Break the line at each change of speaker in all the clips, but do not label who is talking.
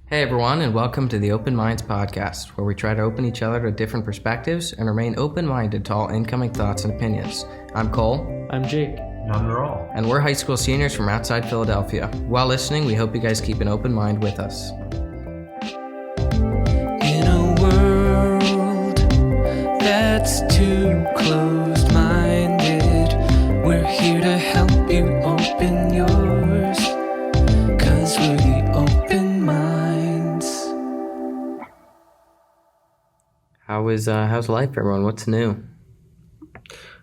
Hey everyone, and welcome to the Open Minds podcast, where we try to open each other to different perspectives and remain open-minded to all incoming thoughts and opinions. I'm Cole.
I'm Jake.
I'm Niral.
And we're high school seniors from outside Philadelphia. While listening, we hope you guys keep an open mind with us.
In a world that's too closed-minded, we're here to help you open yours, 'cause we're the Open Minds.
How's life, everyone? What's new?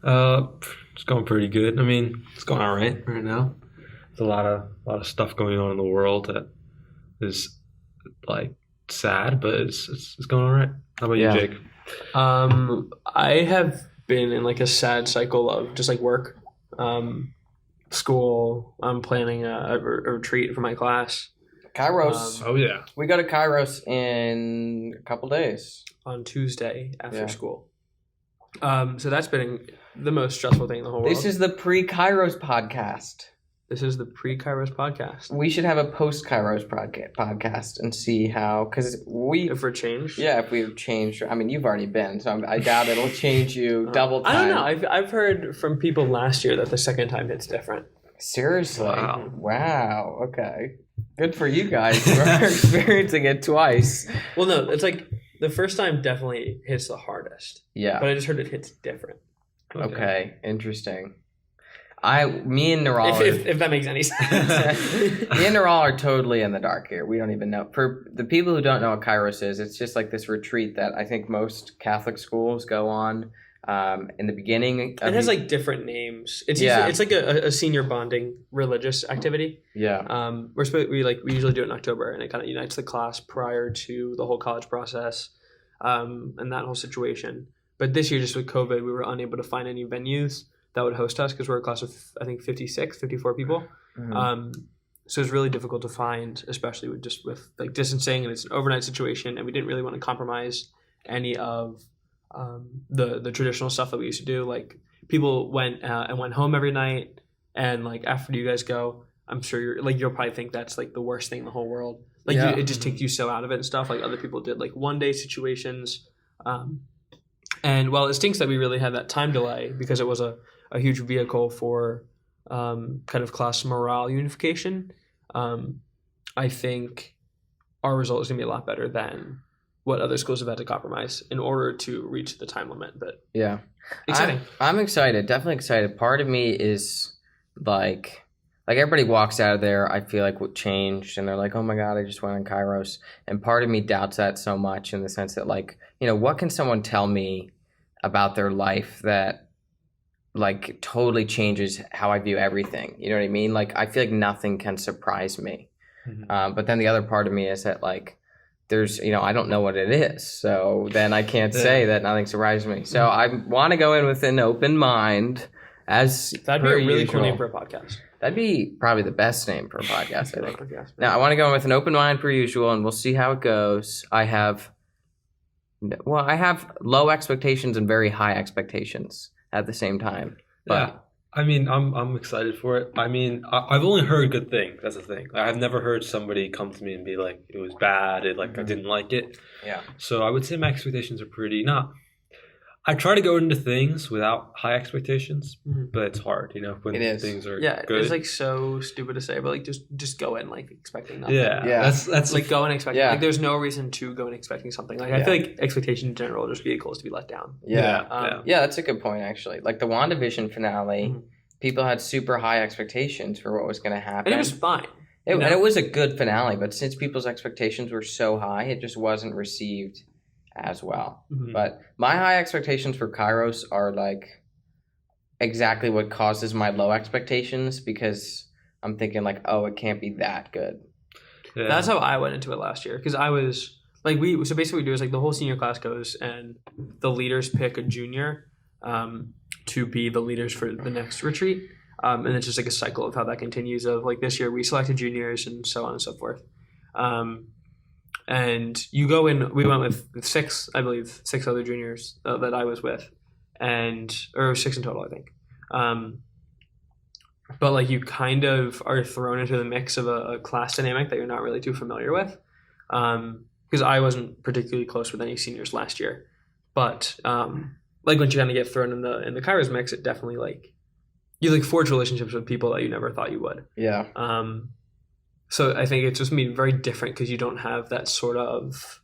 It's going pretty good. I mean, it's going all right now. There's a lot of stuff going on in the world that is like sad, but it's going all right. How about you, Jake?
I have been in like a sad cycle of just like work, school. I'm planning a retreat for my class.
Kairos.
Oh yeah,
We go to Kairos in a couple days.
On Tuesday after school. So that's been the most stressful thing in the whole world.
This is the pre-Kairos podcast.
This is the pre-Kairos podcast.
We should have a post-Kairos podcast and see how, because
If we're changed?
Yeah, if we've changed. I mean, you've already been, so I doubt it'll change you double time.
I don't know. I've heard from people last year that the second time hits different.
Seriously?
Wow.
Okay. Good for you guys. We're experiencing it twice.
Well, no, it's like the first time definitely hits the hardest.
Yeah.
But I just heard it hits different.
Okay. Interesting. Me and Niral
If that makes any sense.
Me and Niral are totally in the dark here. We don't even know. For the people who don't know what Kairos is, it's just like this retreat that I think most Catholic schools go on in the beginning.
It has like different names. It's like a senior bonding religious activity.
Yeah.
We usually do it in October, and it kind of unites the class prior to the whole college process, and that whole situation. But this year, just with COVID, we were unable to find any venues that would host us because we're a class of, I think, 54 people.
Mm-hmm.
So it's really difficult to find, especially with like distancing, and it's an overnight situation, and we didn't really want to compromise any of the traditional stuff that we used to do. Like people went home every night, and like after you guys go, I'm sure you'll probably think that's like the worst thing in the whole world. Like it just takes you so out of it and stuff. Like other people did like one day situations. And while it stinks that we really had that time delay because it was a huge vehicle for kind of class morale unification, I think our result is going to be a lot better than what other schools have had to compromise in order to reach the time limit. But
yeah,
exciting.
I'm excited. Definitely excited. Part of me is like everybody walks out of there, I feel like what changed, and they're like, oh my God, I just went on Kairos. And part of me doubts that so much in the sense that like, what can someone tell me about their life that like totally changes how I view everything? You know what I mean? Like, I feel like nothing can surprise me. Mm-hmm. But then the other part of me is that like, there's, I don't know what it is. So then I can't say that nothing surprises me. So I want to go in with an open mind
That'd be a really cool name for a podcast.
That'd be probably the best name for a podcast, I think. Now, I want to go in with an open mind per usual, and we'll see how it goes. I have low expectations and very high expectations at the same time. But
yeah. I mean, I'm excited for it. I mean, I've only heard good things. That's the thing. I've never heard somebody come to me and be like, it was bad. I didn't like it.
Yeah.
So I would say my expectations are pretty I try to go into things without high expectations, but it's hard, when things are good.
It's like so stupid to say, but like just go in like expecting nothing.
Yeah. That's
like go in expecting. Like there's no reason to go in expecting something. Like I feel like expectation in general are just vehicles to be let down.
Yeah, that's a good point actually. Like the WandaVision finale, people had super high expectations for what was going to happen,
and it was fine.
And it was a good finale, but since people's expectations were so high, it just wasn't received as well. Mm-hmm. But my high expectations for Kairos are like exactly what causes my low expectations, because I'm thinking like, oh, it can't be that good.
Yeah. That's how I went into it last year, because I was like, so basically what we do is like the whole senior class goes and the leaders pick a junior to be the leaders for the next retreat. And it's just like a cycle of how that continues of like this year we selected juniors and so on and so forth. And you go in, we went with six other juniors that I was with, or 6 in total, I think. But like you kind of are thrown into the mix of a class dynamic that you're not really too familiar with. because I wasn't particularly close with any seniors last year, but like once you kind of get thrown in the Kairos mix, it definitely like you like forge relationships with people that you never thought you would.
Yeah.
So I think it's just been very different because you don't have that sort of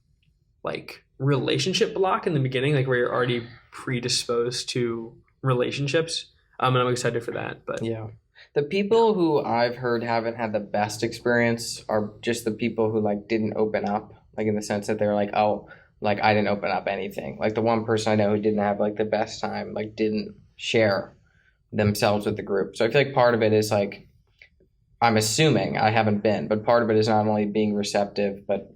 like relationship block in the beginning, like where you're already predisposed to relationships. And I'm excited for that. But
Yeah. The people who I've heard haven't had the best experience are just the people who like didn't open up, like in the sense that they're like, oh, like I didn't open up anything. Like the one person I know who didn't have like the best time, like didn't share themselves with the group. So I feel like part of it is like, I'm assuming, I haven't been, but part of it is not only being receptive, but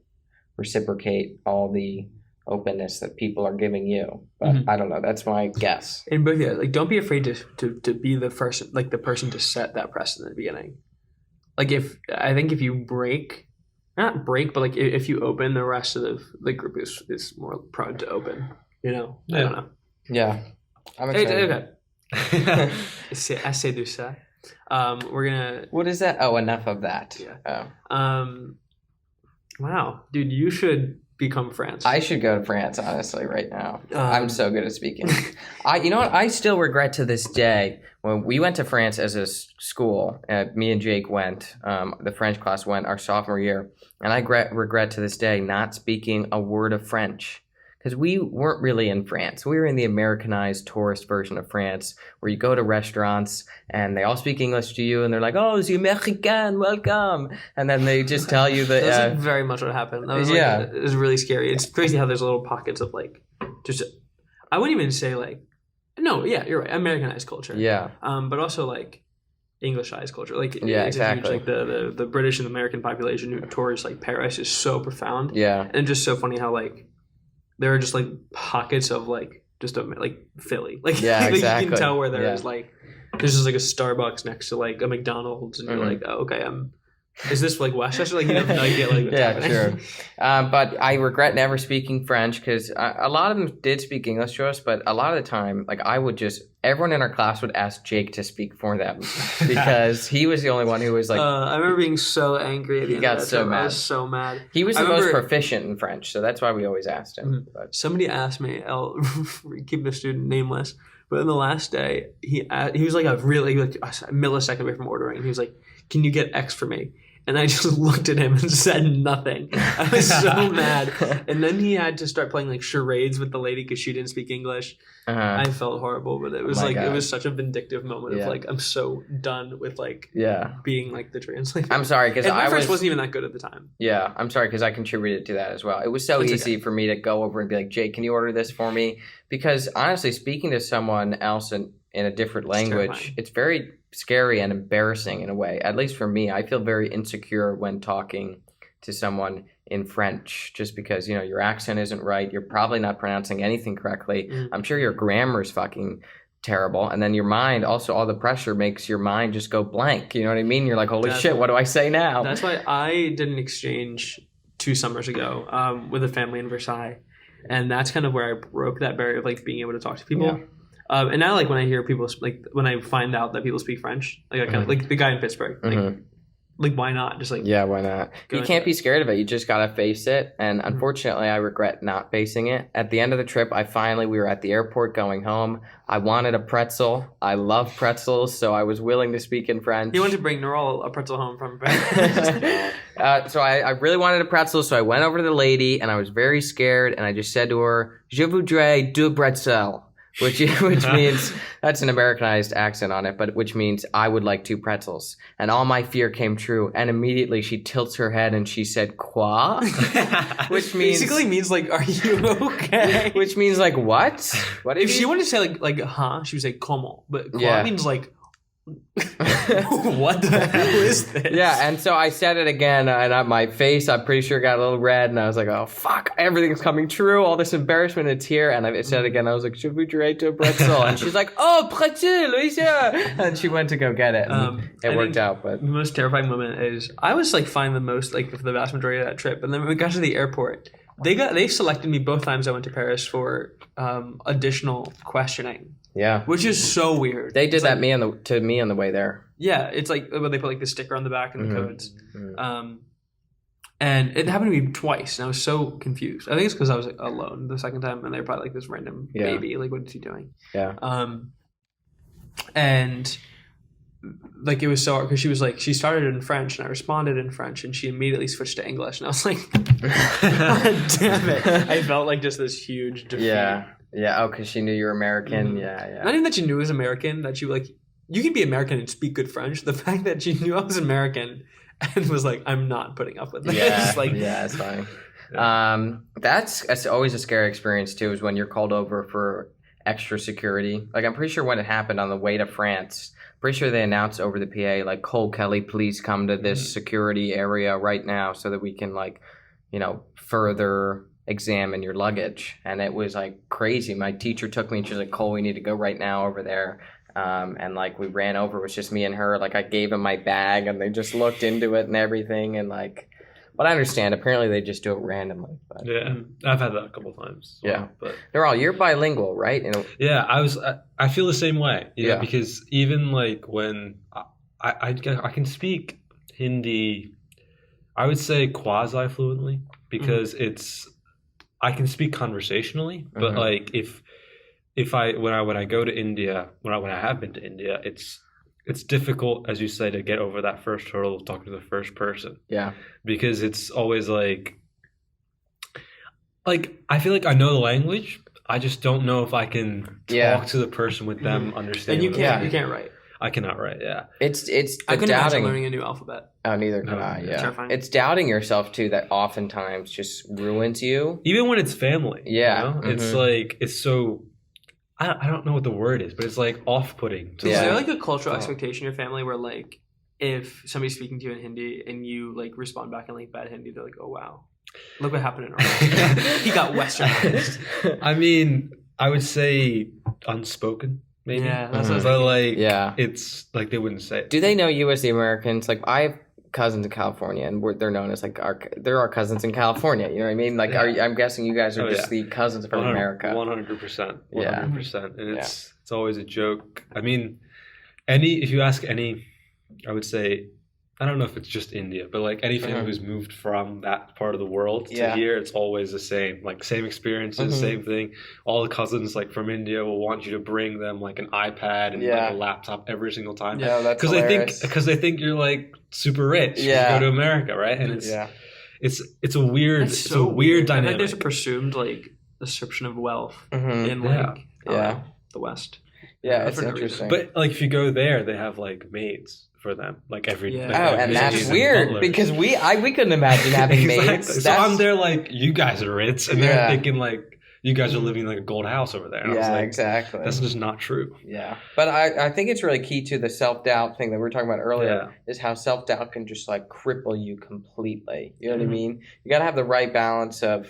reciprocate all the openness that people are giving you. But I don't know. That's my guess.
And but yeah, like don't be afraid to be the first, like the person to set that precedent at the beginning. Like if you not break, but like if you open, the rest of the group is more prone to open. You know, I don't know.
Yeah, I'm excited.
Okay. Assez de ça. We're gonna.
What is that? Oh, enough of that.
Yeah.
Oh.
Wow, dude, you should become France.
I should go to France, honestly, right now. I'm so good at speaking. You know what? I still regret to this day when we went to France as a school. Me and Jake went. The French class went our sophomore year, and I regret to this day not speaking a word of French. Because we weren't really in France. We were in the Americanized tourist version of France, where you go to restaurants and they all speak English to you, and they're like, "Oh, the American, welcome," and then they just tell you that.
That's like very much what happened. That was like,
yeah,
it was really scary. It's crazy how there's little pockets of like, just I wouldn't even say like, no, yeah, you're right, Americanized culture.
Yeah.
But also like Englishized culture. Like
yeah,
it's
exactly.
Huge, like the British and American population who tours like Paris is so profound.
Yeah.
And just so funny how like. There are just like pockets of like just like Philly, like,
yeah,
like
exactly.
you can tell where there's like there's just like a Starbucks next to like a McDonald's, and you're like, oh, okay, is this like Westchester? Like you have no idea, like what's happening.
Sure. But I regret never speaking French because a lot of them did speak English to us, but a lot of the time, like everyone in our class would ask Jake to speak for them because he was the only one who was like.
I remember being so angry at the end of that trip.
Mad.
I was so mad.
He was the most proficient in French, so that's why we always asked him.
Mm-hmm.
But.
Somebody asked me, I'll keep the student nameless, but in the last day, he was like a millisecond away from ordering. He was like, "Can you get X for me?" And I just looked at him and said nothing. I was so mad. And then he had to start playing like charades with the lady because she didn't speak English. I felt horrible, but it was it was such a vindictive moment of like, I'm so done with like being like the translator.
I'm sorry because
my French wasn't even that good at the time.
Yeah, I'm sorry because I contributed to that as well. It was so easy for me to go over and be like, Jake, can you order this for me? Because honestly, speaking to someone else in a different language, it's very scary and embarrassing in a way. At least for me, I feel very insecure when talking to someone in French just because, you know, your accent isn't right. You're probably not pronouncing anything correctly. I'm sure your grammar is fucking terrible. And then your mind, also all the pressure makes your mind just go blank. You know what I mean? You're like, holy shit, what do I say now?
That's why I did an exchange 2 summers ago with a family in Versailles. And that's kind of where I broke that barrier of like being able to talk to people. Yeah. And now, like when I hear people, like when I find out that people speak French, like I kind of like the guy in Pittsburgh, like why not? Just like
why not? You can't be scared of it. You just gotta face it. And unfortunately, I regret not facing it. At the end of the trip, we were at the airport going home. I wanted a pretzel. I love pretzels, so I was willing to speak in French.
You wanted to bring Niral a pretzel home from Paris.
So I really wanted a pretzel, so I went over to the lady, and I was very scared, and I just said to her, "Je voudrais deux pretzels." Which means, that's an Americanized accent on it, but which means I would like 2 pretzels. And all my fear came true. And immediately she tilts her head and she said, "Quoi?" Which means
basically means like, "Are you okay?"
Which means like, what? What
if she wanted to say like huh, she would say "comment," but "quoi" means like. What the hell is this?
Yeah, and so I said it again, and my face, I'm pretty sure, got a little red, and I was like, oh, fuck, everything's coming true, all this embarrassment, it's here, and I said it again, I was like, should we try to a pretzel? And she's like, oh, pretzel, yeah, and she went to go get it, and it worked out, but...
The most terrifying moment is, I was like fine the most, like, for the vast majority of that trip, and then when we got to the airport, they selected me both times I went to Paris for additional questioning.
Yeah,
which is so weird.
They did that to me on the way there.
Yeah, it's like when they put like the sticker on the back and the codes. And it happened to me twice, and I was so confused. I think it's because I was like, alone the second time, and they were probably like this random baby. Like, what is he doing?
Yeah.
And like it was so hard because she was like, she started in French, and I responded in French, and she immediately switched to English, and I was like, God damn it! I felt like just this huge defeat.
Yeah. Oh, because she knew you were American. Yeah.
Not even that she knew I was American. That she like, you can be American and speak good French. The fact that she knew I was American. And was like, I'm not putting up with this.
Yeah, it's funny. That's always a scary experience too, is when you're called over for extra security. Like, I'm pretty sure when it happened on the way to France, pretty sure they announced over the PA, like, Cole Kelly, please come to this security area right now so that we can, like, further examine your luggage. And it was like crazy. My teacher took me and she was like, Cole, we need to go right now over there. And like we ran over, it was just me and her. Like I gave them my bag and they just looked into it and everything. And like, but I understand. Apparently they just do it randomly. But.
Yeah, I've had that a couple of times.
Yeah,
but
you're bilingual, right?
Yeah, I feel the same way. Yeah, because even like when I can speak Hindi, I would say quasi fluently because I can speak conversationally, but like when I go to India, when I have been to India, it's difficult, as you say, to get over that first hurdle of talking to the first person.
Yeah.
Because it's always like I feel like I know the language, I just don't know if I can talk to the person with them understanding.
And you can't write.
I cannot write. Yeah.
It's
I couldn't
doubting.
imagine learning a new alphabet.
Oh, neither can I. Yeah.
Terrifying.
It's doubting yourself too that oftentimes just ruins you.
Even when it's family.
Yeah.
It's like it's so. I don't know what the word is, but it's like off-putting.
So is there like a cultural expectation in your family where like if somebody's speaking to you in Hindi and you like respond back in like bad Hindi, they're like, oh wow, look what happened in our life. He got westernized.
I mean, I would say unspoken, maybe.
Yeah, that's what I was
but
thinking.
like, it's like they wouldn't say it.
Do they know you as the Americans? Like I have cousins in California, and they're known as like they're our cousins in California. You know what I mean? Like, I'm guessing you guys are just the cousins from America.
100%. 100%. And it's always a joke. I mean, if you ask any, I would say, I don't know if it's just India, but like any family who's moved from that part of the world to here, it's always the same. Like same experiences, same thing. All the cousins like from India will want you to bring them like an iPad and like a laptop every single time.
Yeah, that's hilarious.
Because they think you're like super rich.
Yeah.
You go to America, right? And it's a weird dynamic.
I think there's a presumed like assumption of wealth in like the West.
Yeah, it's interesting.
But like if you go there, they have like maids for them, like every day.
And that's weird because we couldn't imagine having maids.
So I'm there like, you guys are rich, and they're thinking like, you guys are living in like a gold house over there. And I was like,
exactly.
That's just not true.
Yeah, but I think it's really key to the self-doubt thing that we were talking about earlier is how self-doubt can just like cripple you completely. You know what I mean? You got to have the right balance of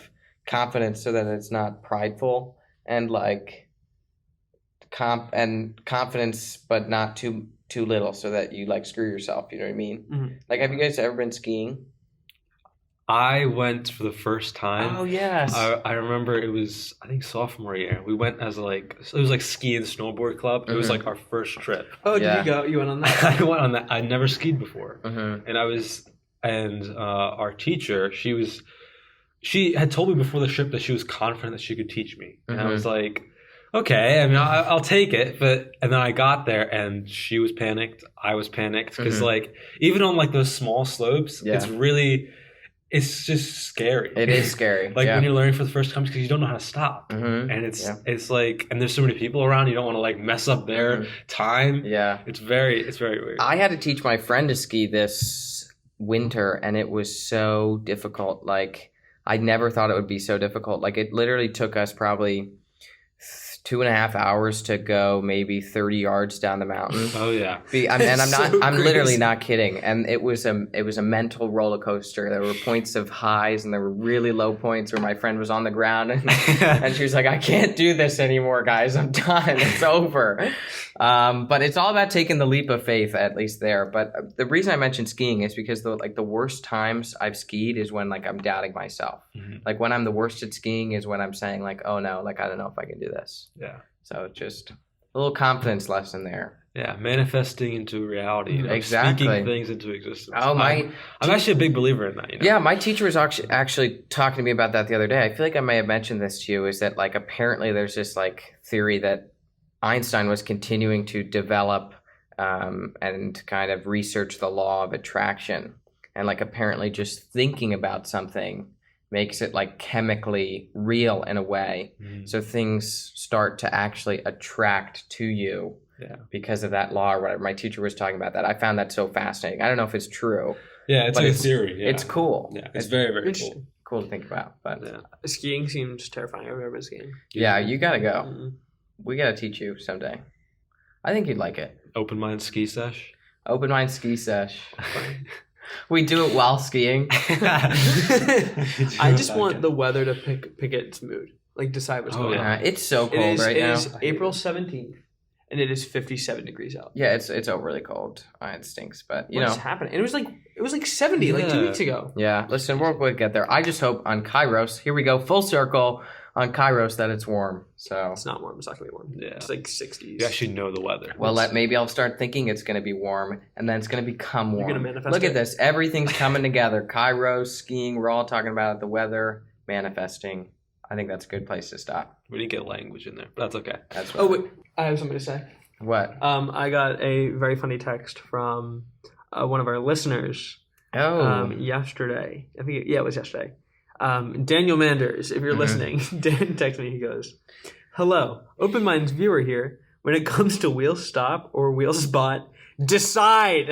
confidence so that it's not prideful and like confidence, but not too little so that you like screw yourself. You know what I mean? Like, have you guys ever been skiing?
I went for the first time.
Oh yes.
I remember it was, I think, sophomore year. We went as like, it was like ski and snowboard club. It was like our first trip.
Oh, did you go? You went on that?
I went on that. I'd never skied before, and our teacher, she had told me before the trip that she was confident that she could teach me, and I was like, okay, I mean, I'll take it. And then I got there and she was panicked. I was panicked because like, even on like those small slopes, it's just scary.
It is scary.
Like when you're learning for the first time because you don't know how to stop. And it's like, and there's so many people around, you don't want to like mess up their time.
Yeah.
It's very weird.
I had to teach my friend to ski this winter and it was so difficult. Like I never thought it would be so difficult. Like it literally took us probably 2.5 hours to go maybe 30 yards down the mountain.
Oh yeah.
I'm literally not kidding. And it was a mental roller coaster. There were points of highs and there were really low points where my friend was on the ground and she was like, I can't do this anymore, guys. I'm done. It's over. But it's all about taking the leap of faith, at least there. But the reason I mentioned skiing is because the worst times I've skied is when like I'm doubting myself. Like when I'm the worst at skiing is when I'm saying like, oh no, like I don't know if I can do this.
Yeah.
So just a little confidence lesson there.
manifesting into reality.
Exactly.
Speaking things into existence.
Oh,
I'm actually a big believer in that.
Yeah, my teacher was actually talking to me about that the other day. I feel like I may have mentioned this to you, is that like apparently there's this like theory that Einstein was continuing to develop and kind of research the law of attraction. And like apparently just thinking about something makes it like chemically real in a way. So things start to actually attract to you because of that law or whatever. My teacher was talking about that. I found that so fascinating. I don't know if it's true.
Yeah, it's a theory. Yeah.
It's cool.
Yeah, it's very, very cool.
Cool to think about. But
skiing seems terrifying. I've never been skiing.
Yeah, you got to go.
Mm-hmm.
We got to teach you someday. I think you'd like it.
Open mind ski sesh.
Open mind ski sesh. We do it while skiing.
I just want the weather to pick its mood, like decide what's going on.
It's so cold right now.
It is April 17th, and it is 57 degrees out.
Yeah, it's overly cold. It stinks, but
what's happening? And it was like 70 like 2 weeks ago.
Yeah, listen, we'll get there. I just hope on Kairos, here we go, full circle on Kairos, that it's warm. So
it's not warm. It's not gonna be warm. Yeah, it's like 60s.
You actually know the weather.
Well, maybe I'll start thinking it's gonna be warm, and then it's gonna become warm.
You're gonna manifest.
Look at this. Everything's coming together. Kairos, skiing. We're all talking about it. The weather, manifesting. I think that's a good place to stop.
We didn't get language in there, but that's okay.
Wait, I have something to say.
What?
I got a very funny text from one of our listeners. Yesterday. I think it was yesterday. Daniel Manders, if you're listening, Dan texted me. He goes, "Hello, Open Minds viewer here. When it comes to wheel stop or wheel spot, decide."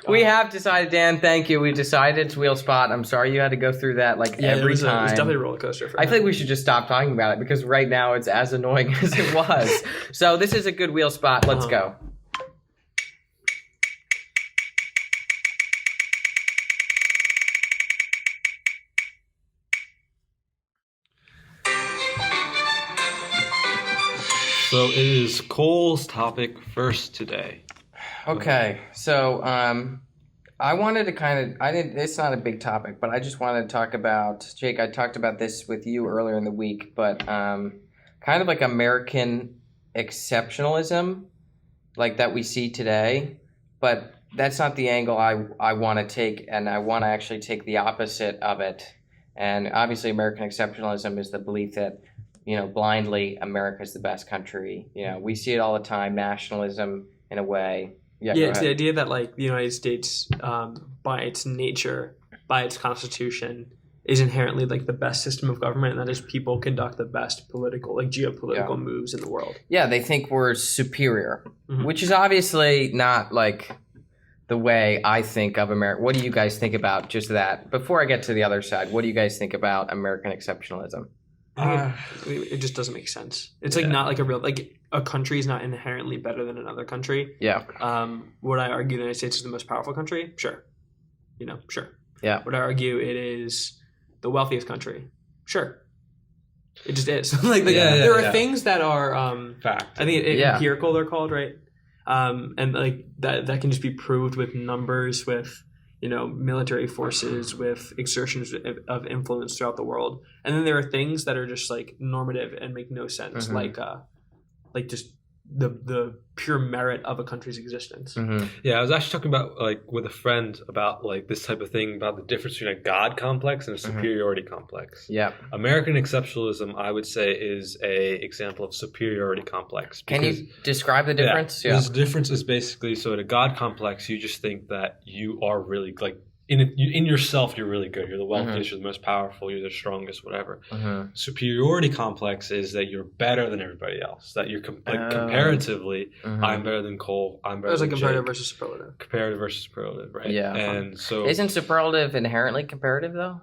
We have decided, Dan. Thank you. We decided it's wheel spot. I'm sorry you had to go through that every time.
It was definitely a roller coaster for
I feel like we should just stop talking about it because right now it's as annoying as it was. So this is a good wheel spot. Let's go.
So it is Cole's topic first today.
Okay, so I wanted to it's not a big topic, but I just wanted to talk about, Jake, I talked about this with you earlier in the week, but kind of like American exceptionalism, like that we see today, but that's not the angle I want to take, and I want to actually take the opposite of it. And obviously American exceptionalism is the belief that blindly America's the best country. We see it all the time, nationalism in a way.
Yeah, it's the idea that like the United States, by its nature, by its constitution, is inherently like the best system of government, and that is people conduct the best political, like geopolitical moves in the world. Yeah,
they think we're superior, which is obviously not like the way I think of America. What do you guys think about just that? Before I get to the other side, what do you guys think about American exceptionalism?
It just doesn't make sense. It's like not like a country is not inherently better than another country.
Yeah.
Would I argue the United States is the most powerful country? Sure. Sure.
Yeah.
Would I argue it is the wealthiest country? Sure. It just is. There are things that are
fact.
I think empirical they're called, right? And like that can just be proved with numbers, with military forces, with exertions of influence throughout the world. And then there are things that are just like normative and make no sense, like just the pure merit of a country's existence.
Yeah, I was actually talking about with a friend about this type of thing, about the difference between a God complex and a superiority complex.
Yeah.
American exceptionalism, I would say, is a example of superiority complex.
Can you describe the difference?
Yeah. The difference is basically, so at a God complex, you just think that you are really in yourself, you're really good. You're the wealthiest, you're the most powerful, you're the strongest, whatever. Superiority complex is that you're better than everybody else. That you're comparatively, I'm better than Cole. I'm better.
It's
than
like comparative
Jake.
versus superlative.
Comparative versus superlative, right?
Yeah.
And so,
isn't superlative inherently comparative though?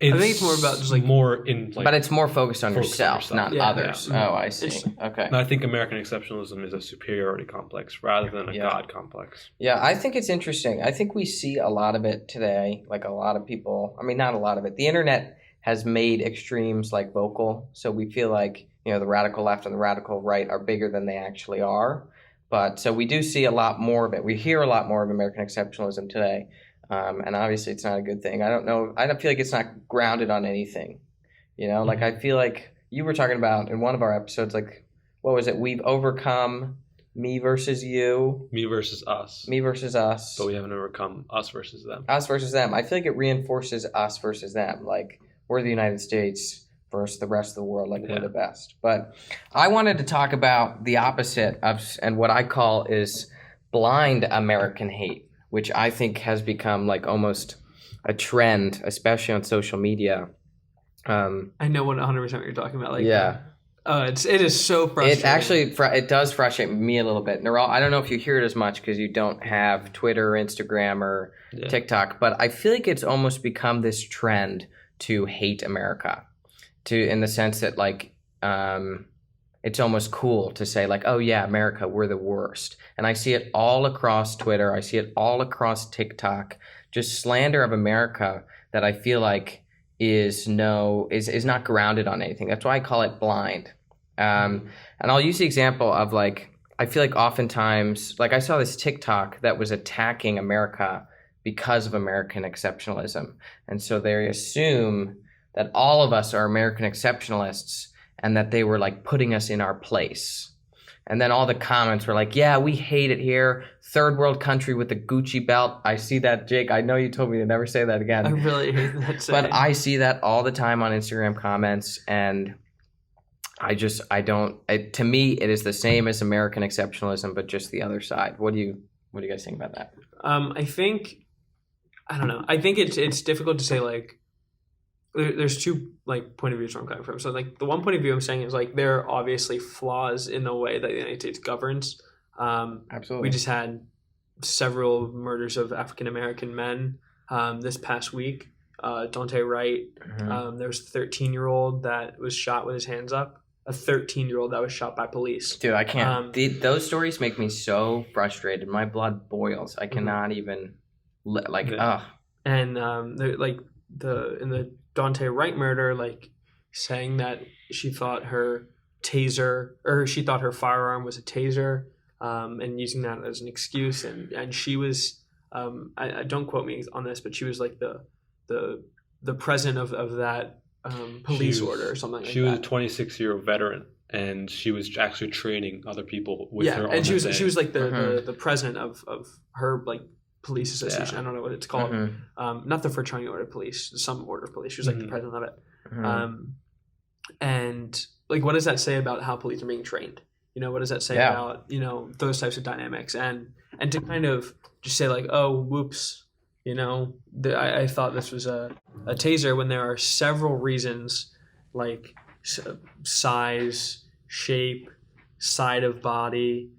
I think it's more about just
more in.
But it's more focused on yourself, not others.
Yeah.
Oh, I see. Okay.
And I think American exceptionalism is a superiority complex rather than a God complex.
Yeah, I think it's interesting. I think we see a lot of it today. Like a lot of people. I mean, not a lot of it. The internet has made extremes vocal, so we feel like the radical left and the radical right are bigger than they actually are. But so we do see a lot more of it. We hear a lot more of American exceptionalism today. And obviously it's not a good thing. I don't know. I don't feel like it's not grounded on anything. I feel like you were talking about in one of our episodes, what was it? We've overcome me versus you,
Me versus us.
me versus us,
But we haven't overcome us versus them.
us versus them. I feel like it reinforces us versus them. Like we're the United States versus the rest of the world. Like we're the best. But I wanted to talk about the opposite of, and what I call is blind American hate, which I think has become like almost a trend, especially on social media.
I know 100% what you're talking about. Like,
Yeah.
It is so frustrating.
It actually it does frustrate me a little bit. Niral, I don't know if you hear it as much because you don't have Twitter, Instagram, or TikTok, but I feel like it's almost become this trend to hate America, in the sense that like it's almost cool to say like, oh yeah, America, we're the worst. And I see it all across Twitter. I see it all across TikTok. Just slander of America that I feel like is not grounded on anything. That's why I call it blind. And I'll use the example of like, I feel like oftentimes, like I saw this TikTok that was attacking America because of American exceptionalism. And so they assume that all of us are American exceptionalists and that they were like putting us in our place. And then all the comments were like, yeah, we hate it here. Third world country with a Gucci belt. I see that, Jake. I know you told me to never say that again.
I really hate that saying.
But I see that all the time on Instagram comments, and to me, it is the same as American exceptionalism, but just the other side. What do you guys think about that?
I don't know. I think it's difficult to say like, there's two like point of views where I'm coming from. So like the one point of view I'm saying is like there are obviously flaws in the way that the United States governs.
Absolutely.
We just had several murders of African American men this past week. Dante Wright. There was a 13-year-old that was shot with his hands up. A 13-year-old that was shot by police.
Dude, I can't. Those stories make me so frustrated. My blood boils. I cannot even And
in the Dante Wright murder, like saying that she thought her firearm was a taser, and using that as an excuse, and she was, I don't quote me on this, but she was like the president of that police order or something like that.
She was a 26-year veteran, and she was actually training other people with her.
Yeah, and she was like the president of her like police association. I don't know what it's called. Not the fraternity order of police, some order of police. She was like the president of it. And like, what does that say about how police are being trained? You know, what does that say about, you know, those types of dynamics? And to kind of just say like, oh, whoops, you know, I thought this was a taser, when there are several reasons, like size, shape, side of body,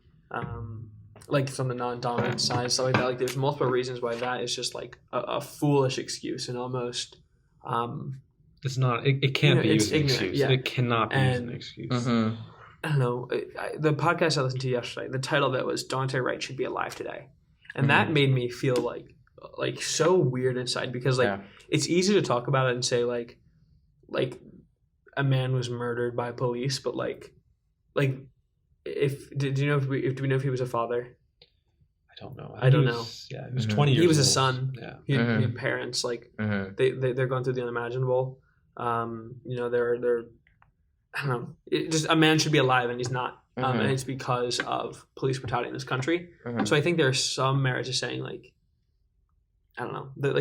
like from the non-dominant side, stuff like that. Like there's multiple reasons why that is just like a foolish excuse, and almost
it's not. It can't be used as an excuse.
Yeah.
It cannot be used as an excuse.
I don't know. The podcast I listened to yesterday, the title of it was "Dante Wright Should Be Alive Today," and that made me feel like so weird inside, because like it's easy to talk about it and say like a man was murdered by police, but like do we know if he was a father?
I don't know. Yeah, he was 20 years old.
He was a son.
Yeah.
He had parents. Like they're going through the unimaginable. You know, they're I don't know. Just a man should be alive, and he's not. And it's because of police brutality in this country. So I think there's some merit to saying like, I don't know, that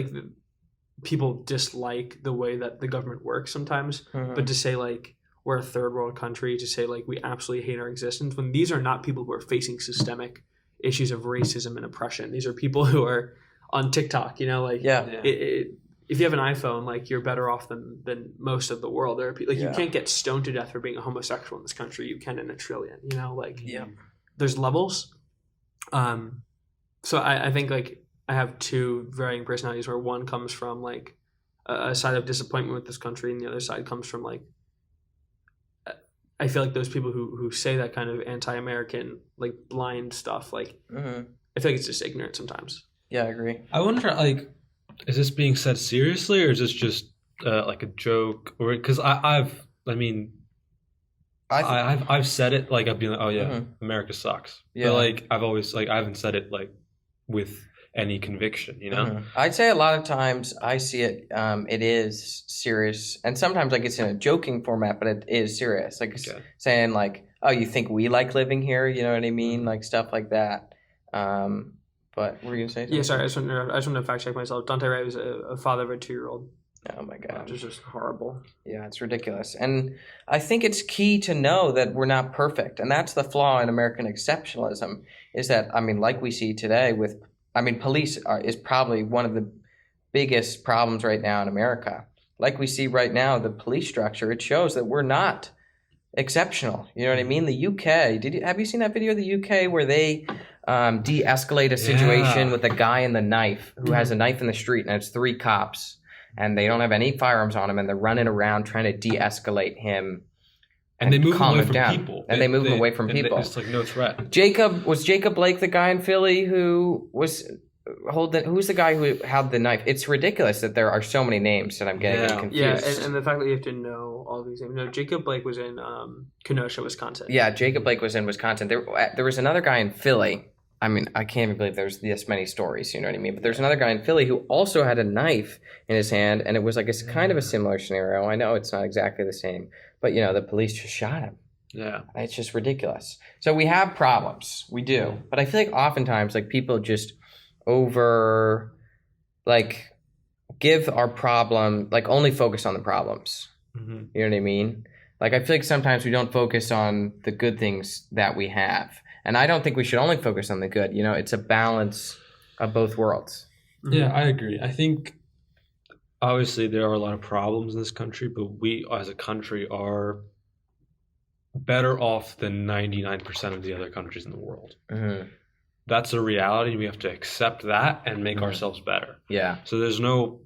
people dislike the way that the government works sometimes, but to say like we're a third world country, to say like we absolutely hate our existence, when these are not people who are facing systemic issues of racism and oppression. These are people who are on TikTok, you know, like if you have an iPhone, like you're better off than most of the world. There are people, like you can't get stoned to death for being a homosexual in this country. You can in a trillion, you know, like there's levels. So I think like I have two varying personalities, where one comes from like a side of disappointment with this country, and the other side comes from like, I feel like those people who say that kind of anti-American, like blind stuff, like I feel like it's just ignorant sometimes.
Yeah, I agree.
I wonder, like, is this being said seriously, or is this just like a joke? Or because I've said it, like I've been like, oh yeah, America sucks. Yeah. But like I've always like I haven't said it like with any conviction, you know.
I'd say a lot of times I see it. It is serious, and sometimes like it's in a joking format, but it is serious. Like saying like, oh, you think we like living here? You know what I mean? Like stuff like that. But what were you gonna say something?
Yeah, sorry, I just want to fact check myself. Dante Wright was a father of a 2-year-old.
Oh my god,
which is just horrible.
Yeah, it's ridiculous. And I think it's key to know that we're not perfect. And that's the flaw in American exceptionalism, is that, I mean, like we see today with, I mean, police is probably one of the biggest problems right now in America. Like we see right now, the police structure, it shows that we're not exceptional. You know what I mean? The UK, have you seen that video of the UK where they de-escalate a situation with a guy in the knife who has a knife in the street, and it's 3 cops. And they don't have any firearms on him, and they're running around trying to de-escalate him.
And they move him away from
down.
people.
And they move him away from people.
It's like no threat.
Was Jacob Blake the guy in Philly who was who's the guy who had the knife? It's ridiculous that there are so many names that I'm getting confused.
Yeah, and the fact that you have to know all these names. No, Jacob Blake was in Kenosha, Wisconsin.
Yeah, Jacob Blake was in Wisconsin. There was another guy in Philly. I mean, I can't even believe there's this many stories, you know what I mean? But there's another guy in Philly who also had a knife in his hand, and it was like a kind of a similar scenario. I know it's not exactly the same, but, you know, the police just shot him.
Yeah.
It's just ridiculous. So we have problems. We do. But I feel like oftentimes, like, people just give our problem, like, only focus on the problems.
Mm-hmm.
You know what I mean? Like, I feel like sometimes we don't focus on the good things that we have. And I don't think we should only focus on the good. You know, it's a balance of both worlds.
Yeah, I agree. I think obviously there are a lot of problems in this country, but we as a country are better off than 99% of the other countries in the world.
Mm-hmm.
That's a reality. We have to accept that and make ourselves better.
Yeah.
So there's no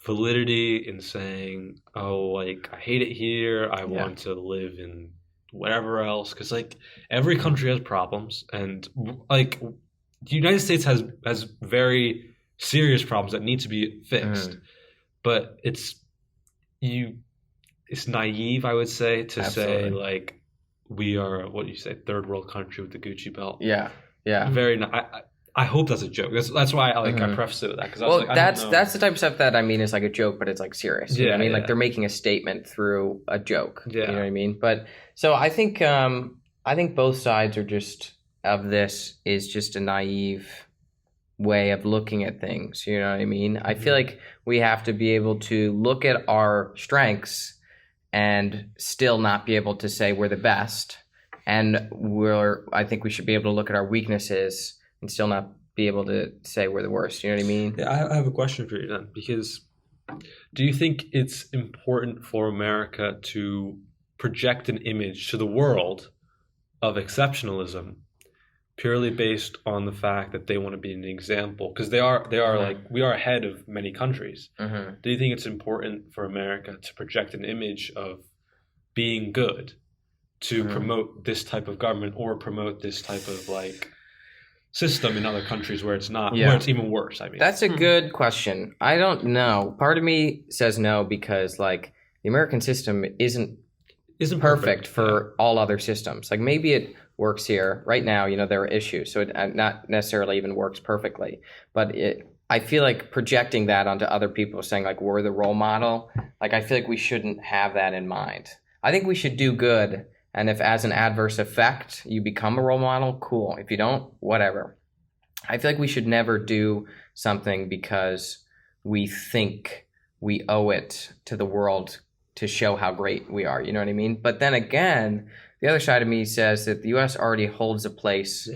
validity in saying, oh, like, I hate it here. I want to live in whatever else, because like every country has problems, and like the United States has very serious problems that need to be fixed. But it's naive, I would say, to say like we are, what do you say, third world country with the Gucci belt.
Yeah.
I hope that's a joke. That's why I prefaced it with that, because I was like,
that's the type of stuff that I mean is like a joke, but it's like serious. You know what I mean? Like they're making a statement through a joke. Yeah. You know what I mean? But so I think both sides are just of this is just a naive way of looking at things. You know what I mean? I feel like we have to be able to look at our strengths and still not be able to say we're the best. And I think we should be able to look at our weaknesses and still not be able to say we're the worst. You know what I mean?
Yeah, I have a question for you then, because do you think it's important for America to project an image to the world of exceptionalism purely based on the fact that they want to be an example? Because they are like, we are ahead of many countries. Mm-hmm. Do you think it's important for America to project an image of being good to promote this type of government or promote this type of like system in other countries where it's not, where it's even worse? I mean,
that's a good question. I don't know. Part of me says no, because like the American system isn't perfect for all other systems. Like maybe it works here right now. You know, there are issues, so it not necessarily even works perfectly. But I feel like projecting that onto other people, saying like we're the role model. Like I feel like we shouldn't have that in mind. I think we should do good. And if as an adverse effect you become a role model, cool. If you don't, whatever. I feel like we should never do something because we think we owe it to the world to show how great we are. You know what I mean? But then again, the other side of me says that the U.S. already holds a place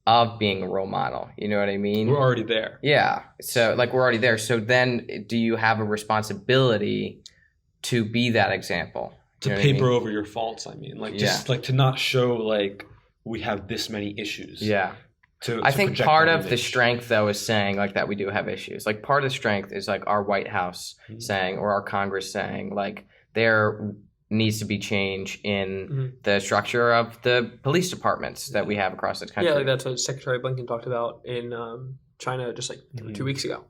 of being a role model. You know what I mean?
We're already there.
Yeah. So like we're already there. So then do you have a responsibility to be that example?
To paper over your faults, I mean, like just like to not show like we have this many issues.
Yeah. I think part of the strength though is saying like that we do have issues. Like part of the strength is like our White House saying, or our Congress saying like there needs to be change in the structure of the police departments that we have across this country.
Yeah, like that's what Secretary Blinken talked about in China just like 2 weeks ago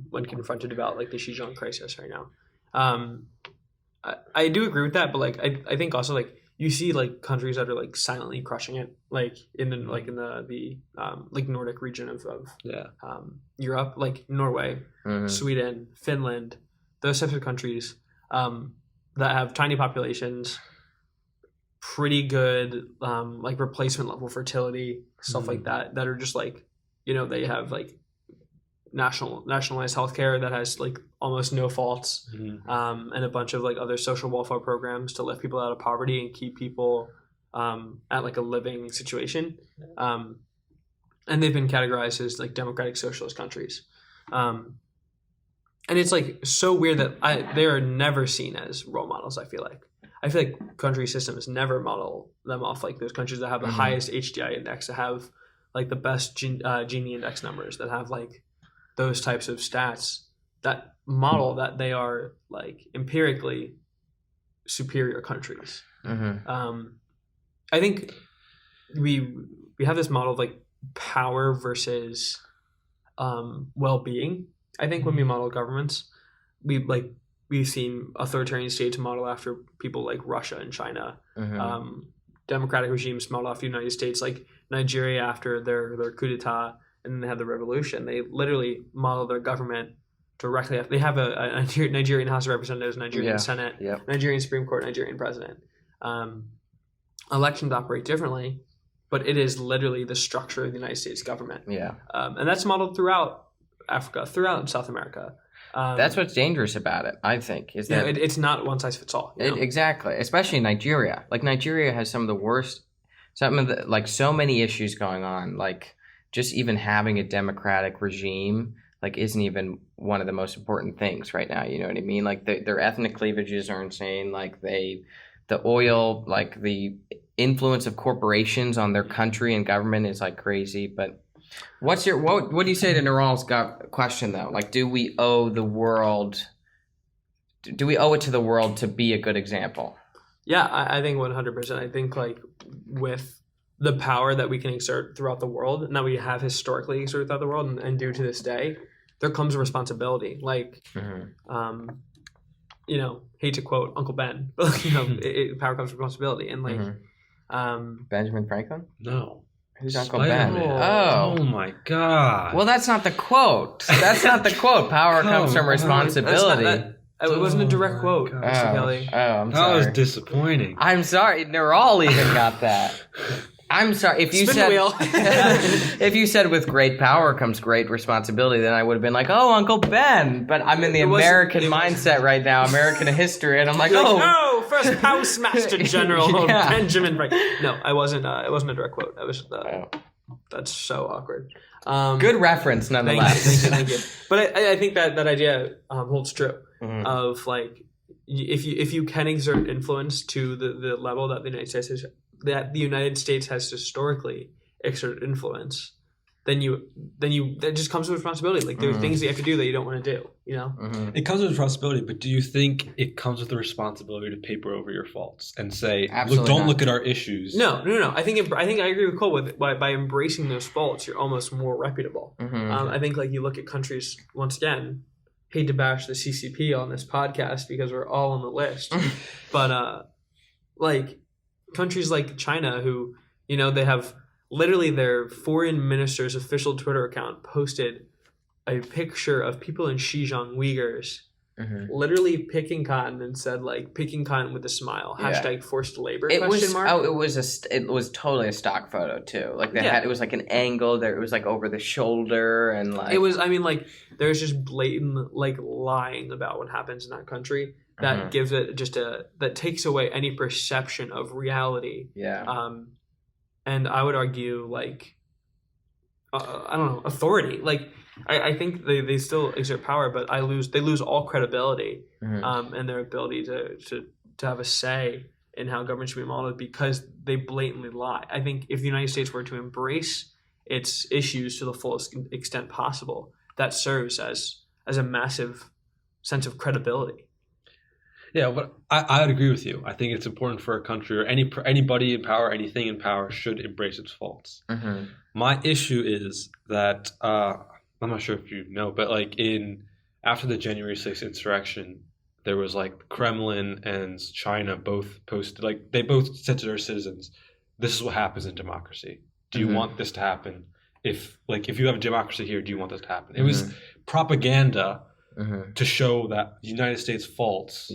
when confronted about like the Xinjiang crisis right now. I do agree with that, but like I think also like you see like countries that are like silently crushing it, like in the like Nordic region of Europe, like Norway, Sweden, Finland, those types of countries that have tiny populations, pretty good like replacement level fertility, stuff like that are just like, you know, they have like nationalized healthcare that has like almost no faults, and a bunch of like other social welfare programs to lift people out of poverty and keep people at like a living situation, and they've been categorized as like democratic socialist countries, and it's like so weird that they are never seen as role models. I feel like country systems never model them off like those countries that have the highest HDI index, that have like the best Gini index numbers, that have like those types of stats that model that they are like empirically superior countries. I think we have this model of like power versus well-being. I think when we model governments, we've seen authoritarian states model after people like Russia and China. Democratic regimes model after the United States, like Nigeria after their coup d'etat, and then they had the revolution. They literally model their government directly after. They have a Nigerian House of Representatives, Nigerian Senate, Nigerian Supreme Court, Nigerian president. Elections operate differently, but it is literally the structure of the United States government. And that's modeled throughout Africa, throughout South America.
That's what's dangerous about it, I think. Is that
it's not one size fits all. You know?
Exactly, especially Nigeria. Like Nigeria has some of the worst, like so many issues going on. Like just even having a democratic regime like isn't even one of the most important things right now. You know what I mean? Like their ethnic cleavages are insane. Like the oil, like the influence of corporations on their country and government is like crazy. But what do you say to Niral's question though? Like, do we owe it to the world to be a good example?
Yeah, I think 100%. I think like with the power that we can exert throughout the world, and that we have historically exerted throughout the world and do to this day, there comes a responsibility. Like, you know, hate to quote Uncle Ben, but you know, power comes with responsibility. And like,
Benjamin Franklin?
No.
Who's Uncle Ben?
Oh my God.
Well, that's not the quote. That's not the quote. Power comes from responsibility.
It wasn't a direct quote, Mr. Kelly.
I'm sorry.
That was disappointing.
I'm sorry. Niral even got that. I'm sorry. If you
Spin the wheel.
if you said with great power comes great responsibility, then I would have been like, oh, Uncle Ben. But I'm in the American mindset right now, American history, and I'm like,
first Postmaster General Benjamin Franklin. No, I wasn't. It wasn't a direct quote. I was. That's so awkward.
Good reference, nonetheless.
Thank you. But I think that idea holds true. Of like, if you can exert influence to the level that the United States has historically exerted influence, then that just comes with responsibility. Like there are things you have to do that you don't want to do. You know,
it comes with responsibility. But do you think it comes with the responsibility to paper over your faults and say, look at our issues?
No. I think I agree with Cole by embracing those faults, you're almost more reputable. I think like you look at countries once again. Hate to bash the CCP on this podcast because we're all on the list, but like countries like China, who, you know, they have literally their foreign minister's official Twitter account posted a picture of people in Xinjiang Uyghurs literally picking cotton and said like picking cotton with a smile, hashtag forced labor, question mark.
It was totally a stock photo too. Like it was like an angle there. It was like over the shoulder and like
it was. I mean, like there's just blatant like lying about what happens in that country that gives it just that takes away any perception of reality. And I would argue like I don't know, authority. Like I think they still exert power, but they lose all credibility and their ability to have a say in how government should be modeled because they blatantly lie. I think if the United States were to embrace its issues to the fullest extent possible, that serves as a massive sense of credibility.
Yeah, but I would agree with you. I think it's important for a country or anybody in power, anything in power should embrace its faults. My issue is that I'm not sure if you know, but like after the January 6th insurrection, there was like the Kremlin and China both posted, like they both said to their citizens, this is what happens in democracy. Do you want this to happen? If you have a democracy here, do you want this to happen? It was propaganda to show that the United States faults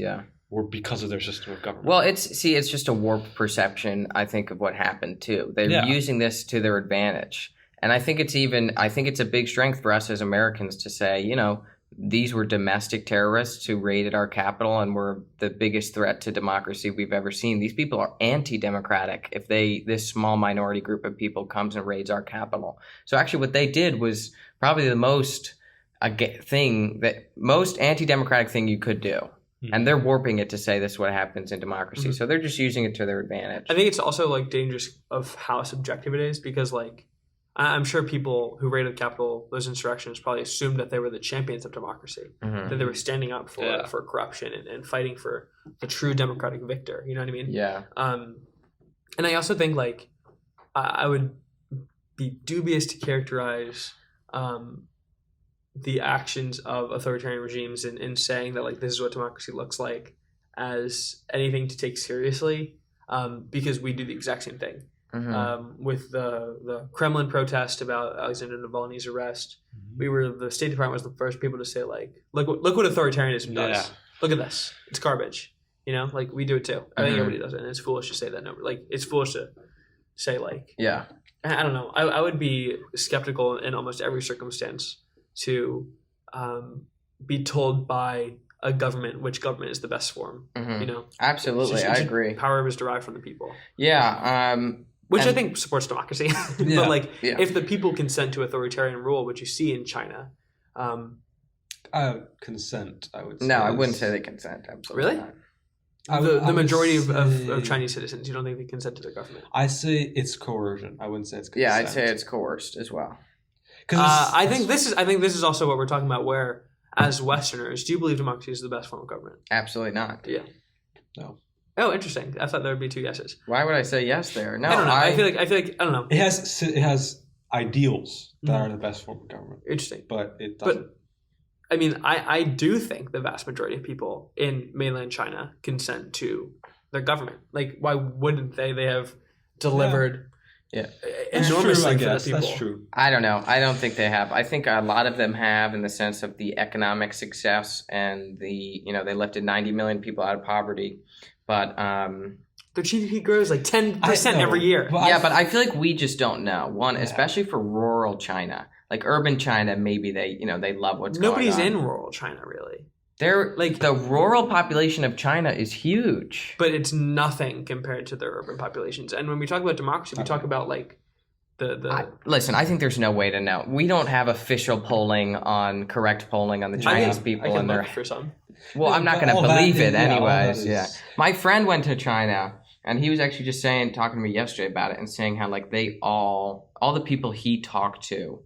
were because of their system of government.
Well, it's just a warped perception, I think, of what happened too. They're using this to their advantage. And I think it's a big strength for us as Americans to say, you know, these were domestic terrorists who raided our capital and were the biggest threat to democracy we've ever seen. These people are anti-democratic if this small minority group of people comes and raids our capital. So actually what they did was probably the most anti-democratic thing you could do. Mm-hmm. And they're warping it to say this is what happens in democracy. Mm-hmm. So they're just using it to their advantage.
I think it's also like dangerous of how subjective it is because like I'm sure people who raided the Capitol, those insurrections, probably assumed that they were the champions of democracy, that they were standing up for corruption and fighting for the true democratic victor. You know what I mean?
Yeah.
And I also think like I would be dubious to characterize the actions of authoritarian regimes in saying that like this is what democracy looks like as anything to take seriously because we do the exact same thing. Mm-hmm. With the Kremlin protest about Alexander Navalny's arrest, the State Department was the first people to say like, look what authoritarianism does. Yeah. Look at this, it's garbage. You know, like we do it too. I think everybody does it, and it's foolish to say that. No, like it's foolish to say like,
yeah.
I don't know. I would be skeptical in almost every circumstance to be told by a government which government is the best form. Mm-hmm. You know,
absolutely, I agree.
Power is derived from the people.
Yeah.
Which I think supports democracy. But like, if the people consent to authoritarian rule, which you see in China,
consent, I would say.
No, I wouldn't say they consent. Absolutely.
Really? Not. The majority of Chinese citizens, you don't think they consent to their government?
I say it's coercion. I wouldn't say it's consent.
Yeah, I'd say it's coerced as well.
I think this is also what we're talking about. Where, as Westerners, do you believe democracy is the best form of government?
Absolutely not.
Yeah.
No.
Oh, interesting. I thought there would be two yeses.
Why would I say yes there? No,
I don't know. I feel like I don't know.
It has ideals that are the best form of government.
Interesting.
But it doesn't.
But I mean, I do think the vast majority of people in mainland China consent to their government. Like, why wouldn't they? They have delivered enormously for the people.
That's true.
I don't know. I don't think they have. I think a lot of them have in the sense of the economic success and they lifted 90 million people out of poverty. But
their GDP grows like 10% every year.
But I feel like we just don't know. One, especially for rural China, like urban China, maybe they love what's going on.
Nobody's in rural China really.
They're like the rural population of China is huge,
but it's nothing compared to their urban populations. And when we talk about democracy, we talk about like
listen, I think there's no way to know. We don't have official correct polling on the Chinese people
and their for some.
Well, I'm not going to believe it anyways. Yeah. My friend went to China and he was actually just talking to me yesterday about it and saying how like they all the people he talked to,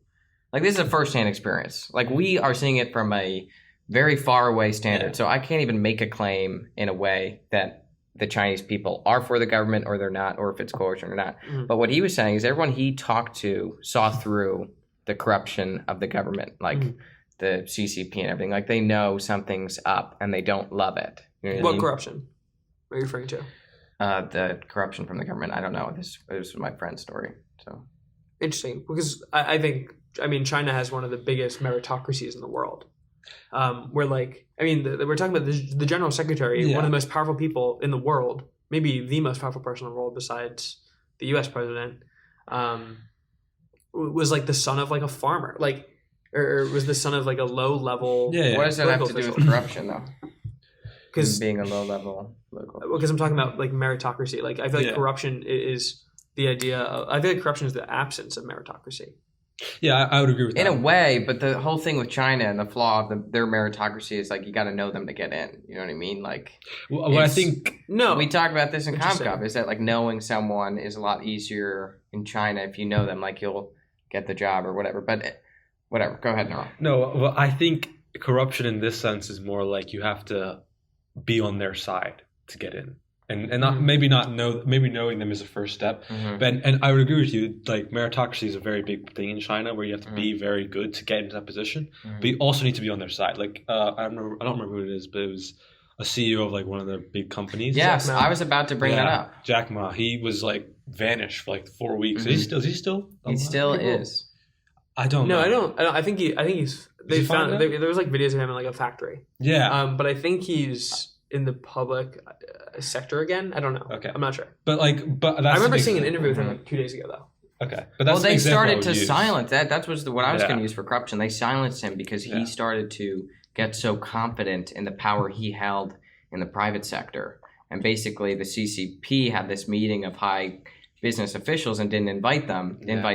like this is a firsthand experience. Like we are seeing it from a very far away standard. Yeah. So I can't even make a claim in a way that the Chinese people are for the government or they're not, or if it's coercion or not. Mm-hmm. But what he was saying is everyone he talked to saw through the corruption of the government, like the CCP and everything. Like they know something's up and they don't love it. You know
what corruption are you referring to?
The corruption from the government. I don't know. This was my friend's story. So
interesting, because I think China has one of the biggest meritocracies in the world. We're talking about the general secretary, one of the most powerful people in the world, maybe the most powerful person in the world besides the U.S. president, was like the son of like a farmer, like, or was the son of like a low level.
Yeah. What does that have to do with corruption though? Because being a low level local.
Because I'm talking about like meritocracy. Like I feel like corruption is the idea of. I feel like corruption is the absence of meritocracy.
Yeah, I would agree with that.
In a way, but the whole thing with China and the flaw of their meritocracy is like you got to know them to get in. You know what I mean? Like,
I think
we talked about this in ComCom. Is that like knowing someone is a lot easier in China if you know them, like you'll get the job or whatever. But whatever, go ahead, Niral.
No, well, I think corruption in this sense is more like you have to be on their side to get in. And not maybe knowing them is a first step, but I would agree with you. Like meritocracy is a very big thing in China, where you have to be very good to get into that position, but you also need to be on their side. Like I don't remember who it is, but it was a CEO of like one of the big companies.
Yes, I was about to bring that up.
Jack Ma, he was like vanished for like 4 weeks. Is he still?
He still is.
I don't know.
No, I think he's. They found there was like videos of him in like a factory.
Yeah.
But I think he's in the public sector again. I don't know.
Okay.
I'm not sure.
But that's
I remember
an
seeing an
example.
interview with him like 2 days ago though.
Okay, but that's
Well, they
an example I
started
would
to
use.
silence that. That was what I was
Yeah.
going to use for corruption. They silenced him because he
Yeah.
started to get so confident in the power he held in the private sector. And basically, the CCP had this meeting of high business officials and didn't invite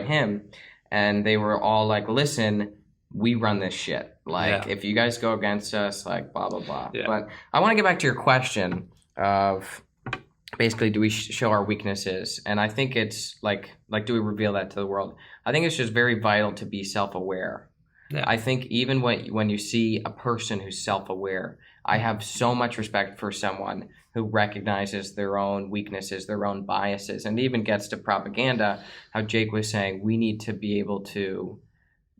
him. And they were all like, listen, we run this shit. Like, if you guys go against us, like, blah, blah, blah.
Yeah.
But I want to get back to your question of basically, do we show our weaknesses? And I think it's like, do we reveal that to the world? I think it's just very vital to be self-aware.
Yeah.
I think even when you see a person who's self-aware, I have so much respect for someone who recognizes their own weaknesses, their own biases, and even gets to propaganda. How Jake was saying, we need to be able to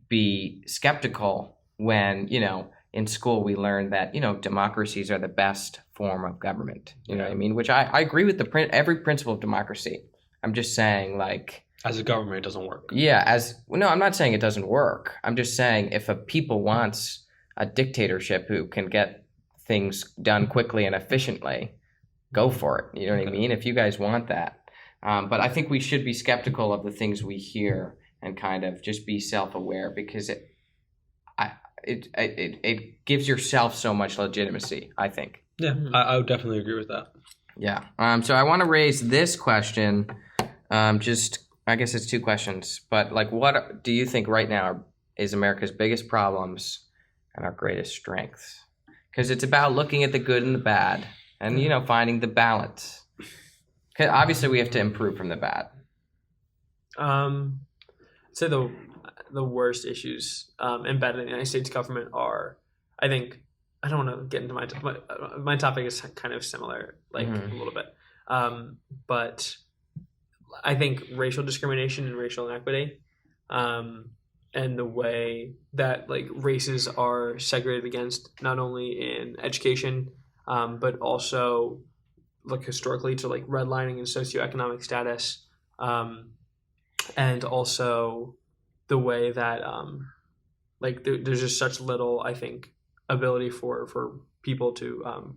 be skeptical when, in school we learned that, democracies are the best form of government. You know what I mean? Which I agree with every principle of democracy. I'm just saying, like,
As a government, it doesn't work.
yeah, no, I'm not saying it doesn't work. I'm just saying if a people wants a dictatorship who can get things done quickly and efficiently, go for it. You know what I mean? If you guys want that. But I think we should be skeptical of the things we hear and kind of just be self-aware, because it gives yourself so much legitimacy, I think.
Yeah, I would definitely agree with that.
Yeah. So I want to raise this question. I guess it's two questions, but like, what do you think right now is America's biggest problems and our greatest strengths? Because it's about looking at the good and the bad, and finding the balance. 'Cause obviously, we have to improve from the bad.
I'd say the worst issues embedded in the United States government are, I think, I don't want to get into my topic is kind of similar, like a little bit, but I think racial discrimination and racial inequity, and the way that like races are segregated against, not only in education, but also like historically to like redlining and socioeconomic status, and also the way that like there's just such little, I think, ability for people to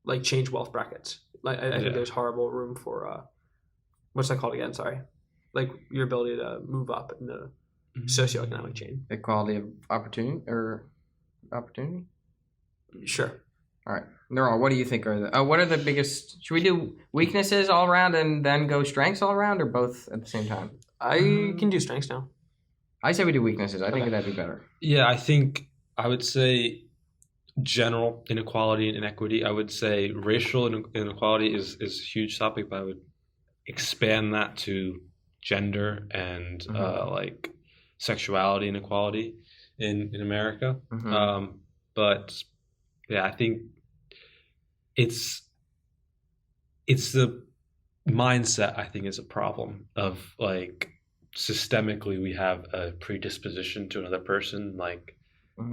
like change wealth brackets. Like I think there's horrible room for what's that called again? Sorry, like your ability to move up in the socioeconomic chain.
Equality of opportunity.
Sure.
All right, Niral, what do you think what are the biggest? Should we do weaknesses all around and then go strengths all around, or both at the same time?
I can do strengths now.
I say we do weaknesses. I think that'd be better.
Yeah, I would say general inequality and inequity. I would say racial inequality is a huge topic, but I would expand that to gender and like sexuality inequality in America. But yeah, I think it's the mindset, I think, is a problem of like systemically we have a predisposition to another person, like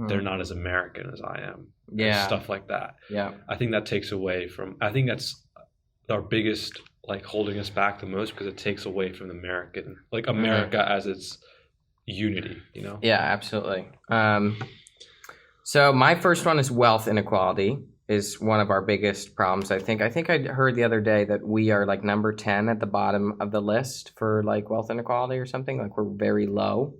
they're not as American as I am.
Yeah.
Stuff like that.
Yeah.
I think that takes away from, I think that's our biggest, like, holding us back the most, because it takes away from America as its unity,
Yeah, absolutely. So my first one is wealth inequality is one of our biggest problems, I think. I think I heard the other day that we are like number 10 at the bottom of the list for like wealth inequality or something. Like, we're very low.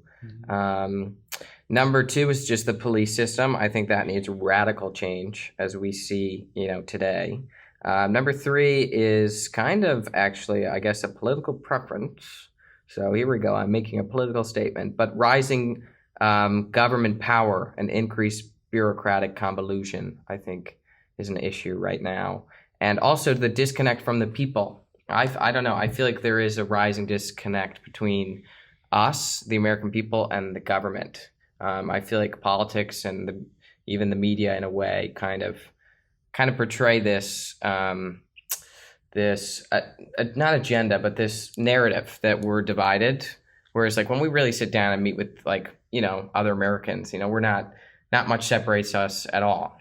Number 2 is just the police system. I think that needs radical change, as we see, today. Number 3 is kind of actually, I guess, a political preference. So here we go. I'm making a political statement. But rising government power and increased bureaucratic convolution, I think, is an issue right now. And also the disconnect from the people. I don't know. I feel like there is a rising disconnect between us, the American people, and the government. I feel like politics and even the media, in a way, kind of portray this not agenda, but this narrative that we're divided. Whereas, like, when we really sit down and meet with, like, other Americans, we're not much separates us at all.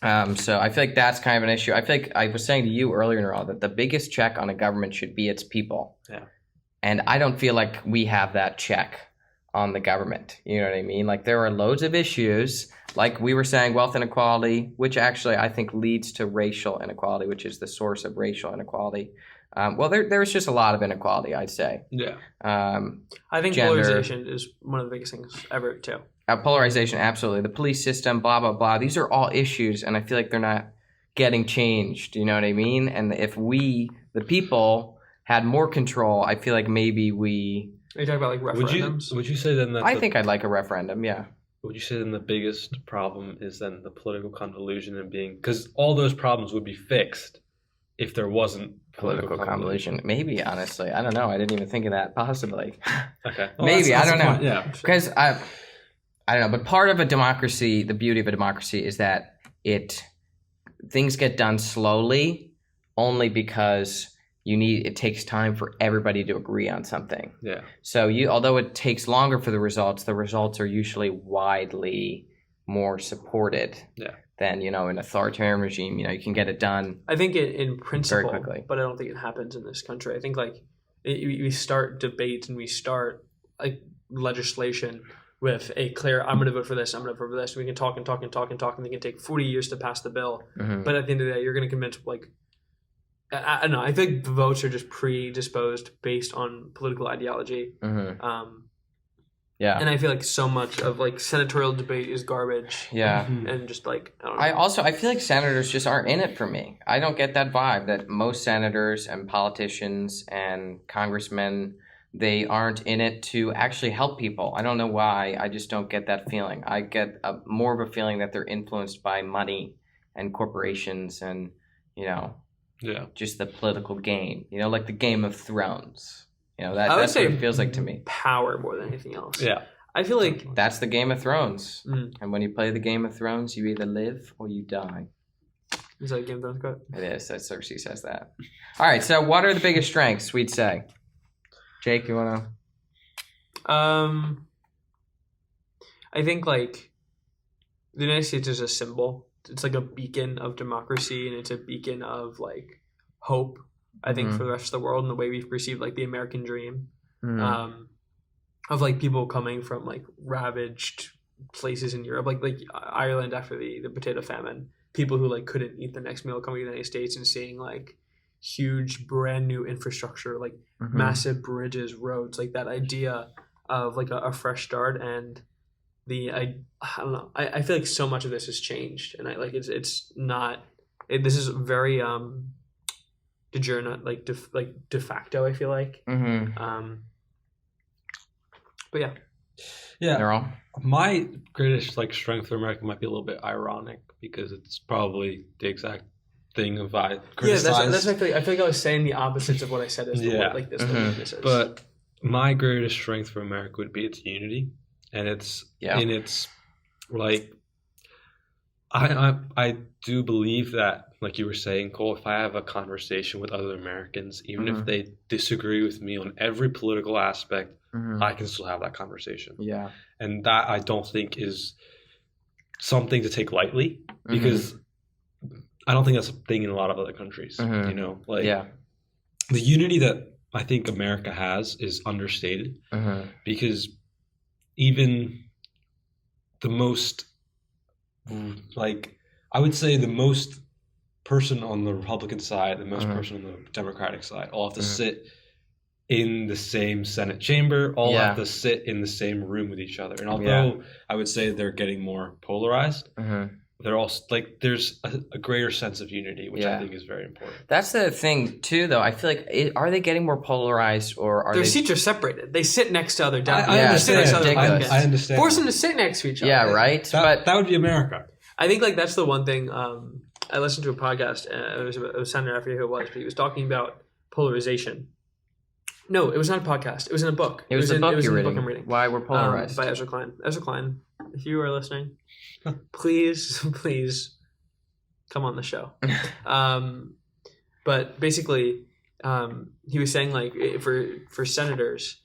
So I feel like that's kind of an issue. I feel like I was saying to you earlier, Niral, that the biggest check on a government should be its people.
Yeah.
And I don't feel like we have that check on the government. You know what I mean? Like there are loads of issues, like we were saying, wealth inequality, which actually I think leads to racial inequality, which is the source of racial inequality. Well, there's just a lot of inequality, I'd say.
Yeah.
I think
Gender.
polarization is one of the biggest things ever, too.
Polarization, absolutely. The police system, blah, blah, blah. These are all issues, and I feel like they're not getting changed. You know what I mean? And if we, the people, had more control, I feel like maybe we...
Are you talking about like referendums?
Would you say then that
I think I'd like a referendum, yeah.
Would you say then the biggest problem is then the political convolution and being... Because all those problems would be fixed if there wasn't
Political convolution. Maybe, honestly. I don't know. I didn't even think of that, possibly.
Okay.
Maybe, I don't know.
Point, yeah.
Because I don't know, but part of a democracy, the beauty of a democracy is that things get done slowly only because it takes time for everybody to agree on something.
Yeah.
So although it takes longer for the results are usually widely more supported.
Yeah.
Than, an authoritarian regime. You can get it done.
I think in principle,
very quickly.
But I don't think it happens in this country. I think we start debates and we start like legislation with a clear, I'm going to vote for this, I'm going to vote for this. We can talk and talk and talk and talk, and they can take 40 years to pass the bill.
Mm-hmm.
But at the end of the day, you're going to convince I don't know. I think the votes are just predisposed based on political ideology.
Mm-hmm. Yeah.
And I feel like so much of senatorial debate is garbage.
Yeah.
And just I don't know.
I feel like senators just aren't in it for me. I don't get that vibe that most senators and politicians and congressmen, they aren't in it to actually help people. I don't know why. I just don't get that feeling. I get more of a feeling that they're influenced by money and corporations and, just the political game, like the Game of Thrones. That's what it feels like to me.
Power more than anything else.
Yeah.
I feel like
that's the Game of Thrones.
Mm.
And when you play the Game of Thrones, you either live or you die.
Is that a Game of Thrones quote?
It is. That Cersei says that. All right. So what are the biggest strengths, we'd say? Jake, you want to?
I think the United States is a symbol. It's like a beacon of democracy, and it's a beacon of hope. I think for the rest of the world and the way we perceive the American dream, of people coming from ravaged places in Europe, like Ireland after the potato famine, people who couldn't eat the next meal coming to the United States and seeing huge brand new infrastructure, massive bridges, roads, that idea of a fresh start. And I don't know, I feel like so much of this has changed, and it's not. This is very de jure, not de facto. I feel like.
Mm-hmm.
But yeah.
Yeah. My greatest strength for America might be a little bit ironic because it's probably the exact thing of I criticize.
Yeah, that's what I feel like I was saying the opposites of what I said as the word, this weaknesses.
But my greatest strength for America would be its unity, and it's in its I do believe that, like you were saying, Cole, if I have a conversation with other Americans, even if they disagree with me on every political aspect, I can still have that conversation. Yeah. And that I don't think is something to take lightly, because I don't think that's a thing in a lot of other countries. The unity that I think America has is understated, because even the most I would say the most person on the Republican side, the most person on the Democratic side, all have to sit in the same Senate chamber, all have to sit in the same room with each other. And although I would say they're getting more polarized, they're all there's a greater sense of unity, which I think is very important.
That's the thing too, though. I feel like are they getting more polarized, or are
their seats are separated? They sit next to other
Democrats. I understand.
Force them to sit next to each other.
Yeah, right.
But that would be America.
I think that's the one thing. I listened to a podcast. It was a senator, I forget who it was, but he was talking about polarization. No, it was not a podcast. It was in a book.
It was a book you're reading.
I'm reading.
Why we're polarized.
By Ezra Klein. Ezra Klein, if you are listening, please come on the show. But basically, he was saying for senators,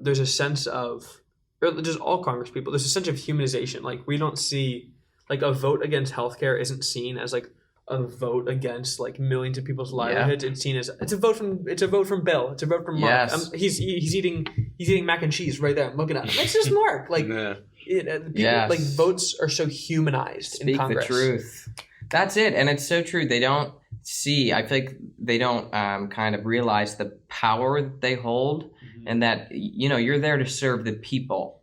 there's a sense of, or just all Congress people, there's a sense of humanization. We don't see a vote against healthcare isn't seen as a vote against like millions of people's livelihoods, it's seen as it's a vote from Bill, it's a vote from Mark.
Yes.
He's eating mac and cheese right there. I'm looking at him. That's just Mark. Like people, like votes are so humanized in Congress.
Speak the truth. That's it, and it's so true. They don't see. I feel like they don't kind of realize the power that they hold, and that you're there to serve the people.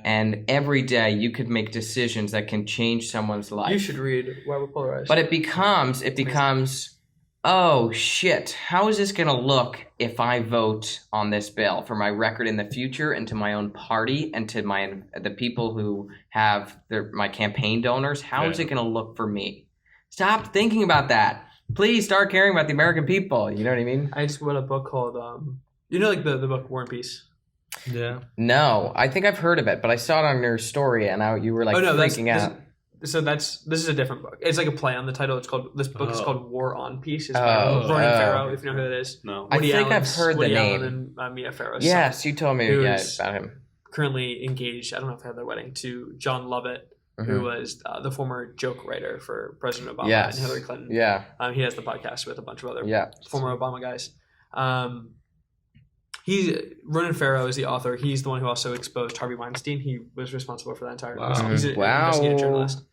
And every day you could make decisions that can change someone's life.
You should read Why We're Polarized.
But it becomes, oh shit, how is this going to look if I vote on this bill for my record in the future and to my own party and to the people who have my campaign donors? How is it going to look for me? Stop thinking about that. Please start caring about the American people. You know what I mean?
I just read a book called, like the book War and Peace.
Yeah.
No, I think I've heard of it, but I saw it on your story, and you were like freaking out.
This is a different book. It's like a play on the title. This book is called War on Peace. It's by Ronan Farrow, if you know who that is.
No,
Woody
I think
Allen's,
I've heard
Woody
the name.
Allen and Mia Farrow's
Yes,
son,
you told me about him.
Currently engaged. I don't know if they had their wedding to John Lovett, who was the former joke writer for President Obama and Hillary Clinton.
Yeah.
He has the podcast with a bunch of other former Obama guys. Ronan Farrow is the author. He's the one who also exposed Harvey Weinstein. He was responsible for that entire. He's an investigative journalist.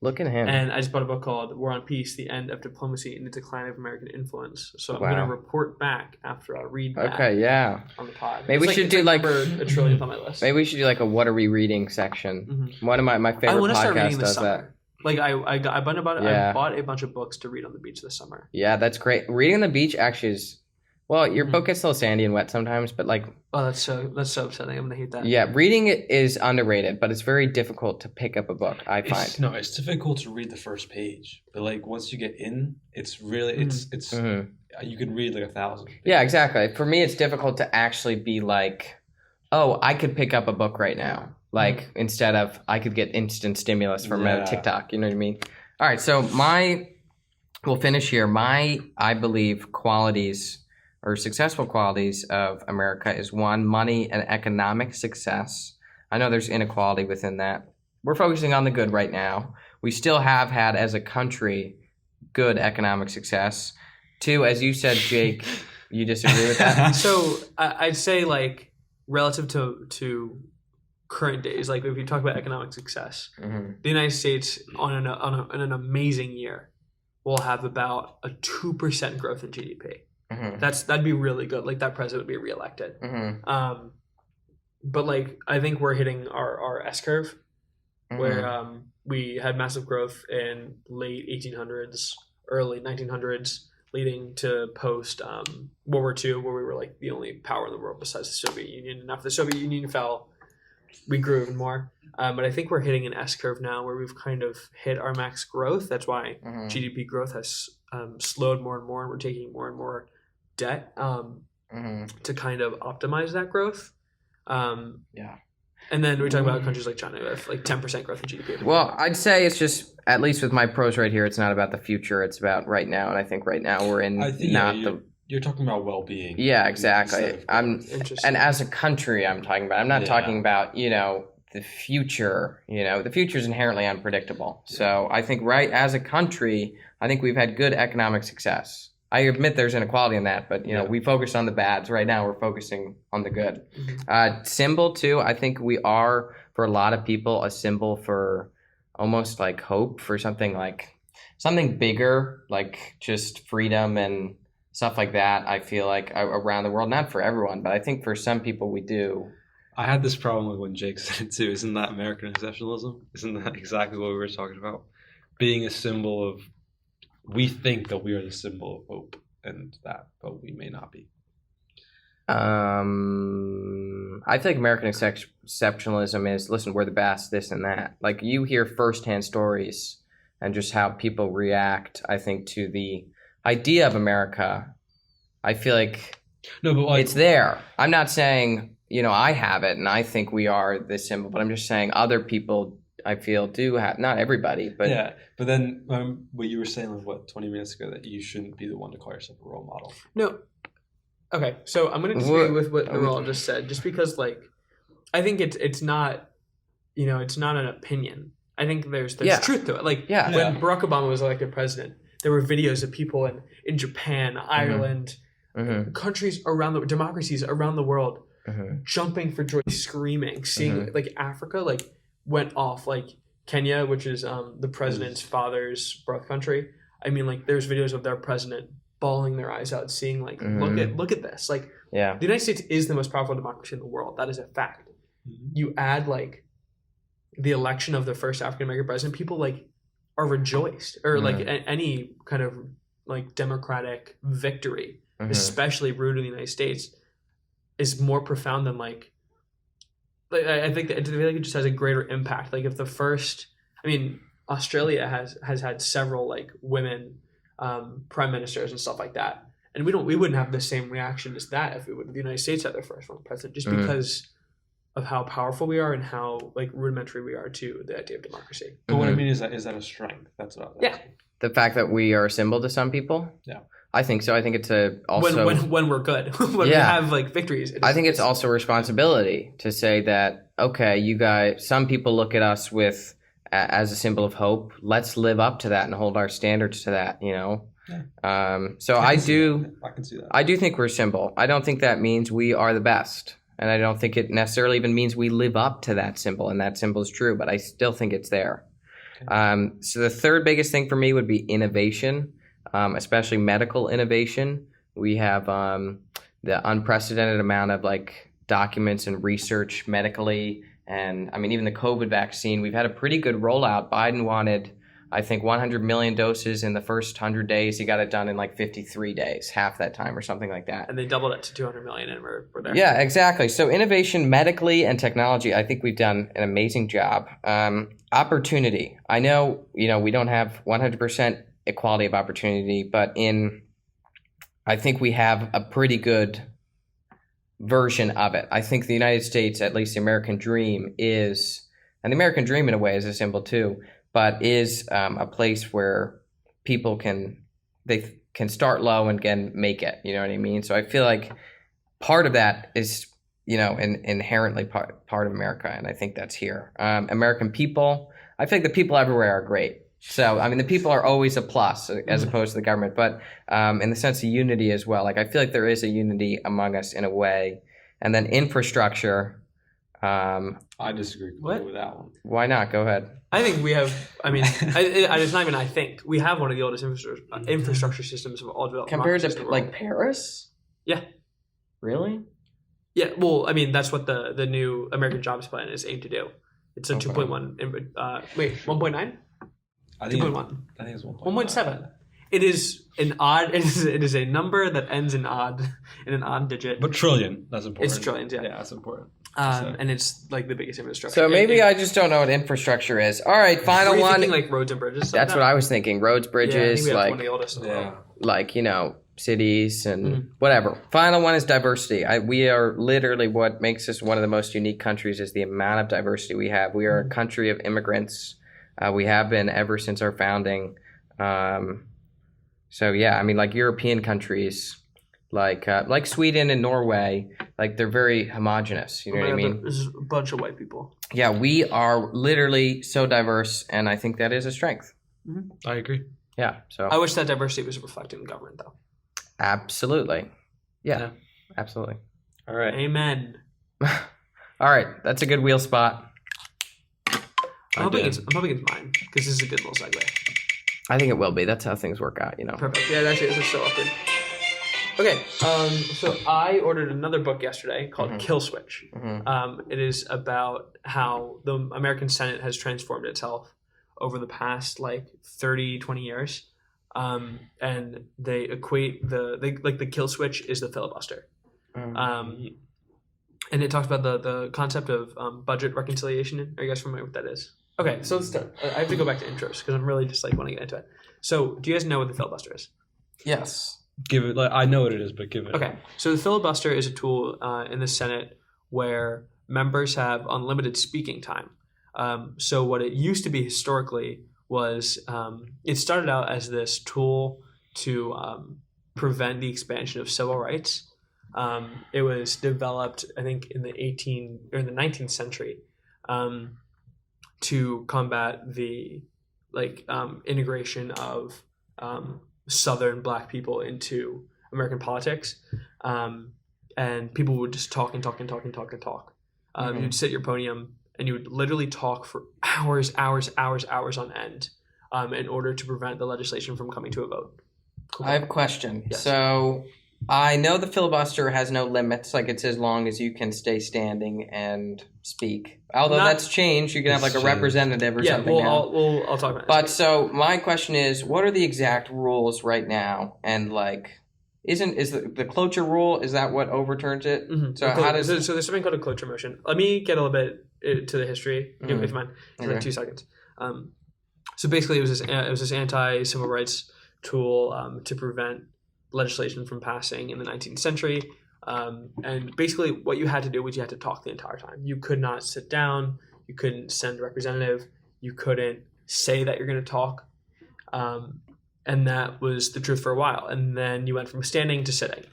Look at him.
And I just bought a book called War on Peace: The End of Diplomacy and the Decline of American Influence. So I'm going to report back after I read that.
Okay, yeah.
On the pod.
Maybe we should do like
a trillionth on my list.
Maybe we should do like a what are we reading section. One of my favorite podcasts does that.
Like I bought a bunch of books to read on the beach this summer.
Yeah, that's great. Reading on the beach actually is. Well, your book gets a little sandy and wet sometimes, but like...
Oh, that's so upsetting. I'm going to hate that.
Yeah, reading it is underrated, but it's very difficult to pick up a book, I find.
It's difficult to read the first page. But like once you get in, it's really... You can read like 1,000 pages.
Yeah, exactly. For me, it's difficult to actually be like, oh, I could pick up a book right now. Like, instead of I could get instant stimulus from TikTok. You know what I mean? All right, so we'll finish here. I believe, qualities... or successful qualities of America is one, money and economic success. I know there's inequality within that. We're focusing on the good right now. We still have had, as a country, good economic success. Two, as you said, Jake, you disagree with that?
So I'd say, like, relative to current days, like if you talk about economic success, the United States on an amazing year will have about a 2% growth in GDP. That'd be really good. Like that president would be reelected. But like I think we're hitting our S curve, where we had massive growth in late 1800s, early 1900s, leading to post World War II, where we were like the only power in the world besides the Soviet Union. And after the Soviet Union fell, we grew even more. But I think we're hitting an S curve now, where we've kind of hit our max growth. That's why GDP growth has slowed more and more, and we're taking more and more debt to kind of optimize that growth. And then we talk about countries like China with like 10% growth in GDP.
Well, I'd say it's just, at least with my pros right here, it's not about the future, it's about right now. And I think right now we're in
you're talking about well-being.
Yeah, exactly. And as a country I'm talking about. I'm not talking about, the future. The future is inherently unpredictable. So I think as a country, I think we've had good economic success. I admit there's inequality in that, but we focus on the bads. Right now, we're focusing on the good. Symbol too. I think we are, for a lot of people, a symbol for almost like hope for something bigger, like just freedom and stuff like that. I feel like around the world, not for everyone, but I think for some people we do.
I had this problem with when Jake said it too. Isn't that American Exceptionalism? Isn't that exactly what we were talking about? Being a symbol of. We think that we are the symbol of hope, but we may not be.
I think American exceptionalism is, listen, we're the best, this and that. Like, you hear firsthand stories and just how people react, I think, to the idea of America. I feel like it's there. I'm not saying, I have it and I think we are the symbol, but I'm just saying other people I feel do have, not everybody, but
yeah. But then what you were saying like 20 minutes ago, that you shouldn't be the one to call yourself a role model.
No. Okay, so I'm going to disagree with what Niral just said, just because like I think it's not, it's not an opinion. I think there's
Yeah.
truth to it. Like
Yeah.
when Barack Obama was elected president, there were videos of people in Japan, Ireland, countries around the democracies around the world jumping for joy, screaming, seeing like Africa like went off, like Kenya, which is the president's father's birth country. I mean, like there's videos of their president bawling their eyes out, seeing like look at this. Like the United States is the most powerful democracy in the world. That is a fact. You add like the election of the first African American president, people like are rejoiced, or like any kind of like democratic victory, especially rooted in the United States, is more profound than like I think that I feel like it just has a greater impact. Like if the first, I mean, Australia has had several like women prime ministers and stuff like that, and we wouldn't have the same reaction as that if the United States had their first woman president, just because of how powerful we are and how like rudimentary we are to the idea of democracy.
But what I mean is that a strength? That's what.
Yeah.
The fact that we are a symbol to some people.
Yeah.
I think so. I think it's also
when we're good, when we have like victories.
I think it's also a responsibility to say that, okay, you guys, some people look at us with as a symbol of hope. Let's live up to that and hold our standards to that. You know. Yeah. So I can see that. I do think we're a symbol. I don't think that means we are the best. And I don't think it necessarily even means we live up to that symbol, and that symbol is true, but I still think it's there. Okay. So the third biggest thing for me would be innovation, especially medical innovation. We have the unprecedented amount of like documents and research medically, and I mean even the COVID vaccine. We've had a pretty good rollout. Biden wanted, I think, 100 million doses in the first 100 days. He got it done in like 53 days, half that time or something like that.
And they doubled it to 200 million, and we're there.
Yeah, exactly. So innovation medically and technology, I think we've done an amazing job. Opportunity. I know, we don't have 100% equality of opportunity, but I think we have a pretty good version of it. I think the United States, at least the American dream and the American dream in a way is a symbol too, but is a place where people can start low and can make it. You know what I mean? So I feel like part of that is, inherently part of America, and I think that's here. American people, I think the people everywhere are great. So, I mean, the people are always a plus as opposed to the government, but in the sense of unity as well. Like, I feel like there is a unity among us in a way. And then infrastructure.
I disagree with that one.
Why not? Go ahead.
I think we have, it's not even I think. We have one of the oldest infrastructure systems of all developed
compared
democracies
to,
in the world.
like, Paris?
Yeah.
Really?
Yeah, well, I mean, that's what the new American Jobs Plan is aimed to do. It's a 2.1, 1.9?
I think
2.1.
I think it's
1.7. It is an odd. It is a number that ends in an odd digit.
But trillion, that's important.
It's trillions, yeah.
Yeah, that's important.
And it's like the biggest infrastructure.
So maybe I just don't know what infrastructure is. All right, final one.
Thinking like roads and bridges.
That's what I was thinking. Roads, bridges,
I think we have
like
one of the oldest in the world.
Like cities and whatever. Final one is diversity. We are literally what makes us one of the most unique countries is the amount of diversity we have. We are a country of immigrants. We have been ever since our founding. So yeah, I mean, like European countries, like Sweden and Norway, like they're very homogenous. You know what I mean?
There's a bunch of white people.
Yeah, we are literally so diverse, and I think that is a strength.
Mm-hmm.
I agree.
Yeah. So
I wish that diversity was reflected in government, though.
Absolutely. Yeah. Absolutely.
All right.
Amen.
All right, that's a good wheel spot.
I'm hoping it's mine because this is a good little segue.
I think it will be. That's how things work out,
Perfect. Yeah, this is so awkward. Okay, so I ordered another book yesterday called Kill Switch. It is about how the American Senate has transformed itself over the past 30, 20 years. And they equate the kill switch is the filibuster. And it talks about the concept of budget reconciliation. Are you guys familiar with what that is? Okay, so let's start. I have to go back to intros because I'm really just want to get into it. So, do you guys know what the filibuster is?
Yes.
Give it. I know what it is, but give it.
Okay, so the filibuster is a tool in the Senate where members have unlimited speaking time. So, what it used to be historically was it started out as this tool to prevent the expansion of civil rights. It was developed, I think, in the 19th century to combat the integration of Southern Black people into American politics, and people would just talk and talk and talk and talk and talk. You'd sit at your podium and you would literally talk for hours on end, in order to prevent the legislation from coming to a vote. Cool.
I have a question.
Yes.
So I know the filibuster has no limits. Like, it's as long as you can stay standing and speak. Although that's changed. You can have like a representative or something now.
I'll talk about it.
But so my question is, what are the exact rules right now? And like, is the cloture rule, is that what overturns it?
Mm-hmm.
So how does
so there's something called a cloture motion. Let me get a little bit to the history, if you mind, in like 2 seconds. So basically, it was this anti-civil rights tool to prevent legislation from passing in the 19th century. And basically, what you had to do was you had to talk the entire time. You could not sit down. You couldn't send a representative. You couldn't say that you're going to talk. And that was the truth for a while. And then you went from standing to sitting.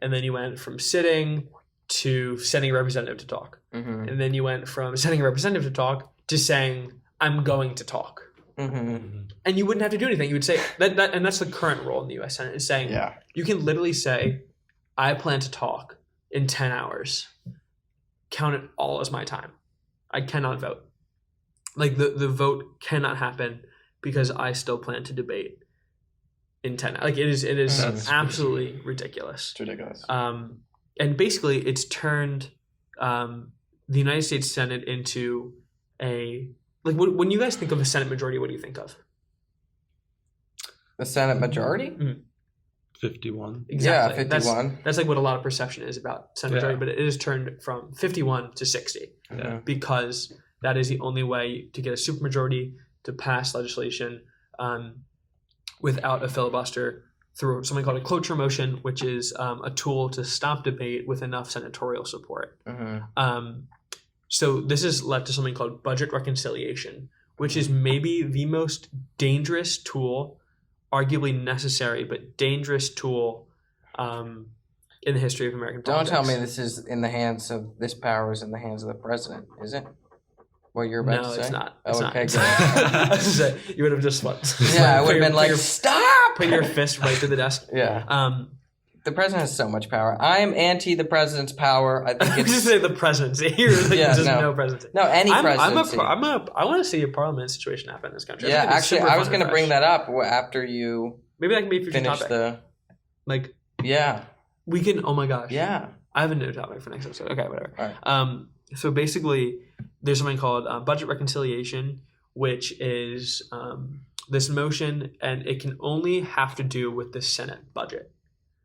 And then you went from sitting to sending a representative to talk.
Mm-hmm.
And then you went from sending a representative to talk to saying, I'm going to talk.
Mm-hmm.
And you wouldn't have to do anything. You would say that, and that's the current rule in the U.S. Senate, is saying you can literally say, I plan to talk in 10 hours. Count it all as my time. I cannot vote. Like the vote cannot happen because I still plan to debate in 10 hours. Like it is absolutely ridiculous.
It's ridiculous.
And basically it's turned the United States Senate into a, like, when you guys think of a Senate majority, what do you think of?
The Senate majority?
Mm-hmm.
51.
Exactly.
Yeah, 51.
That's like what a lot of perception is about Senate majority, but it is turned from 51 to 60 because that is the only way to get a supermajority to pass legislation without a filibuster through something called a cloture motion, which is a tool to stop debate with enough senatorial support.
Mm-hmm.
So this has led to something called budget reconciliation, which is maybe the most dangerous tool, arguably necessary, but dangerous tool in the history of American politics.
Don't tell me this power is in the hands of the president, is it? What you're about to say?
No, it's not.
Oh, okay, good.
I was just saying, you would have just
I would have been like, stop!
Put your fist right to the desk.
Yeah. The president has so much power. I am anti the president's power. I think
I was
it's
just say the presidency. No presidency.
No, any presidency.
I want to see a parliament situation happen in this country.
Yeah, actually, I was going to bring that up after you
maybe that can be a future
finish
topic. We can. Oh my gosh.
Yeah.
I have a new topic for next episode. Okay, whatever.
All right.
So basically, there's something called budget reconciliation, which is this motion, and it can only have to do with the Senate budget.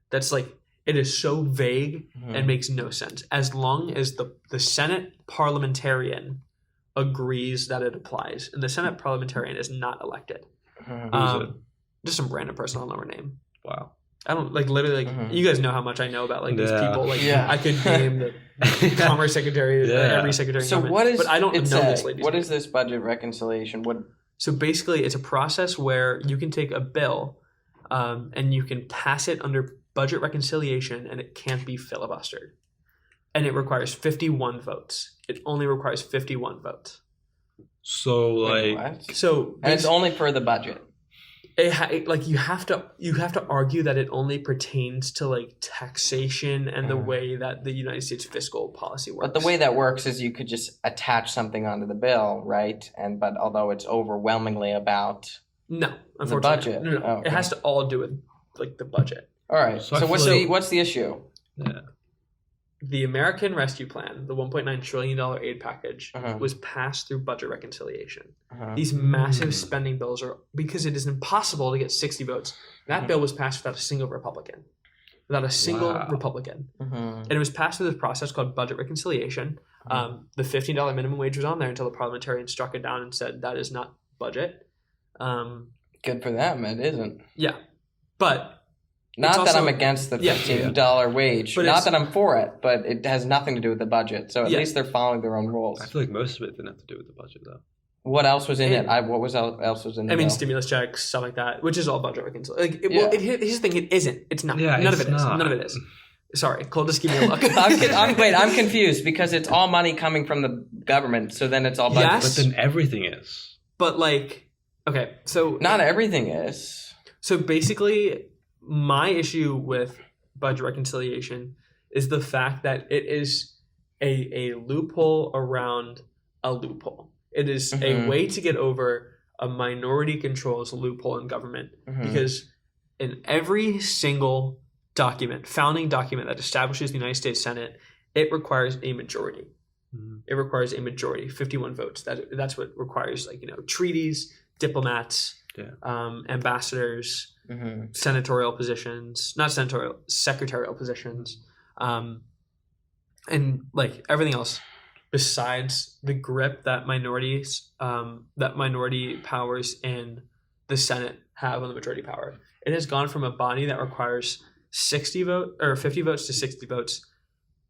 That's like, it is so vague and makes no sense. As long as the Senate parliamentarian agrees that it applies, and the Senate parliamentarian is not elected.
Who's it?
Just some random person, I don't know her name.
Wow.
I don't literally you guys know how much I know about these people. I could name the Commerce Secretary, every secretary.
So what is?
But I don't know this lady.
What is this budget reconciliation?
So basically, it's a process where you can take a bill, and you can pass it under budget reconciliation, and it can't be filibustered, and it requires 51 votes. It only requires 51 votes.
So
and it's only for the budget.
You have to argue that it only pertains to taxation and the way that the United States fiscal policy works.
But the way that works is you could just attach something onto the bill, right? But although it's overwhelmingly about
the
budget,
no. Oh, okay. It has to all do with the budget.
All right. So what's the issue?
Yeah.
The American Rescue Plan, the $1.9 trillion aid package, was passed through budget reconciliation. These massive spending bills are, because it is impossible to get 60 votes. That bill was passed without a single Republican. And it was passed through this process called budget reconciliation. The $15 minimum wage was on there until the parliamentarian struck it down and said that is not budget.
Good for them, it isn't.
Yeah. But
not that I'm against the $15 wage. Not that I'm for it, but it has nothing to do with the budget. So at least they're following their own rules.
I feel like most of it didn't have to do with the budget, though.
What else was in it? What else was in the bill?
Stimulus checks, stuff like that, which is all budget reconciliation. Here's the thing: it isn't. It's not.
Yeah,
None of it is. Sorry, Cole, just give me a look.
I'm confused because it's all money coming from the government, so then it's all budget.
Yes.
But then everything is.
But like, okay, so
Not everything is.
So basically, my issue with budget reconciliation is the fact that it is a loophole around a loophole. It is a way to get over a minority controls loophole in government, because in every single founding document that establishes the United States Senate, it requires a majority. It requires a majority, 51 votes. That's what requires, like, treaties, diplomats, ambassadors, secretarial positions, and like everything else besides the grip that minority powers in the Senate have on the majority power. It has gone from a body that requires 50 votes to 60 votes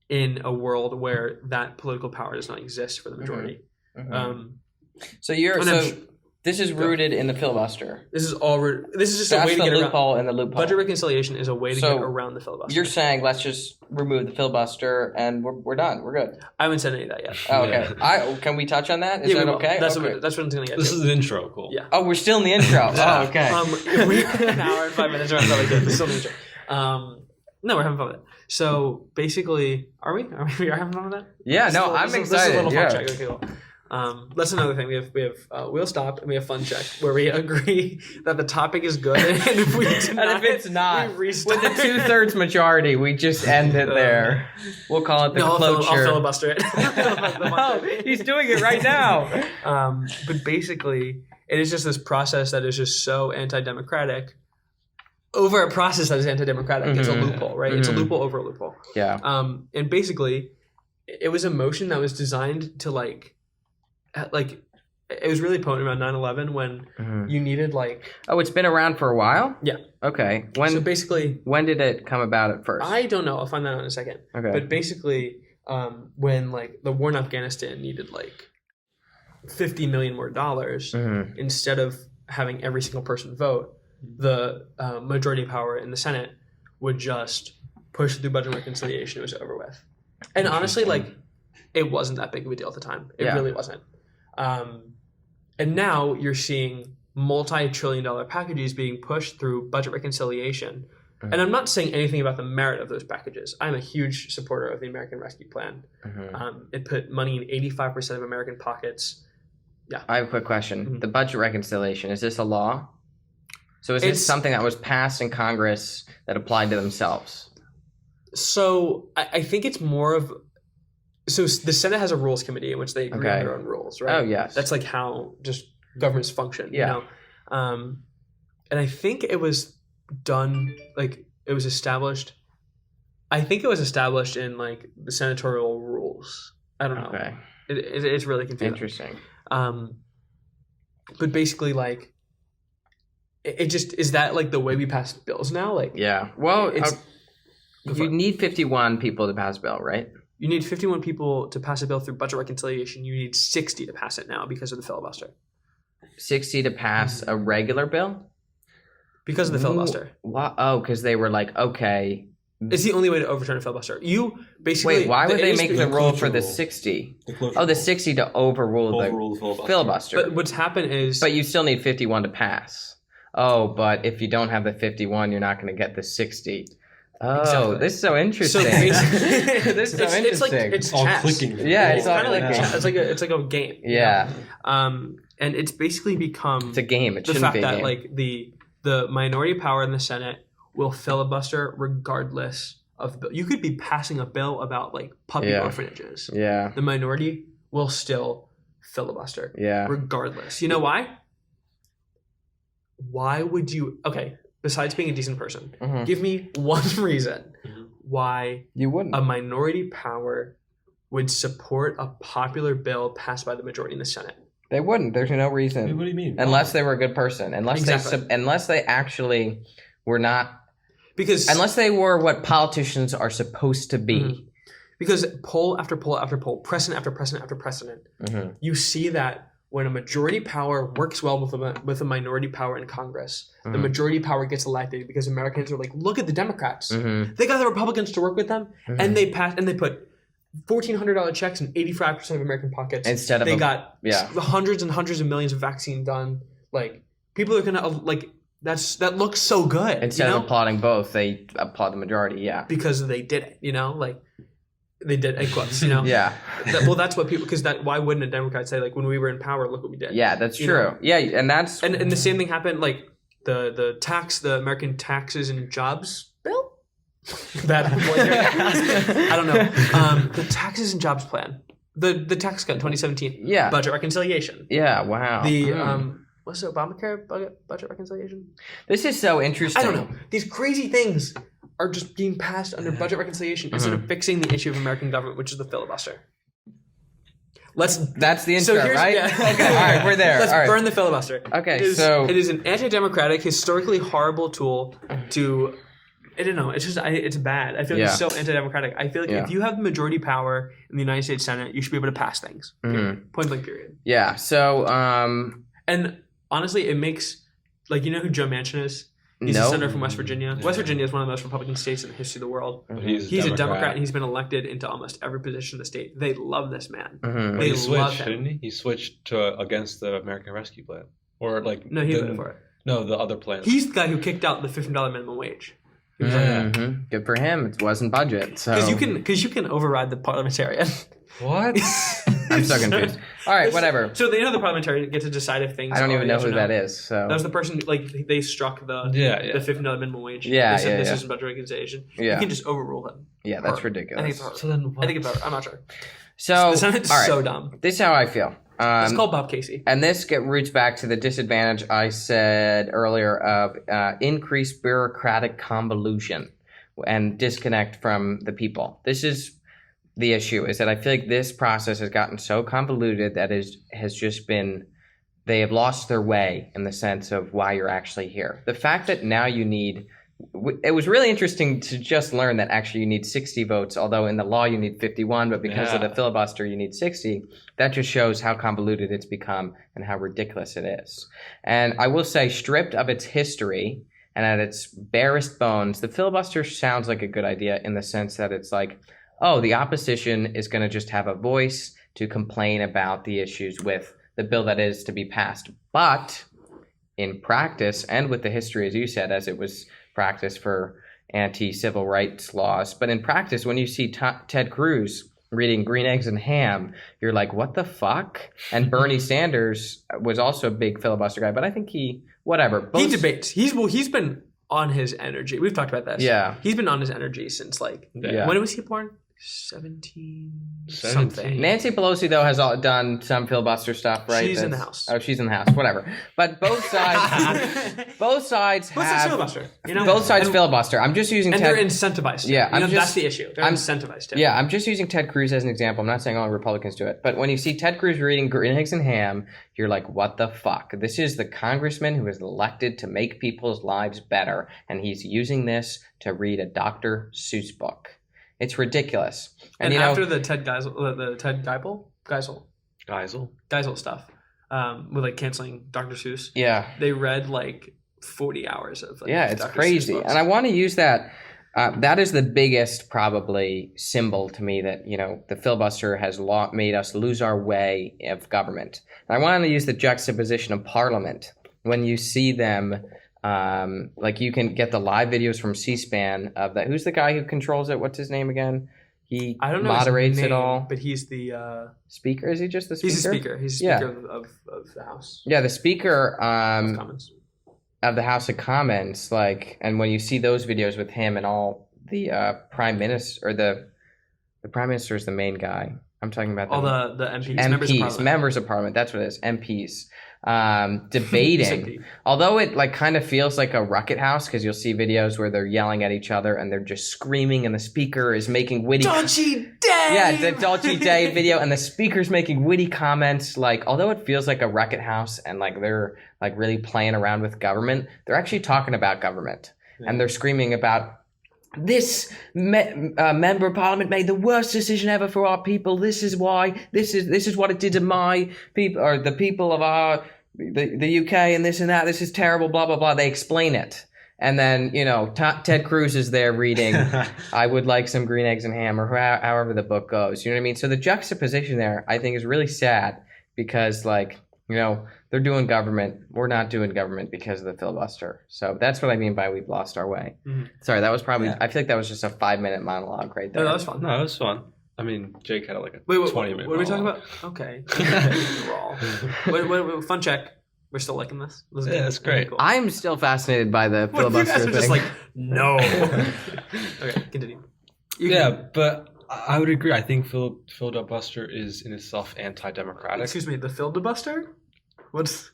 in a world where that political power does not exist for the majority.
This is rooted in the filibuster.
This is just
That's
a way to
the
get
loophole
around.
in the loophole.
Budget reconciliation is a way to get around the filibuster.
You're saying let's just remove the filibuster and we're done. We're good.
I haven't said any of that yet.
Oh, okay. Can we touch on that? Is that okay?
That's
okay.
what I'm going to get
This
to.
is an intro, Cole.
Yeah.
Oh, we're still in the intro. Oh, okay.
If we're an hour and 5 minutes around, like this. It's still the intro. No, we're having fun with it. So basically, are we? We are having fun with that?
Yeah. I'm excited.
This is a little fun check. Okay, cool. That's another thing. We have We'll Stop and we have Fun Check, where we agree that the topic is good, and if we deny
and if it's not,
we restart.
with the 2/3 majority, we just end it there. We'll call it the closure.
I'll filibuster it.
No, he's doing it right now.
But basically, it is just this process that is just so anti-democratic. Over a process that is anti-democratic, it's a loophole, right? It's a loophole over a loophole.
Yeah.
And basically, it was a motion that was designed to like it was really potent around 9/11 when you needed
Oh, it's been around for a while?
Yeah.
Okay.
So basically,
when did it come about at first?
I don't know. I'll find that out in a second.
Okay.
But basically, when the war in Afghanistan needed $50 million more dollars, instead of having every single person vote, the majority power in the Senate would just push through budget reconciliation. It was over with. And honestly, it wasn't that big of a deal at the time. It really wasn't. And now you're seeing multi-trillion-dollar packages being pushed through budget reconciliation. And I'm not saying anything about the merit of those packages. I'm a huge supporter of the American Rescue Plan. It put money in 85% of American pockets. Yeah.
I have a quick question. The budget reconciliation, is this a law? So is this something that was passed in Congress that applied to themselves?
So I think it's more of... So the Senate has a rules committee in which they agree on their own rules, right?
Oh, yes.
That's how just governments function,
Yeah.
And I think it was done, it was established... I think it was established in, the senatorial rules. I don't know.
Okay.
It's really confusing.
Interesting.
But basically, it just... Is that, the way we pass bills now?
Yeah. Well, you
it.
need 51 people to pass a bill, right?
You need 51 people to pass a bill through budget reconciliation. You need 60 to pass it now because of the filibuster.
60 to pass a regular bill?
Because of the filibuster.
What? Oh, because they were okay.
It's the only way to overturn a filibuster. You basically...
Wait, why would they make the rule for the 60? The 60 to overrule the filibuster.
But what's happened is...
But you still need 51 to pass. Oh, but if you don't have the 51, you're not going to get the 60. Oh,
exactly.
This is so interesting.
So
this is so interesting.
It's
all
chess.
clicking.
Yeah,
It's
all
kind of like
clicking.
chess. It's like a game.
Yeah.
And it's basically become...
It's a game. It
the
shouldn't
fact
be a
that
game.
the minority power in the Senate will filibuster regardless of the bill. You could be passing a bill about puppy orphanages.
Yeah.
The minority will still filibuster.
Yeah.
Regardless. You know why? Why would you... Okay, besides being a decent person, give me one reason why
you wouldn't.
A minority power would support a popular bill passed by the majority in the Senate.
They wouldn't. There's no reason.
What do you mean?
Unless they were a good person. Unless they actually were not... Unless they were what politicians are supposed to be.
Because poll after poll after poll, precedent after precedent after precedent, you see that when a majority power works well with a minority power in Congress, the majority power gets elected because Americans are like, look at the Democrats. They got the Republicans to work with them, and they put $1,400 checks in 85% of American pockets.
Instead of
they got hundreds and hundreds of millions of vaccine done. Like, people are gonna like that looks so good.
Instead of applauding both, they applaud the majority. Yeah,
because they did it. Like. They did in quotes,
Yeah.
That's what people, because why wouldn't a Democrat say, like, when we were in power, look what we did?
Yeah, that's true. Yeah, and that's
and the same thing happened, like the American taxes and jobs bill. That I don't know. The taxes and jobs plan, the tax cut in 2017.
Yeah.
Budget reconciliation.
Yeah. Wow.
The what's the Obamacare budget reconciliation?
This is so interesting.
I don't know. These crazy things are just being passed under budget reconciliation instead of fixing the issue of American government, which is the filibuster.
That's the intro, right?
Yeah.
Okay, all right, we're there.
Let's
all right.
burn the filibuster.
Okay,
it is an anti-democratic, historically horrible tool to. I don't know. It's bad. I feel like it's so anti-democratic. I feel like if you have the majority power in the United States Senate, you should be able to pass things. Point blank. Period.
Yeah. So.
And honestly, it makes who Joe Manchin is. He's a senator from West Virginia. Yeah. West Virginia is one of the most Republican states in the history of the world. He's a Democrat, and he's been elected into almost every position in the state. They love this man. They love him.
Didn't he? He switched against the American Rescue Plan, or
no, he voted for it.
No, the other plan.
He's the guy who kicked out the $15 minimum wage.
Good for him. It wasn't budget. So
because you can override the parliamentarian.
What?
I'm so confused. All right, whatever.
So the parliamentarian get to decide if things.
I don't even know who that is. So
that was the person they struck the $15 minimum wage.
Yeah,
they said this isn't budget reconciliation.
Yeah.
You can just overrule him.
Yeah, that's ridiculous.
I think it's hard.
So then what?
I think it's hard. I'm not sure.
So
the Senate's so dumb.
This is how I feel.
Let's call Bob Casey.
And this roots back to the disadvantage I said earlier of increased bureaucratic convolution and disconnect from the people. This is the issue, is that I feel like this process has gotten so convoluted that has just been, they have lost their way in the sense of why you're actually here. The fact that now it was really interesting to just learn that actually you need 60 votes, although in the law you need 51, but because of the filibuster you need 60. That just shows how convoluted it's become and how ridiculous it is. And I will say, stripped of its history and at its barest bones, the filibuster sounds like a good idea in the sense that it's like, oh, the opposition is going to just have a voice to complain about the issues with the bill that is to be passed. But in practice, and with the history, as you said, as it was practiced for anti-civil rights laws, but in practice, when you see Ted Cruz reading Green Eggs and Ham, you're like, what the fuck? And Bernie Sanders was also a big filibuster guy, but I think he debates.
He's been on his energy. We've talked about this.
Yeah.
He's been on his energy since when was he born? 17 something.
Nancy Pelosi, though, has done some filibuster stuff, right?
She's in the House.
Oh, she's in the House. Whatever. But both sides,
What's filibuster?
Both sides filibuster. I'm just using
they're incentivized.
Yeah,
that's the issue. They're incentivized. Too.
Yeah, I'm just using Ted Cruz as an example. I'm not saying all Republicans do it, but when you see Ted Cruz reading Green Eggs and Ham, you're like, what the fuck? This is the congressman who is elected to make people's lives better, and he's using this to read a Dr. Seuss book. It's ridiculous.
And after the Ted Geisel stuff, with canceling Dr. Seuss, they read 40 hours of
it's
Dr.
crazy. And I want to use that. That is the biggest probably symbol to me that the filibuster has made us lose our way of government. And I want to use the juxtaposition of Parliament when you see them. You can get the live videos from C-SPAN of that. Who's the guy who controls it? What's his name again?
I don't know
moderates
his name,
it all.
But he's the
speaker. Is he just the speaker?
He's the speaker. He's the speaker of the House.
Yeah, the speaker
of
the House of Commons. And when you see those videos with him and all the prime minister, or the prime minister is the main guy. I'm talking about
all the MPs,
members of parliament. That's what it is. MPs. Debating, although it kind of feels like a rucket house, because you'll see videos where they're yelling at each other and they're just screaming and the speaker is making witty
Dolce Day!
The Dolce Day video, and the speaker's making witty comments. Although it feels like a rucket house and they're really playing around with government, they're actually talking about government and they're screaming about this member of parliament made the worst decision ever for our people. This is why. This is what it did to my people, or the people of the UK, and this and that. This is terrible. Blah blah blah. They explain it, and then Ted Cruz is there reading. I would like some green eggs and ham, or however the book goes. You know what I mean? So the juxtaposition there, I think, is really sad because they're doing government. We're not doing government because of the filibuster. So that's what I mean by we've lost our way. Mm-hmm. Sorry, that was probably. Yeah. I feel like that was just a 5-minute monologue right there.
No, that was fun.
No, that was fun. I mean, Jake had like a 20-minute.
What are we talking about? Okay. Wait, fun check. We're still liking this.
Yeah, that's great.
Cool. I'm still fascinated by the filibuster thing.
You guys are just no. Okay, continue.
But I would agree. I think filibuster is in itself anti-democratic.
Excuse me, the filibuster? Who's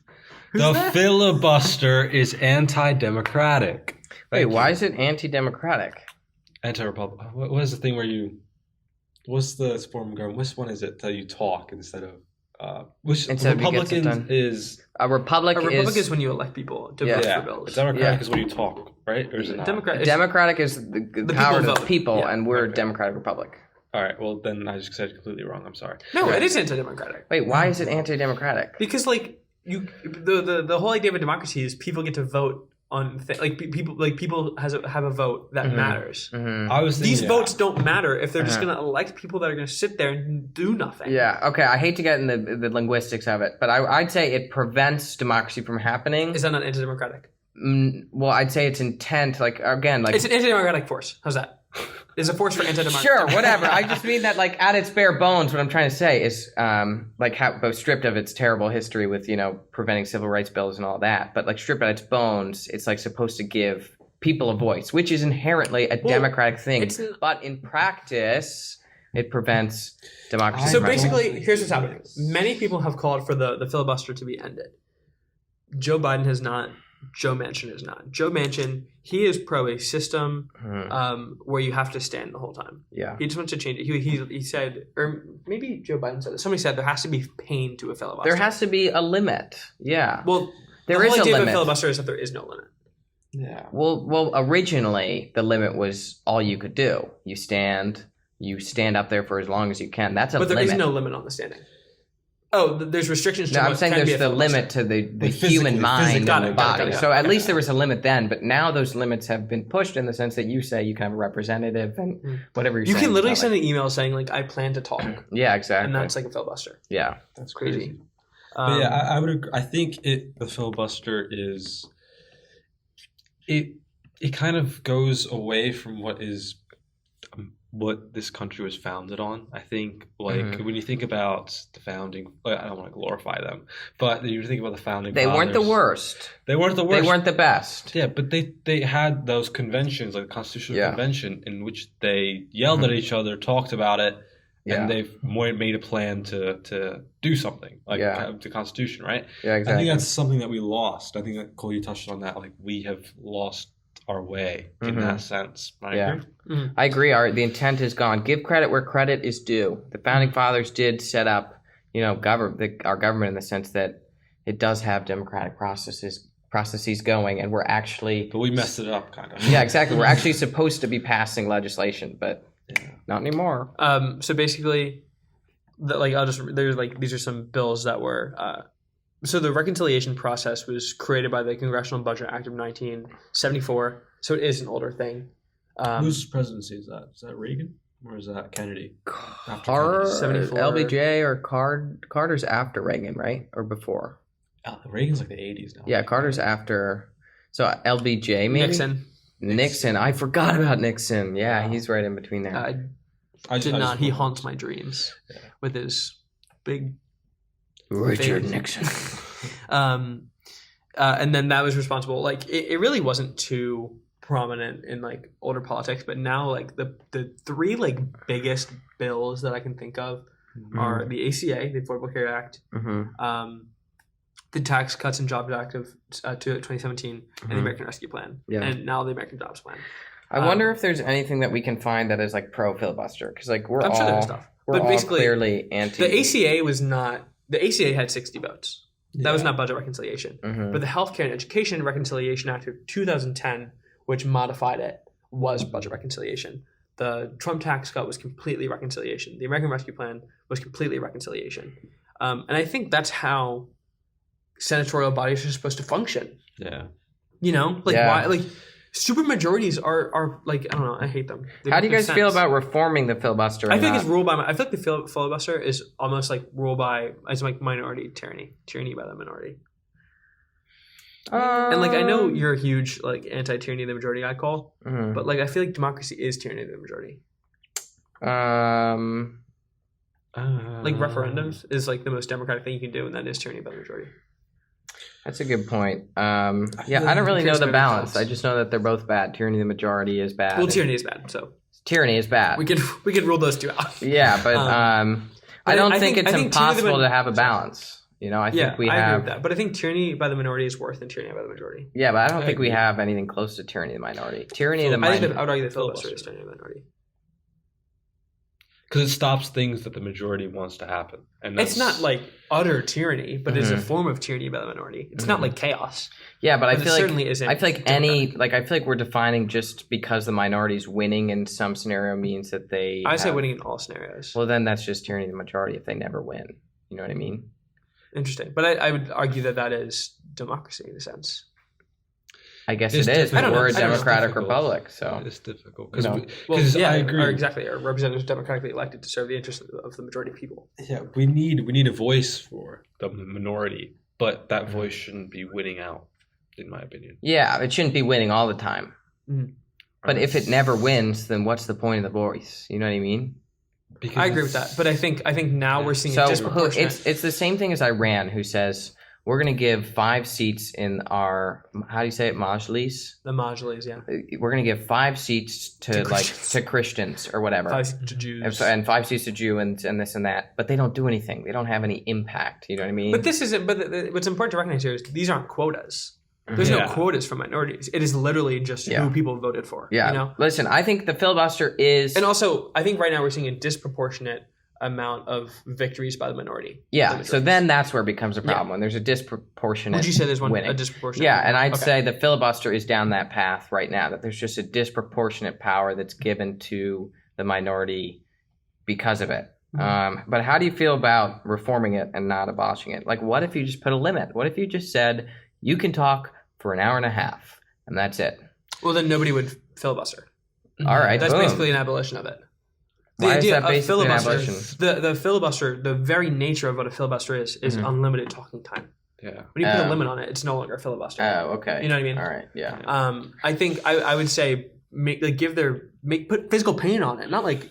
the
that?
Filibuster is anti-democratic.
Wait, why is it anti-democratic?
Anti-republic. What is the thing where you? What's the form of government? Which one is it that you talk instead of? Republican is
a republic.
A republic is when you elect people to vote for bills.
Democratic is when you talk, right? Or is it not?
Democratic is the power of the people, and we're a democratic republic.
All right. Well, then I just said completely wrong. I'm sorry.
No, it is anti-democratic.
Wait, why is it anti-democratic?
Because the whole idea of a democracy is people get to vote on people have a vote that matters.
Mm-hmm. I was thinking,
these votes don't matter if they're just going to elect people that are going to sit there and do nothing.
Yeah. Okay. I hate to get in the linguistics of it, but I'd say it prevents democracy from happening.
Is that not anti-democratic?
Well, I'd say it's intent. It's an
anti-democratic force. How's that? Is a force for anti-democracy.
Sure, whatever. I just mean that, at its bare bones, what I'm trying to say is, how both stripped of its terrible history with, preventing civil rights bills and all that, but stripped at its bones, it's supposed to give people a voice, which is inherently a democratic thing. But in practice, it prevents democracy.
So basically, here's what's happening. Many people have called for the filibuster to be ended. Joe Biden has not. Joe Manchin is not. Joe Manchin, he is pro a system where you have to stand the whole time.
Yeah.
He just wants to change it. He said, or maybe Joe Biden said it. Somebody said there has to be pain to a filibuster.
There has to be a limit. Yeah.
Well,
there is a limit. The whole idea of
a filibuster is that there is no limit.
Yeah.
Well, originally the limit was all you could do. You stand up there for as long as you can. That's a limit.
But there is no limit on the standing. Oh, there's restrictions to
No, I'm saying there's the limit to the human mind and the body. So at least there was a limit then, but now those limits have been pushed in the sense that you say you can have a representative and whatever you're saying.
You can literally send an email saying, I plan to talk.
Yeah, exactly.
And that's a filibuster.
Yeah.
That's crazy.
But I would agree. I think the filibuster is... It kind of goes away from what this country was founded on. I think when you think about the founding, I don't want to glorify them, but you think about the founding
fathers, weren't the worst.
They weren't the worst.
They weren't the best.
Yeah, but they had those conventions, like the Constitutional Convention, in which they yelled at each other, talked about it, and they've made a plan to do something, the Constitution, right?
Yeah, exactly.
I think that's something that we lost. I think that Cole, you touched on that. We have lost our way in that sense. I agree.
Mm-hmm. I agree. The intent is gone. Give credit where credit is due. The founding fathers did set up, our government in the sense that it does have democratic processes going, and we're actually.
But we messed it up, kind of.
Yeah, exactly. We're actually supposed to be passing legislation, but not anymore.
So basically, these are some bills that were. So the reconciliation process was created by the Congressional Budget Act of 1974. So it is an older thing.
Whose presidency is that? Is that Reagan or is that Kennedy?
74.
LBJ or Carter's after Reagan, right? Or before?
Reagan's the 80s now.
Yeah, Carter's after. So LBJ maybe? Nixon. I forgot about Nixon. Yeah, he's right in between there.
He haunts my dreams with his big...
Richard Nixon.
And then that was responsible. It really wasn't too prominent in older politics, but now the three biggest bills that I can think of are the ACA, the Affordable Care Act, the Tax Cuts and Jobs Act of 2017, and the American Rescue Plan, and now the American Jobs Plan.
I wonder if there's anything that we can find that is pro filibuster, because I'm
sure there's stuff.
But basically, clearly anti.
The ACA was not. The ACA had 60 votes. That was not budget reconciliation. But the Healthcare and Education Reconciliation Act of 2010, which modified it, was budget reconciliation. The Trump tax cut was completely reconciliation. The American Rescue Plan was completely reconciliation. And I think that's how senatorial bodies are supposed to function.
Yeah.
You know, like why, like super majorities are like, I don't know, I hate them.
How do you guys feel about reforming the filibuster?
I think it's ruled by. I feel like the filibuster is almost like ruled by as like minority tyranny by the minority. And like I know you're a huge like anti-tyranny of the majority guy, Cole, but like I feel like democracy is tyranny of the majority. Like referendums is like the most democratic thing you can do, and that is tyranny by the majority.
That's a good point. I don't really know the balance. I just know that they're both bad. Tyranny of the majority is bad.
Well, tyranny is bad. So
tyranny is bad.
We could rule those two out.
Yeah, but I don't think it's impossible to have a balance. You know, I think we have.
I agree with that, but I think tyranny by the minority is worse than tyranny by the majority.
Yeah, but I don't think we have anything close to tyranny of the minority. Tyranny of the minority.
I would argue the filibuster is tyranny of the minority.
Because it stops things that the majority wants to happen. And
it's not like utter tyranny, but it's a form of tyranny by the minority. It's not like chaos.
Yeah, but I feel like
certainly isn't.
I feel like I feel like we're defining just because the minority's winning in some scenario means that they.
I say winning in all scenarios.
Well, then that's just tyranny of the majority if they never win. You know what I mean?
Interesting, but I would argue that is democracy in a sense.
I guess it is. But we're a democratic republic, so
it's difficult.
I agree.
Exactly.
Our representatives are democratically elected to serve the interests of the majority of people.
Yeah, we need a voice for the minority, but that voice shouldn't be winning out, in my opinion.
Yeah, it shouldn't be winning all the time.
Mm-hmm.
But if it never wins, then what's the point of the voice? You know what I mean?
Because I agree with that, but I think now we're seeing a disproportionate.
It's the same thing as Iran, who says we're going to give 5 seats in our, how do you say it, Majlis?
The Majlis, yeah.
We're going to give 5 seats to Christians or whatever.
5 seats to Jews.
And 5 seats to Jew and this and that. But they don't do anything. They don't have any impact. You know what I mean?
But this isn't. But what's important to recognize here is these aren't quotas. There's no quotas for minorities. It is literally just who people voted for.
Yeah.
You know?
Listen, I think the filibuster is...
And also, I think right now we're seeing a disproportionate amount of victories by the minority.
Yeah, so then that's where it becomes a problem. When there's a disproportionate
Would you say there's
winning.
A disproportionate?
Yeah, and I'd say the filibuster is down that path right now, that there's just a disproportionate power that's given to the minority because of it. But how do you feel about reforming it and not abolishing it? Like, what if you just put a limit? What if you just said, you can talk for an hour and a half, and that's it?
Well, then nobody would filibuster.
All right,
that's
boom.
basically an abolition of it. The
Why
idea
is that basically
of
an
filibuster,
abolition?
the filibuster, the very nature of what a filibuster is unlimited talking time.
Yeah.
When you put a limit on it, it's no longer a filibuster.
Oh, okay.
You know what I mean?
All right, yeah.
I think I would say put physical pain on it, not like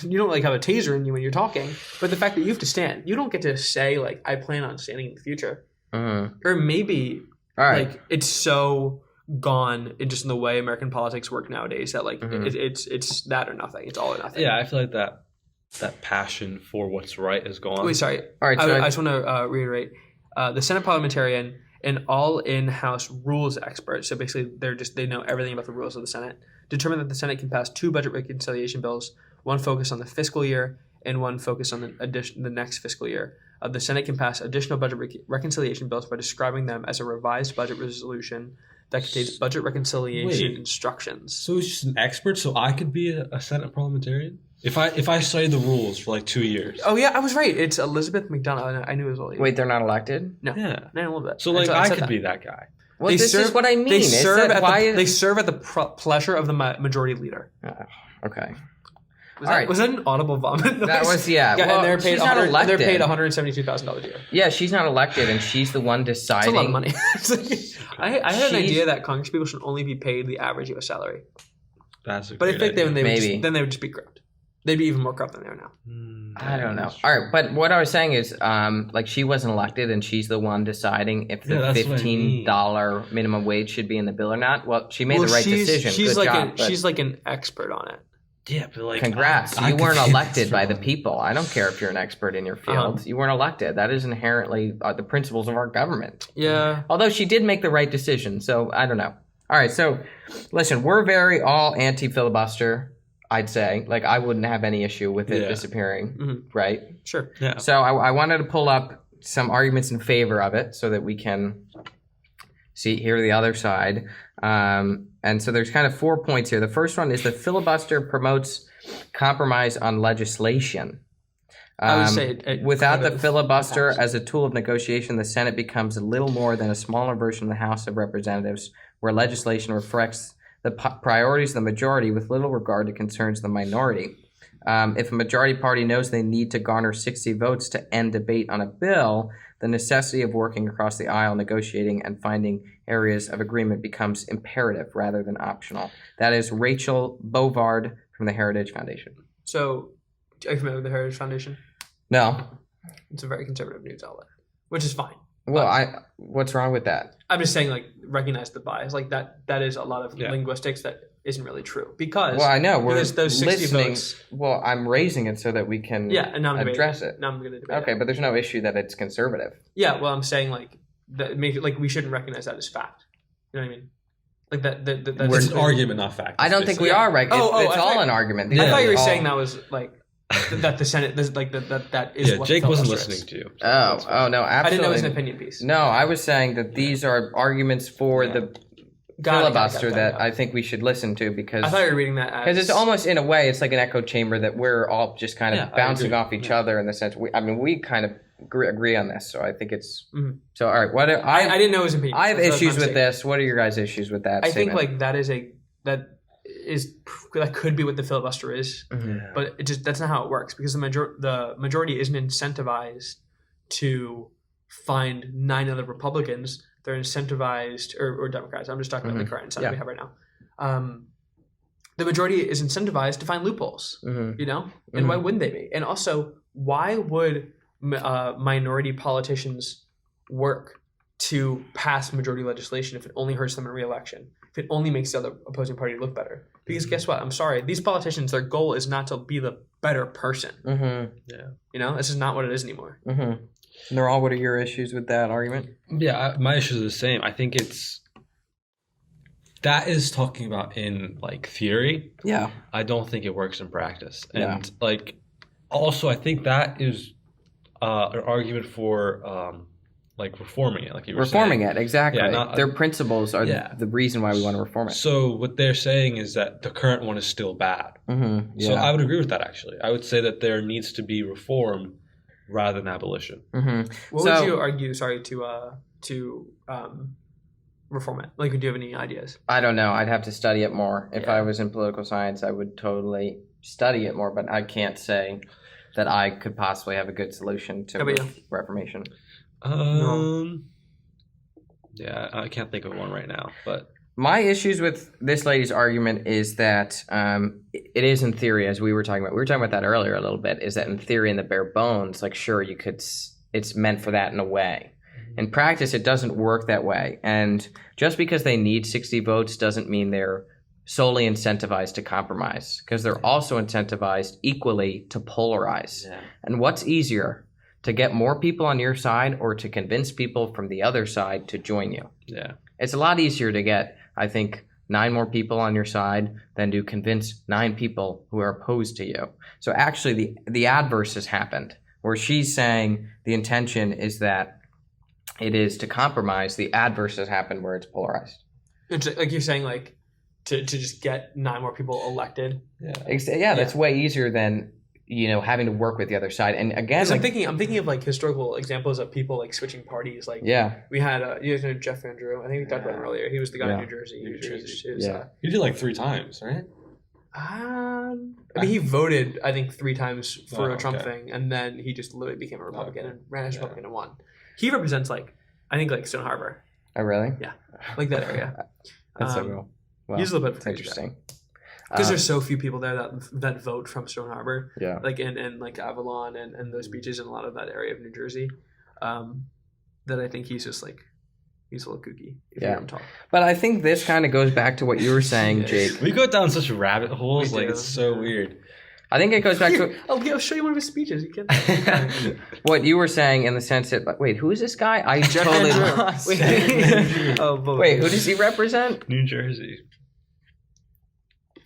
you don't like have a taser in you when you're talking, but the fact that you have to stand. You don't get to say like I plan on standing in the future, or maybe like it's so gone in just in the way American politics work nowadays that like it's that or nothing. It's all or nothing.
Yeah, I feel like that passion for what's right is gone.
Wait, sorry.
All right,
I just want to reiterate. The Senate parliamentarian and all in-house rules experts, so basically they know everything about the rules of the Senate, determined that the Senate can pass 2 budget reconciliation bills, one focused on the fiscal year and one focused on the next fiscal year. The Senate can pass additional budget reconciliation bills by describing them as a revised budget resolution that contains budget reconciliation instructions.
So it's just an expert, so I could be a Senate parliamentarian? If I studied the rules for like 2 years.
Oh yeah, I was right. It's Elizabeth McDonough. I knew it was all.
Wait, they're not elected?
No.
Yeah.
Not a little bit.
So like I could be that guy.
Well, this is what I mean.
They serve at the pleasure of the majority leader.
Okay.
Was that an audible vomit noise?
That was, yeah. Well,
and they're paid $172,000 a year.
Yeah, she's not elected, and she's the one deciding.
That's a lot of money. I had an idea that Congress people should only be paid the average U.S. salary.
That's a
but I think then they would just be corrupt. They'd be even more corrupt than they are now.
I don't know. All right, but what I was saying is, like, she wasn't elected, and she's the one deciding if the $15 minimum wage should be in the bill or not. Well, she made the right decision.
She's
Good
like
job,
she's like an expert on it.
Yeah, but like,
congrats. You weren't elected by the people. I don't care if you're an expert in your field. You weren't elected. That is inherently the principles of our government.
Yeah.
Although she did make the right decision, so I don't know. All right, so listen, we're very all anti-filibuster, I'd say. Like, I wouldn't have any issue with it disappearing, right?
Sure.
Yeah.
So I wanted to pull up some arguments in favor of it so that we can hear the other side. And so there's kind of 4 points here. The first one is the filibuster promotes compromise on legislation.
I would say
without the filibuster as a tool of negotiation, the Senate becomes a little more than a smaller version of the House of Representatives, where legislation reflects the priorities of the majority with little regard to concerns of the minority. If a majority party knows they need to garner 60 votes to end debate on a bill, the necessity of working across the aisle, negotiating, and finding areas of agreement becomes imperative rather than optional. That is Rachel Bovard from the Heritage Foundation.
So, are you familiar with the Heritage Foundation?
No.
It's a very conservative news outlet, which is fine.
Well, what's wrong with that?
I'm just saying, like, recognize the bias. Like, that is a lot of linguistics that isn't really true. Because,
well, I know. We're
those 60
listening.
Votes.
Well, I'm raising it so that we can
and now I'm
address
debating.
it.
Now I'm going to debate
Okay,
it.
but there's no issue that it's conservative.
Yeah, well, I'm saying, like, that we shouldn't recognize that as fact. You know what I mean? Like, that's
It's an argument, not fact.
I don't think we are right. It's all an argument.
I thought you were saying that was, like, that the Senate, like, that is what
Jake wasn't
filibuster
listening
is.
to you.
Oh, no, absolutely.
I didn't know it was an opinion piece.
No, I was saying that these are arguments for the filibuster that I think we should listen to because
I thought you were reading that as...
Because it's almost, in a way, it's like an echo chamber that we're all just kind of bouncing off each other in the sense, we kind of agree on this, so I think it's... Mm-hmm. So, all right,
I didn't know it was an opinion.
I have issues with this. What are your guys' issues with that statement?
I think, like, that could be what the filibuster is, but that's not how it works because the majority isn't incentivized to find 9 other Republicans. They're incentivized, or Democrats. I'm just talking about the current Senate we have right now. The majority is incentivized to find loopholes, you know? And why wouldn't they be? And also, why would minority politicians work to pass majority legislation if it only hurts them in re-election? If it only makes the other opposing party look better? Because guess what? I'm sorry. These politicians, their goal is not to be the better person. Yeah. You know? This is not what it is anymore.
Niral, what are your issues with that argument?
Yeah, my issues are the same. I think that is talking about in, like, theory.
Yeah.
I don't think it works in practice. And, like, also I think that is an argument for, like, reforming it, like you were
reforming
saying.
it, exactly. Yeah, their principles are the reason why we want to reform it.
So what they're saying is that the current one is still bad. So I would agree with that, actually. I would say that there needs to be reform rather than abolition.
What would you argue, to reform it? Like, do you have any ideas?
I don't know. I'd have to study it more. If I was in political science, I would totally study it more, but I can't say that I could possibly have a good solution to reformation.
Yeah, I can't think of one right now, but
my issues with this lady's argument is that it is in theory, as we were talking about. We were talking about that earlier a little bit. Is that in theory, in the bare bones, like sure you could, it's meant for that in a way. In practice, it doesn't work that way. And just because they need 60 votes doesn't mean they're solely incentivized to compromise, because they're also incentivized equally to polarize. And what's easier? To get more people on your side or to convince people from the other side to join you. It's a lot easier to get, I think, 9 more people on your side than to convince 9 people who are opposed to you. So actually the adverse has happened, where she's saying the intention is that it is to compromise. The adverse has happened where it's polarized.
It's like you're saying, like, to just get 9 more people elected.
That's way easier than, you know, having to work with the other side. And again,
like, I'm thinking of, like, historical examples of people, like, switching parties. Like, we had you guys know Jeff Andrew. I think we talked about him earlier. He was the guy in New Jersey.
He did like 3 times, right?
I mean, he voted, I think, 3 times for a Trump thing, and then he just literally became a Republican and ran as Republican and won. He represents, like, I think, like, Stone Harbor.
Oh, really?
Yeah, like that area.
That's so cool. Well,
he's a little bit
interesting.
Because there's so few people there that vote from Stone Harbor, like in like Avalon and those beaches and a lot of that area of New Jersey, that I think he's just like, he's a little kooky. If you hear him talk.
But I think this kind of goes back to what you were saying, Jake.
We go down such rabbit holes, like it's so weird.
I think it goes back to...
I'll show you one of his speeches. You can.
What you were saying in the sense that... Wait, who is this guy? I totally lost. Wait, who does he represent?
New Jersey.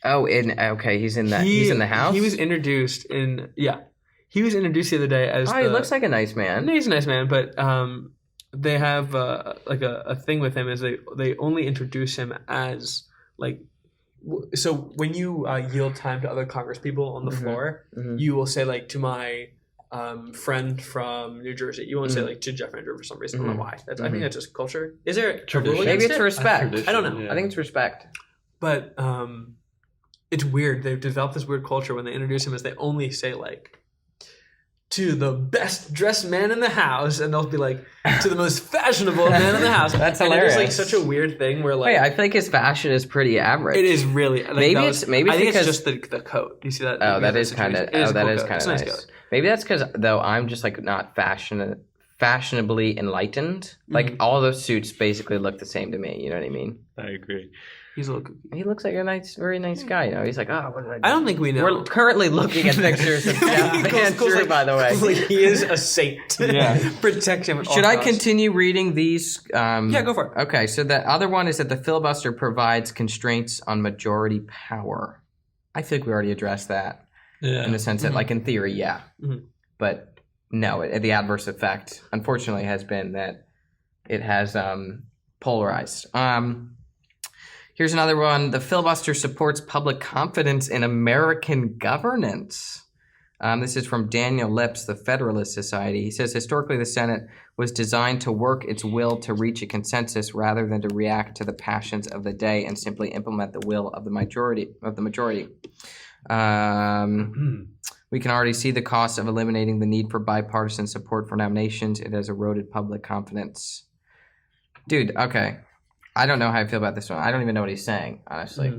Oh, he's in the House?
He was introduced he was introduced the other day as
he looks like a nice man.
He's a nice man, but they have like a thing with him is they only introduce him as like. So when you yield time to other Congress people on the floor, you will say like to my friend from New Jersey. You won't say like to Jeff Andrew for some reason. I don't know why. I think that's just culture. Is there a rule
Maybe
against
it's
it?
respect.
I don't know.
I think it's respect.
But it's weird. They've developed this weird culture when they introduce him as they only say like to the best dressed man in the house, and they'll be like to the most fashionable man in the house.
That's
and
hilarious.
It is like such a weird thing where like
Wait, I feel like his fashion is pretty average.
it is really like,
Maybe
that
it's
was,
maybe
I think
because
it's just the coat. You see that?
oh, that is kind of
nice
nice.
coat.
Maybe that's because though I'm just like not fashionably enlightened. Like all those suits basically look the same to me. You know what I mean?
I agree.
He's a little kooky.
He looks like a very nice guy. You know, he's like, oh, what did I do?
I don't think we know.
We're currently looking at pictures of Jeff Andrew, by the way.
Like, he is a saint.
Yeah.
Protect him. At
Should
all
I
costs.
continue reading these?
Yeah, go for it.
Okay, so the other one is that the filibuster provides constraints on majority power. I think we already addressed that in the sense that, like, in theory, yeah. But no, the adverse effect, unfortunately, has been that it has polarized. Here's another one. The filibuster supports public confidence in American governance. This is from Daniel Lips, the Federalist Society. He says, historically, the Senate was designed to work its will to reach a consensus rather than to react to the passions of the day and simply implement the will of the majority. We can already see the cost of eliminating the need for bipartisan support for nominations. It has eroded public confidence. Dude, okay. I don't know how I feel about this one. I don't even know what he's saying, honestly.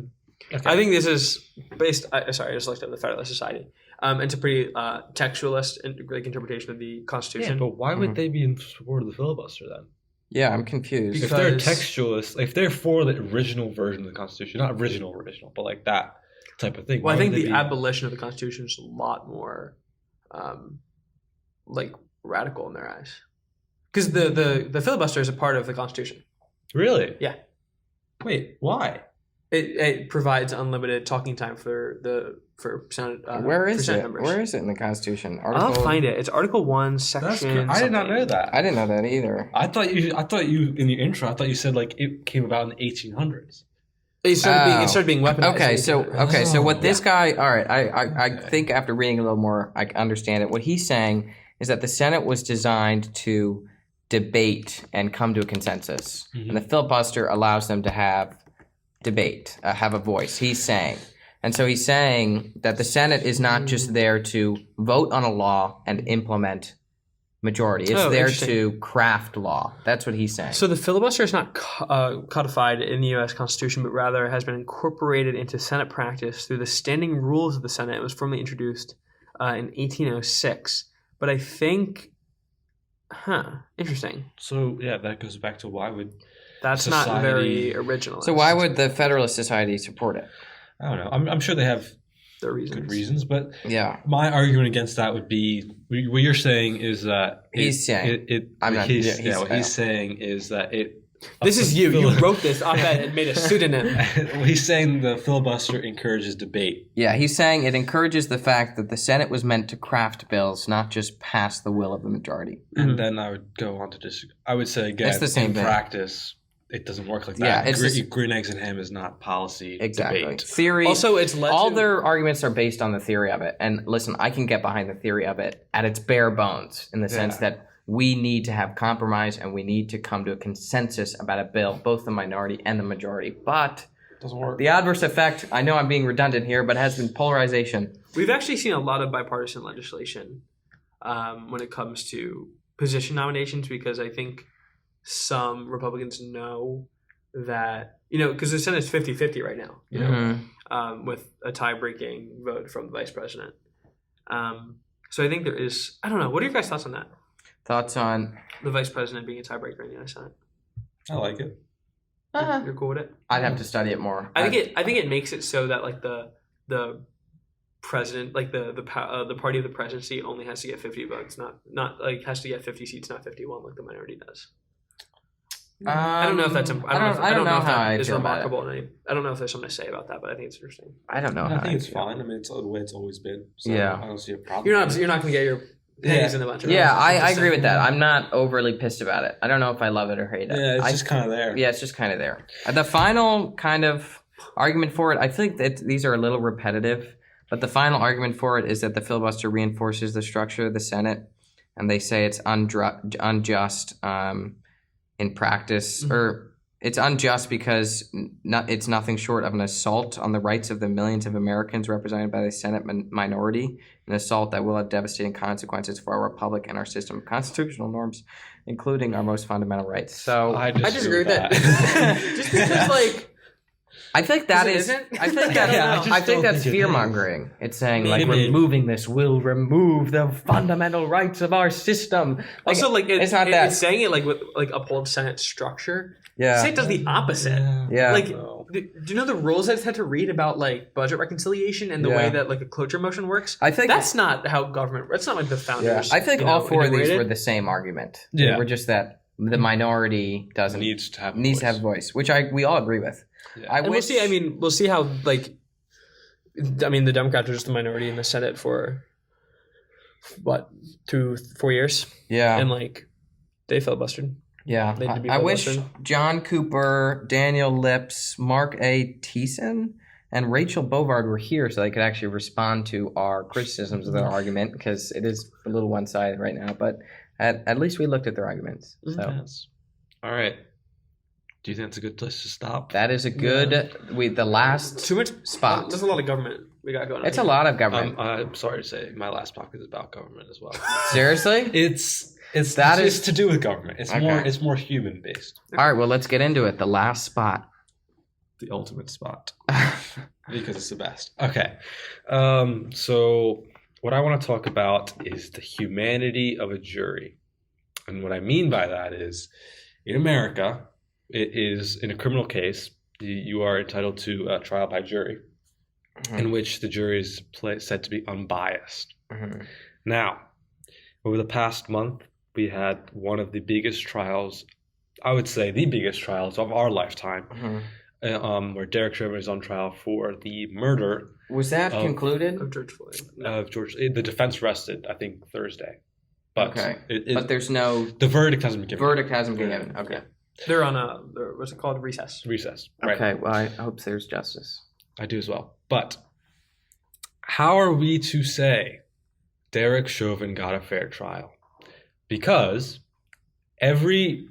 Okay. I think this is based. Sorry, I just looked up the Federalist Society. It's a pretty textualist interpretation of the Constitution.
Yeah, but why would they be in support of the filibuster then?
Yeah, I'm confused.
If they're textualists, if they're for the original version of the Constitution, not original, but like that type of thing.
Well, I think the abolition of the Constitution is a lot more, like radical in their eyes, because the filibuster is a part of the Constitution.
Really?
Yeah.
Wait, why?
It provides unlimited talking time for Senate.
Where is
Senate
it?
members.
Where is it in the Constitution?
I'll find it. It's Article 1, Section.
I did not know that.
I didn't know that either.
I thought you in your intro. I thought you said like it came about in the 1800s.
It started being weaponized.
Okay, so what this guy? All right, I think after reading a little more, I understand it. What he's saying is that the Senate was designed to debate and come to a consensus, and the filibuster allows them to have debate, have a voice. He's saying that the Senate is not just there to vote on a law and implement majority. It's there to craft law. That's what he's saying.
So the filibuster is not codified in the U.S. Constitution, but rather has been incorporated into Senate practice through the standing rules of the Senate. It was formally introduced in 1806. But I think, interesting.
So yeah, that goes back to why would
that's
society...
not very original.
So why would the Federalist Society support it?
I don't know. I'm sure they have
their reasons.
Good reasons, but
yeah,
my argument against that would be what you're saying is that
he's saying
he's saying is that it.
This is you. You wrote this op-ed and made a pseudonym.
Well, he's saying the filibuster encourages debate.
Yeah, he's saying it encourages the fact that the Senate was meant to craft bills, not just pass the will of the majority.
And then I would go on to disagree. I would say again,
it's the same thing.
Practice, it doesn't work like that.
Yeah,
green eggs and ham is not policy.
Exactly.
Debate.
Theory.
Also, it's
all their arguments are based on the theory of it. And listen, I can get behind the theory of it at its bare bones, in the sense that we need to have compromise and we need to come to a consensus about a bill, both the minority and the majority. But
doesn't work.
The adverse effect, I know I'm being redundant here, but has been polarization.
We've actually seen a lot of bipartisan legislation when it comes to position nominations, because I think some Republicans know that, because the Senate's 50-50 right now, with a tie-breaking vote from the vice president. So I think there is, I don't know, what are your guys' thoughts on that?
Thoughts on
the vice president being a tiebreaker in the U.S. Senate?
I like it.
You're cool with it?
I'd have to study it more.
I think it makes it so that like the president, like the party of the presidency only has to get 50 votes, not like has to get 50 seats, not 51 like the minority does. I don't know if that's. I don't know if that is remarkable. I don't know if there's something to say about that, but I think it's interesting.
I don't know.
I think it's fine. I mean, it's the way it's always been. So
yeah,
I don't see a problem.
You're not going to get your hangs in a bunch of
Yeah, I
just
agree
saying.
with that. I'm not overly pissed about it. I don't know if I love it or hate it.
Yeah, it's just kind of there.
Yeah, it's just kind of there. The final kind of argument for it, I think that these are a little repetitive, but the final argument for it is that the filibuster reinforces the structure of the Senate, and they say it's unjust in practice, or it's unjust because it's nothing short of an assault on the rights of the millions of Americans represented by the Senate minority, an assault that will have devastating consequences for our republic and our system of constitutional norms, including our most fundamental rights. So
I
I disagree with that. Just because, like,
I think that
isn't?
I think that
Yeah, I
I,
just
think
don't
that's
think it
fear mongering. It's saying like
Maybe.
removing this will remove the fundamental rights of our system.
also, like,
it's not that.
it's saying it like with like uphold Senate structure.
Yeah.
Say it does the opposite.
Yeah.
Like,
No.
do you know the rules I just had to read about like budget reconciliation and the
Yeah.
way that like a cloture motion works?
I think
That's not how government. That's not like the
Yeah,
founders.
I think
you
all
know,
four of these
integrated.
were the same argument.
Yeah.
We're just that the minority doesn't
Needs to have a
needs to
voice.
have a voice, which we all agree with.
Yeah.
I
And
wish,
we'll see. I mean, we'll see how like. I mean, the Democrats are just the minority in the Senate for what 2-4 years,
yeah,
and like they filibustered.
yeah.
they need to be
I wish
filibustered.
John Cooper, Daniel Lips, Mark A. Thiessen, and Rachel Bovard were here so they could actually respond to our criticisms of their argument, because it is a little one-sided right now. But at least we looked at their arguments. So
Yes. All right. Do you think that's a good place to stop?
that is a good. The last
Too much
spot.
There's a lot of government we got going on.
It's a
here.
lot of government.
I'm sorry to say, my last talk is about government as well.
Seriously.
It's
That
just
is-
to do with government. It's
Okay.
more human based.
All right. Well, let's get into it. The last spot.
The ultimate spot. Because it's the best. Okay. So what I want to talk about is the humanity of a jury. And what I mean by that is, in America, it is in a criminal case, you are entitled to a trial by jury, in which the jury is said to be unbiased.
Mhm.
Now, over the past month, we had one of the biggest trials, I would say the biggest trials of our lifetime,
Mhm.
where Derek Chauvin is on trial for the murder
Was that concluded?
Of George Floyd.
of George. The defense rested, I think, Thursday. But
Okay.
it,
But there's no
the verdict hasn't been given.
verdict hasn't been given. Okay.
They're on what's it called, recess.
Recess. Right.
Okay. Well, I hope there's justice.
I do as well. But how are we to say Derek Chauvin got a fair trial? Because every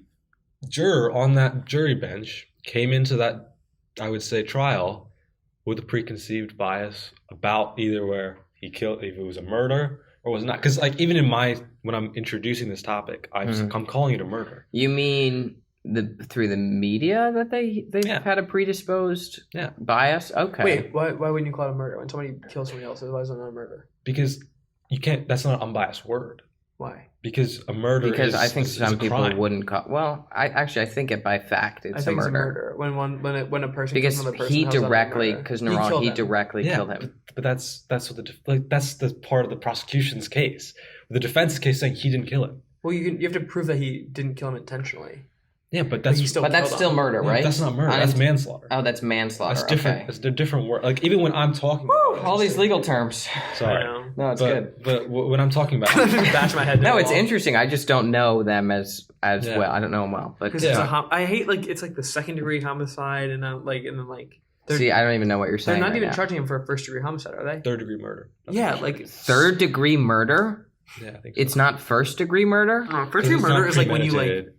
juror on that jury bench came into that, I would say, trial with a preconceived bias about either where he killed, if it was a murder or was not. Because like even in when I'm introducing this topic, I'm calling it a murder.
You mean through the media that they've
Yeah.
had a predisposed
Yeah.
bias? Okay.
Wait, why wouldn't you call it a murder when somebody kills somebody else? Why is it not a murder?
Because you can't. That's not an unbiased word.
Why?
Because a murder
Because
is,
I think
is
some
a
people
crime.
wouldn't call. Well, I think it by fact it's
I think
a
it's a
murder.
murder when a person
Because
kills another person.
he
how's that not
directly,
murder?
because
He
Niral,
killed
he
him.
directly killed him.
But that's what that's the part of the prosecution's case. The defense case saying he didn't kill him.
Well, you have to prove that he didn't kill him intentionally.
Yeah, but that's
he still
But that's
killed
still
him.
murder, right?
That's not murder. That's manslaughter.
Oh, that's manslaughter.
That's different.
Okay.
It's a different word. Like even when I'm talking about
All these legal terms.
Sorry.
I know.
No, it's good.
But when I'm talking about
Bash my head.
No,
to the
it's
wall.
interesting. I just don't know them as
Yeah.
well. I don't know them well, but
Because it's I hate like it's like the second degree homicide and then they're,
see, I don't even know what you're
they're
saying.
not
right
even
now.
charging him for a first degree homicide, are they?
third degree murder. That's
Yeah,
what
like
it is.
Third degree murder.
Yeah, I think so.
It's not first degree murder.
first degree
It's not
murder is like when you like
premeditated.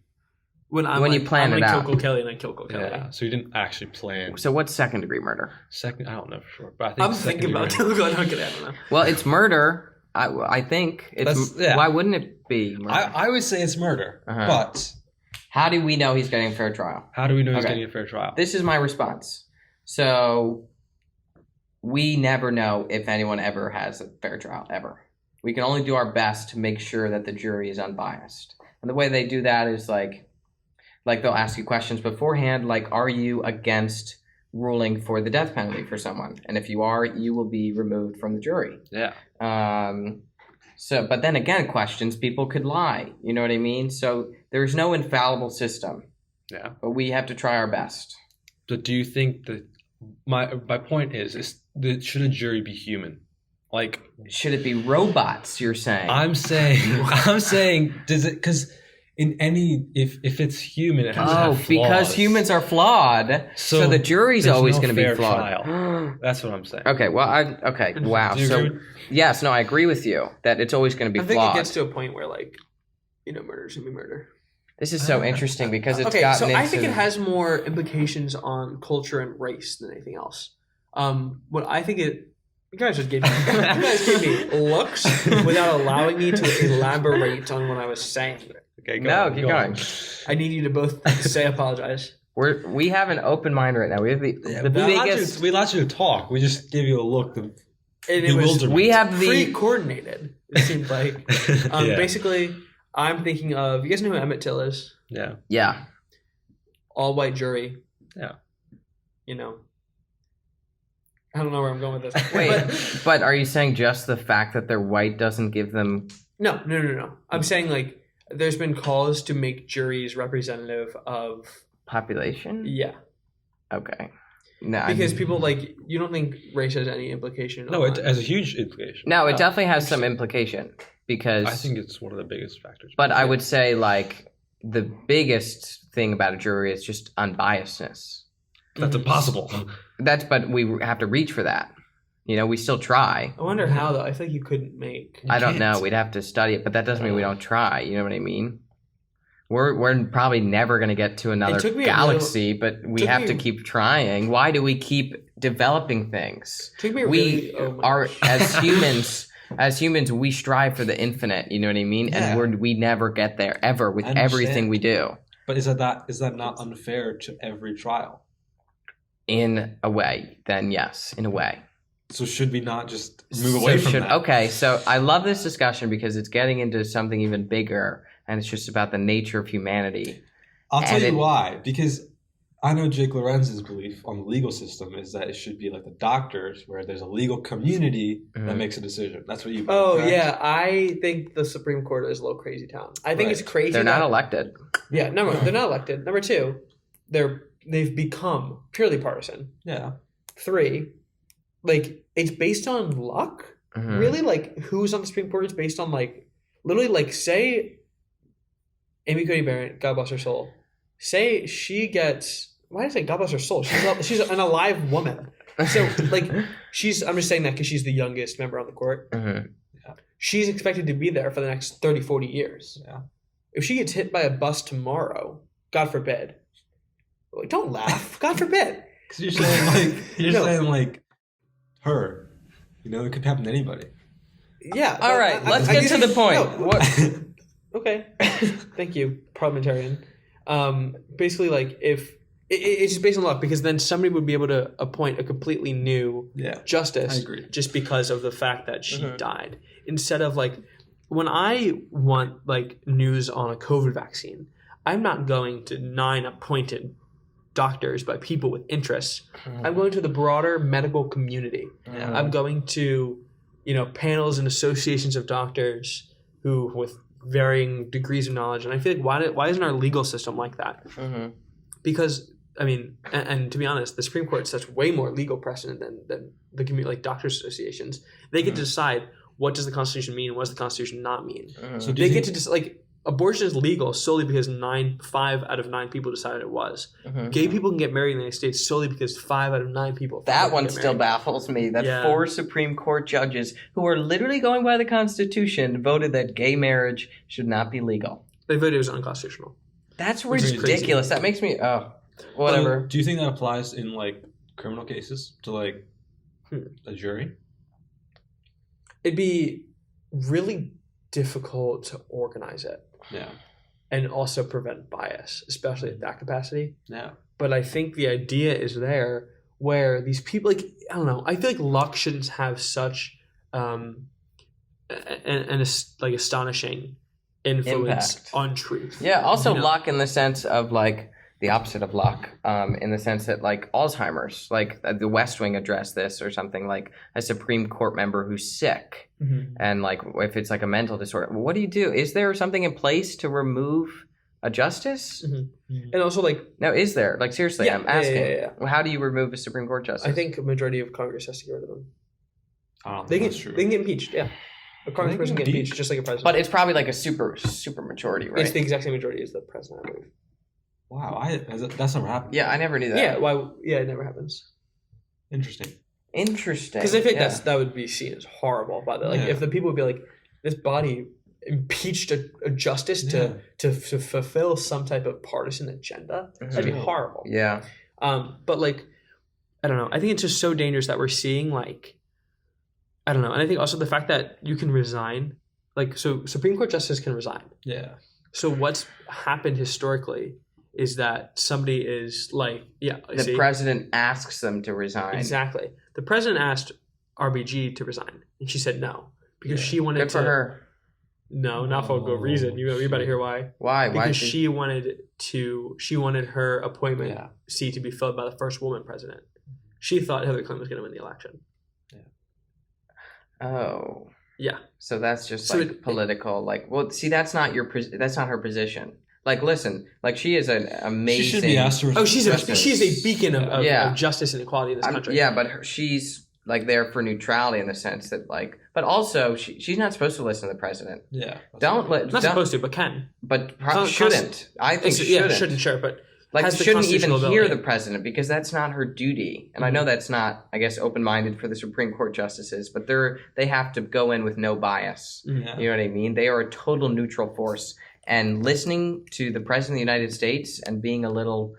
when
you plan
I'm
it
gonna
out.
kill Kelly and I kill Kelly.
Yeah, so you didn't actually plan.
So what's second degree murder?
Second, I don't know for sure, but I think
I'm
second
thinking about
degree
killing Kelly. I don't know.
Well, it's murder. I think it's.
That's- yeah.
Why wouldn't it be murder?
I would say it's murder,
Uh-huh.
but
How do we know he's getting a fair trial?
how do we know he's
Okay.
getting a fair trial?
This is my response. So we never know if anyone ever has a fair trial, ever. We can only do our best to make sure that the jury is unbiased. And the way they do that is like they'll ask you questions beforehand, like, are you against ruling for the death penalty for someone? And if you are, you will be removed from the jury.
Yeah.
But then again, questions, people could lie. You know what I mean? So there's no infallible system.
Yeah.
But we have to try our best.
But do you think that my point is that should a jury be human? Like,
Should it be robots? You're saying?
I'm saying, does it? Because in any, if it's human, it has to have flaws.
Because humans are flawed, so the jury's
there's
always
no
going to be
fair
flawed.
trial. That's what I'm saying.
Okay, well, wow.
Do you
So,
agree?
yes, no, I agree with you that it's always going to be
I think
flawed.
it gets to a point where like, murder should be murder.
This is so interesting because it's
Okay,
gotten
so
into...
I think it has more implications on culture and race than anything else. What I think you guys gave me looks without allowing me to elaborate on what I was saying.
Okay,
keep going.
I need you to both say apologize.
We have an open mind right now. We have the biggest...
We allowed you to talk. We just gave you a look of
And it was
bewilderment.
We have the...
pre-coordinated, it seemed like.
Yeah.
Basically, I'm thinking of... You guys know who Emmett Till is?
Yeah.
Yeah.
All-white jury.
Yeah.
I don't know where I'm going with this.
Wait, but are you saying just the fact that they're white doesn't give them...
No. I'm saying, like, there's been calls to make juries representative of...
Population?
Yeah.
Okay. No,
Because people, like, you don't think race has any implication?
No, it has a huge implication.
No, it definitely has some implication because...
I think it's one of the biggest factors.
But I would say, like, the biggest thing about a jury is just unbiasedness.
That's impossible.
But we have to reach for that. We still try.
I wonder how, though. I feel like you couldn't make...
I don't know. We'd have to study it, but that doesn't mean we don't try. You know what I mean? We're probably never going to get to another galaxy, but we have to keep trying. Why do we keep developing things? As humans, we strive for the infinite. You know what I mean?
Yeah.
And we never get there ever with everything we do.
But is that not unfair to every trial?
In a way, then yes, in a way.
So should we not just move away from that?
Okay, so I love this discussion because it's getting into something even bigger, and it's just about the nature of humanity.
I'll tell you why. Because I know Jake Lorenz's belief on the legal system is that it should be like the doctors, where there's a legal community that makes a decision. That's what you believe,
Oh,
correct?
yeah. I think the Supreme Court is a little crazy town. I think it's crazy.
They're not elected.
Yeah, number one, they're not elected. Number two, they've become purely partisan.
Yeah.
3, like, it's based on luck.
Mhm.
Really, like, who's on the Supreme Court is based on, like, literally, like, say Amy Coney Barrett, God bless her soul, say she gets, why did I say God bless her soul? She's an alive woman. So, like, I'm just saying that because she's the youngest member on the court.
Mhm.
She's expected to be there for the next 30, 40 years.
Yeah.
If she gets hit by a bus tomorrow, God forbid, like, don't laugh. God forbid.
Because you're saying like her. It could happen to anybody.
Yeah.
All right, let's get to the point.
No.
What?
Okay. Thank you, parliamentarian. Basically, like, if it's just based on luck, because then somebody would be able to appoint a completely new justice.
I agree.
Just because of the fact that she died, instead of, like, when I want, like, news on a COVID vaccine, I'm not going to 9 appointed doctors by people with interests. I'm going to the broader medical community. I'm going to, panels and associations of doctors who with varying degrees of knowledge. And I feel like why isn't our legal system like that?
Mhm.
Because I mean, and to be honest, the Supreme Court sets way more legal precedent than the community, like doctors associations. They get to decide what does the Constitution mean and what does the Constitution not mean.
So
They get to just, like, abortion is legal solely because 5 out of 9 people decided it was. Gay people can get married in the United States solely because 5 out of 9 people.
That one still baffles me. That 4 Supreme Court judges who are literally going by the Constitution voted that gay marriage should not be legal.
They voted it was unconstitutional.
That's
Which is
ridiculous. That makes me whatever.
Do you think that applies in, like, criminal cases to, like, a jury?
It'd be really difficult to organize it.
Yeah.
And also prevent bias, especially at that capacity.
Yeah.
But I think the idea is there where these people, like, I don't know, I feel like luck shouldn't have such astonishing influence
Impact.
on truth.
Yeah, also luck in the sense of, like, the opposite of luck, in the sense that, like, Alzheimer's, like, the West Wing addressed this, or something, like a Supreme Court member who's sick. And, like, if it's like a mental disorder, what do you do? Is there something in place to remove a justice?
And also, like,
No, is there? Like, seriously,
Yeah,
I'm asking.
yeah.
How do you remove a Supreme Court justice?
I think a majority of Congress has to get rid of them.
I don't
They
think
can,
that's true.
they can get impeached, yeah. A congressperson can get impeached just like a president.
But it's probably like a super majority, right?
It's the exact same majority as the president, I believe.
Wow, that's never happened.
Yeah, I never knew that.
Yeah, why? Yeah, it never happens.
Interesting.
Interesting.
Because I think
yeah.
that would be seen as horrible. By the like,
Yeah.
if the people would be like, this body impeached a justice to fulfill some type of partisan agenda, that'd be horrible.
Yeah.
But like, I don't know. I think it's just so dangerous that we're seeing like, I don't know. And I think also the fact that you can resign, like, so Supreme Court justice can resign.
Yeah.
So what's happened historically is that somebody is like,
The president asks them to resign.
exactly. The president asked RBG to resign, and she said no because she wanted
Good for her.
No, not for a good reason. You better hear why.
Why?
Because
Why?
she wanted her appointment seat to be filled by the first woman president. She thought Hillary Clinton was going to win the election.
Oh.
Yeah.
So that's just like political. Like, well, see, that's not her position. Like, listen, like she is an amazing.
She should be asked to.
Oh, she's a beacon of
Yeah.
justice and equality in this country.
Yeah, but she's like there for neutrality in the sense that like, but also she's not supposed to listen to the president.
Yeah.
Not supposed to, but can.
But shouldn't. I think
Yeah,
shouldn't.
sure, but
Like,
has the
shouldn't even
constitutional
hear
ability.
the president because that's not her duty. And I know that's not, I guess, open-minded for the Supreme Court justices, but they have to go in with no bias.
Yeah.
You know what I mean? They are a total neutral force. And listening to the president of the United States and being a little,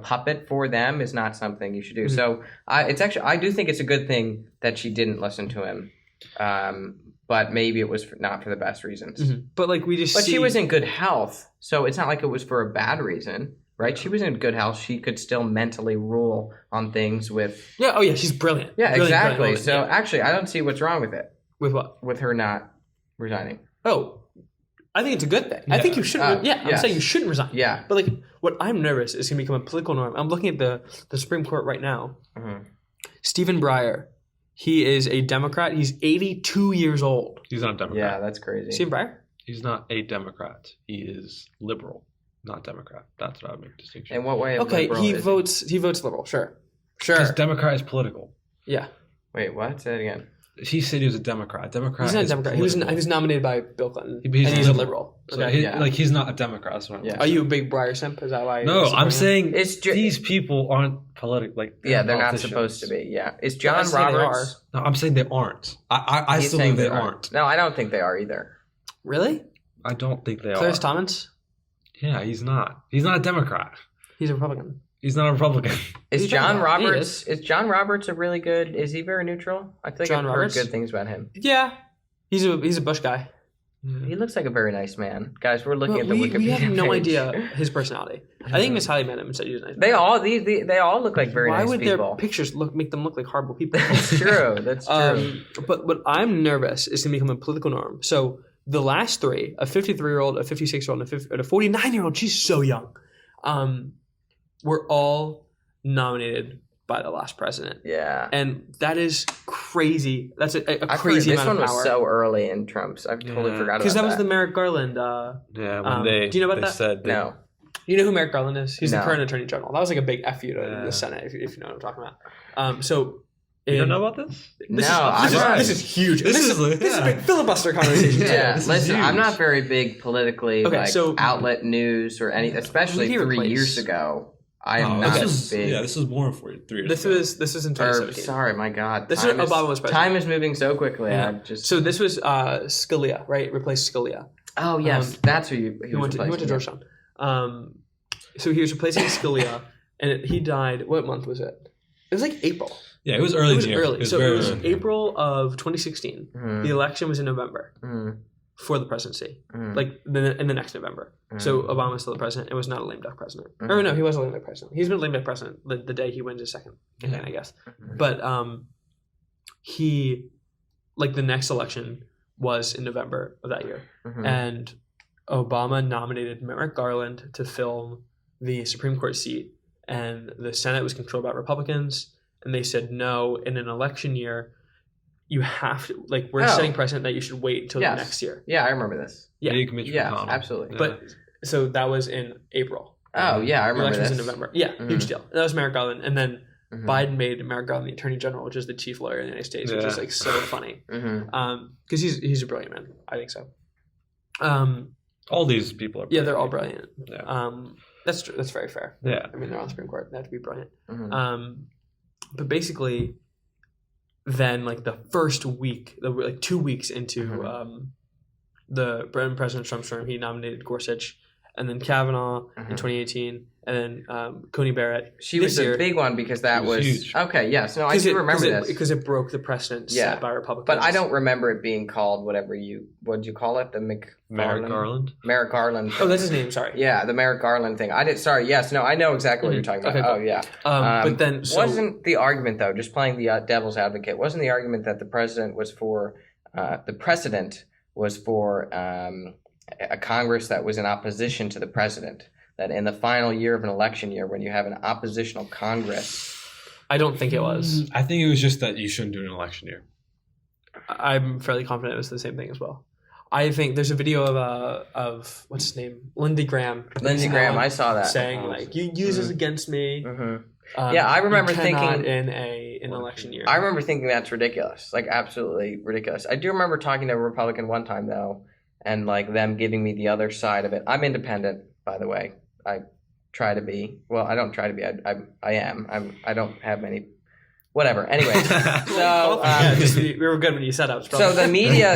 puppet for them is not something you should do. So I do think it's a good thing that she didn't listen to him. But maybe it was not for the best reasons.
But like we just
But she was in good health, so it's not like it was for a bad reason. Right, she was in good health. She could still mentally rule on things with.
Yeah. Oh yeah, she's brilliant.
Yeah,
Brilliant,
exactly.
brilliant,
So
yeah.
actually, I don't see what's wrong with it.
With what?
With her not resigning.
Oh, I think it's a good thing. I think you shouldn't. I'm saying you shouldn't resign.
Yeah.
But like, what I'm nervous is going to become a political norm. I'm looking at the Supreme Court right now.
Mm-hmm.
Stephen Breyer, he is a Democrat. He's 82 years old.
He's not a Democrat.
Yeah, that's crazy.
Stephen Breyer.
He's not a Democrat. He is liberal, not Democrat. That's what I would make a distinction.
In what way?
Okay,
liberal
he
is
votes. He votes liberal. Sure.
Because Democrat is political.
Yeah.
Wait, what? Say it again.
He said he was a Democrat. Democrat.
He's not a
is
Democrat.
political.
He was nominated by Bill Clinton.
He's
and he's a liberal.
So
Okay.
he's not a Democrat. That's what I'm
Yeah.
Are you a big Breyer simp? Is that why?
No,
you're
I'm
supporting him?
saying
It's
these people aren't political. Like
Yeah, they're not
politicians.
supposed to be. Yeah, is John
I'm saying they
Roberts?
No, I'm saying they aren't. I
He's
still
saying
think they aren't.
No, I don't think they are either.
Really?
I don't think they
Clarence
are.
Thomas?
Yeah, he's not. He's not a Democrat.
He's a Republican.
He's not a Republican.
Is
He's
John
not. He
Roberts? Is John Roberts a really good? Is he very neutral? I feel like
John
I've
Roberts?
heard good things about him.
Yeah. He's a Bush guy.
He looks like a very nice man. Guys, we're looking at the
we
Wikipedia
have no
page.
idea his personality. I think Miss Holly met him and said he was nice.
They all look like very
Why
nice
would
people.
their pictures make them look like horrible people?
That's true. That's true.
But what I'm nervous is going to become a political norm. So the last three, a 53-year-old, a 56-year-old, and a 49-year-old, she's so young, were all nominated by the last president.
Yeah.
And that is crazy. That's a
I
crazy
forgot,
amount
this
of
one was
power.
so early in Trump's. I totally forgot about that.
Because that was the Merrick Garland.
Yeah, when they
do you know about
they
that?
said
No.
You know who Merrick Garland is? He's
No.
the current attorney general. That was like a big FU to the Senate, if you know what I'm talking about.
You don't know about this?
This is huge. This is a big filibuster conversation. too.
Yeah,
this is
listen, I'm
huge.
not very big politically,
Okay,
like
so-
outlet news or any, especially
He
3
replaced-
years ago. I am
Oh,
not
this
big.
was more than 3 years
This
ago.
was in
Or,
2017.
sorry, my God.
This
time
is Obama was president.
Time is moving so quickly.
Yeah.
I just.
So this was Scalia, right? Replaced Scalia.
Oh yes, that's who
He went to
replacing.
Georgetown. So he was replacing Scalia, and he died. What month was it? It was like April.
Yeah, it was early.
It was
in the year.
early.
It was
So
very
it was
early in the year.
April of 2016.
Mhm.
The election was in November
Mhm.
for the presidency,
Mhm.
like in the next November. So Obama was still the president and was not a lame duck president. Or no, he was a lame duck president. He's been a lame duck president the day he wins his second again, I guess. But he, like the next election was in November of that year,
Mhm.
and Obama nominated Merrick Garland to fill the Supreme Court seat, and the Senate was controlled by Republicans, and they said no. In an election year, you have to we're
Oh.
setting precedent that you should wait until
Yes.
the next year.
Yeah, I remember this.
Yeah.
Big Mitch
Yeah,
McConnell.
absolutely.
But so that was in April.
Oh yeah, I
The
remember
election
this.
was in November. Yeah,
Mhm.
huge deal. That was Merrick Garland, and then Biden made Merrick Garland the Attorney General, which is the chief lawyer in the United States, which is like so funny. Because he's a brilliant man. I think so.
All these people are
brilliant. They're all brilliant.
Yeah.
That's true. That's very fair.
Yeah.
I mean, they're on the Supreme Court. They have to be brilliant. But basically, then like the first week, like 2 weeks into the President Trump's term, he nominated Gorsuch, and then Kavanaugh in 2018, and then Coney Barrett.
She was a big one because that was
huge.
Okay, yes. No, I do remember this.
Because it broke the precedent set by Republicans.
But I don't remember it being called what did you call it? The
Merrick Garland?
Merrick Garland.
Oh, that's his name, sorry.
Yeah, the Merrick Garland thing. I know exactly what you're talking about.
Okay, cool.
Oh, yeah.
But then...
wasn't the argument, though, just playing the devil's advocate, wasn't the argument that the precedent was for a Congress that was in opposition to the president, that in the final year of an election year, when you have an oppositional Congress...
I don't think it was.
I think it was just that you shouldn't do an election year.
I'm fairly confident it was the same thing as well. I think there's a video of what's his name? Lindsey Graham.
I saw that.
Saying, you use this against me.
I remember thinking...
in an election year.
I remember thinking that's ridiculous. Like, absolutely ridiculous. I do remember talking to a Republican one time, though, and like them giving me the other side of it. I'm independent, by the way. I try to be. Well, I don't try to be. I am. I don't have many. Whatever. Anyway, so
we were good when you set up.
So the media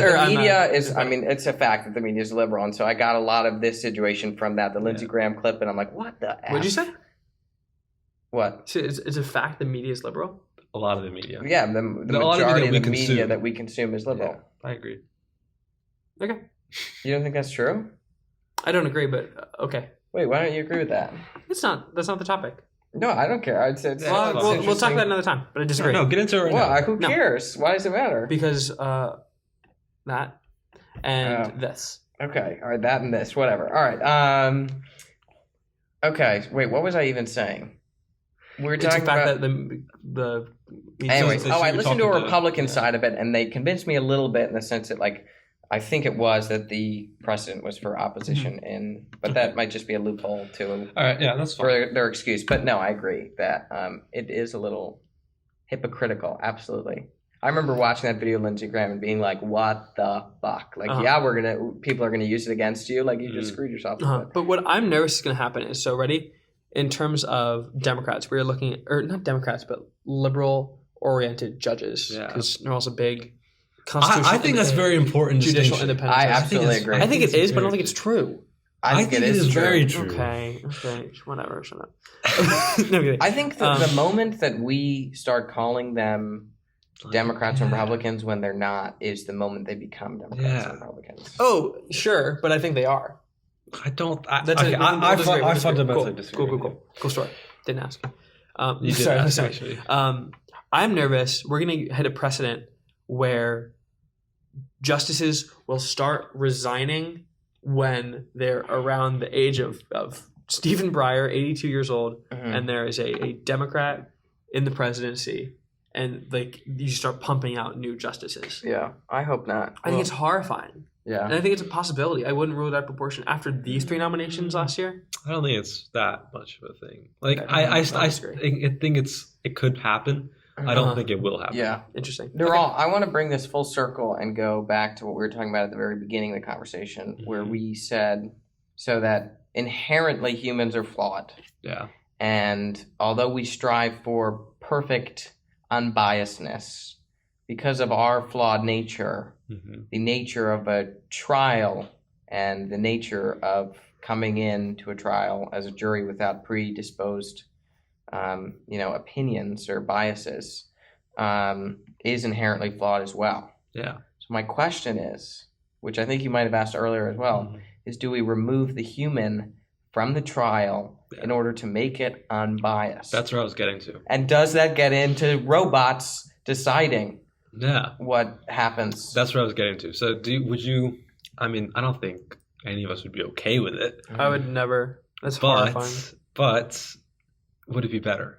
is. I mean, it's a fact that the media is liberal, and so I got a lot of this situation from the Lindsey Graham clip, and I'm like, what the?
What'd you say?
What?
So it's a fact the media is liberal.
A lot of the media.
Yeah, the majority of the media that we consume is liberal.
Yeah, I agree.
Okay.
You don't think that's true?
I don't agree, but okay.
Wait, why don't you agree with that?
That's not the topic.
No, I don't care. I'd say it's
we'll talk about it another time, but I disagree.
No, get into it right now.
Well, who cares? Why does it matter?
Because that and this.
Okay, all right, that and this, whatever. All right. Okay, wait, what was I even saying? We were talking about
the
Anyways, I listened to a Republican side of it, and they convinced me a little bit in the sense that, like, I think it was that the precedent was for opposition but that might just be a loophole too.
All right, yeah, that's fine.
For their excuse. But no, I agree that it is a little hypocritical. Absolutely. I remember watching that video of Lindsey Graham and being like, what the fuck? Like, people are gonna use it against you. Like, you just screwed yourself with it.
But what I'm nervous is gonna happen is, so ready? In terms of Democrats, we're looking at, or not Democrats, but liberal-oriented judges.
Yeah.
Because they're also big. I
think that's very important.
Judicial independence.
I absolutely agree.
I think it is, but I don't think it's true.
I think it is
very true.
Okay, whatever, shut up.
I think that the moment that we start calling them Democrats and Republicans when they're not is the moment they become Democrats and Republicans.
Oh, sure, but I think they are.
I don't.
I fundamentally disagree.
Cool story. Didn't ask.
You did ask, actually.
I'm nervous. We're going to hit a precedent where justices will start resigning when they're around the age of Stephen Breyer, 82 years old, and there is a Democrat in the presidency, and like you start pumping out new justices.
Yeah, I hope not.
I think it's horrifying.
Yeah,
and I think it's a possibility. I wouldn't rule that proportion after these 3 nominations last year.
I don't think it's that much of a thing. Like I think it could happen. I don't think it will happen.
Yeah,
interesting.
I want to bring this full circle and go back to what we were talking about at the very beginning of the conversation, where we said so that inherently humans are flawed.
Yeah,
and although we strive for perfect unbiasedness, because of our flawed nature, the nature of a trial and the nature of coming into a trial as a jury without predisposed opinions or biases is inherently flawed as well.
Yeah.
So my question is, which I think you might have asked earlier as well, is do we remove the human from the trial in order to make it unbiased?
That's where I was getting to.
And does that get into robots deciding what happens?
That's where I was getting to. So would you, I mean, I don't think any of us would be okay with it.
I would never. That's horrifying.
But would it be better?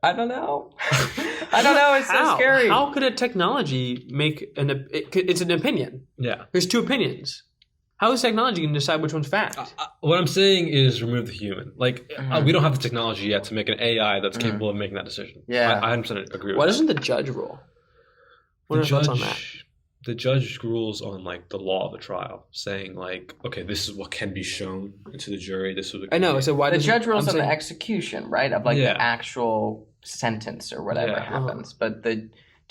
I don't know. I don't know. It's so scary.
How could a technology make it's an opinion?
Yeah.
There's 2 opinions. How is technology going to decide which one's fact?
What I'm saying is remove the human. Like, we don't have the technology yet to make an AI that's capable of making that decision.
Yeah.
I 100% agree with
Why
that.
doesn't the judge rule? What are your thoughts on that?
The judge rules on like the law of the trial, saying like, okay, this is what can be shown to the jury. This is what
I know. So why
the
doesn't
judge rules
I'm
on the
saying-
execution, right, of like
Yeah.
the actual sentence or whatever
Yeah.
happens. But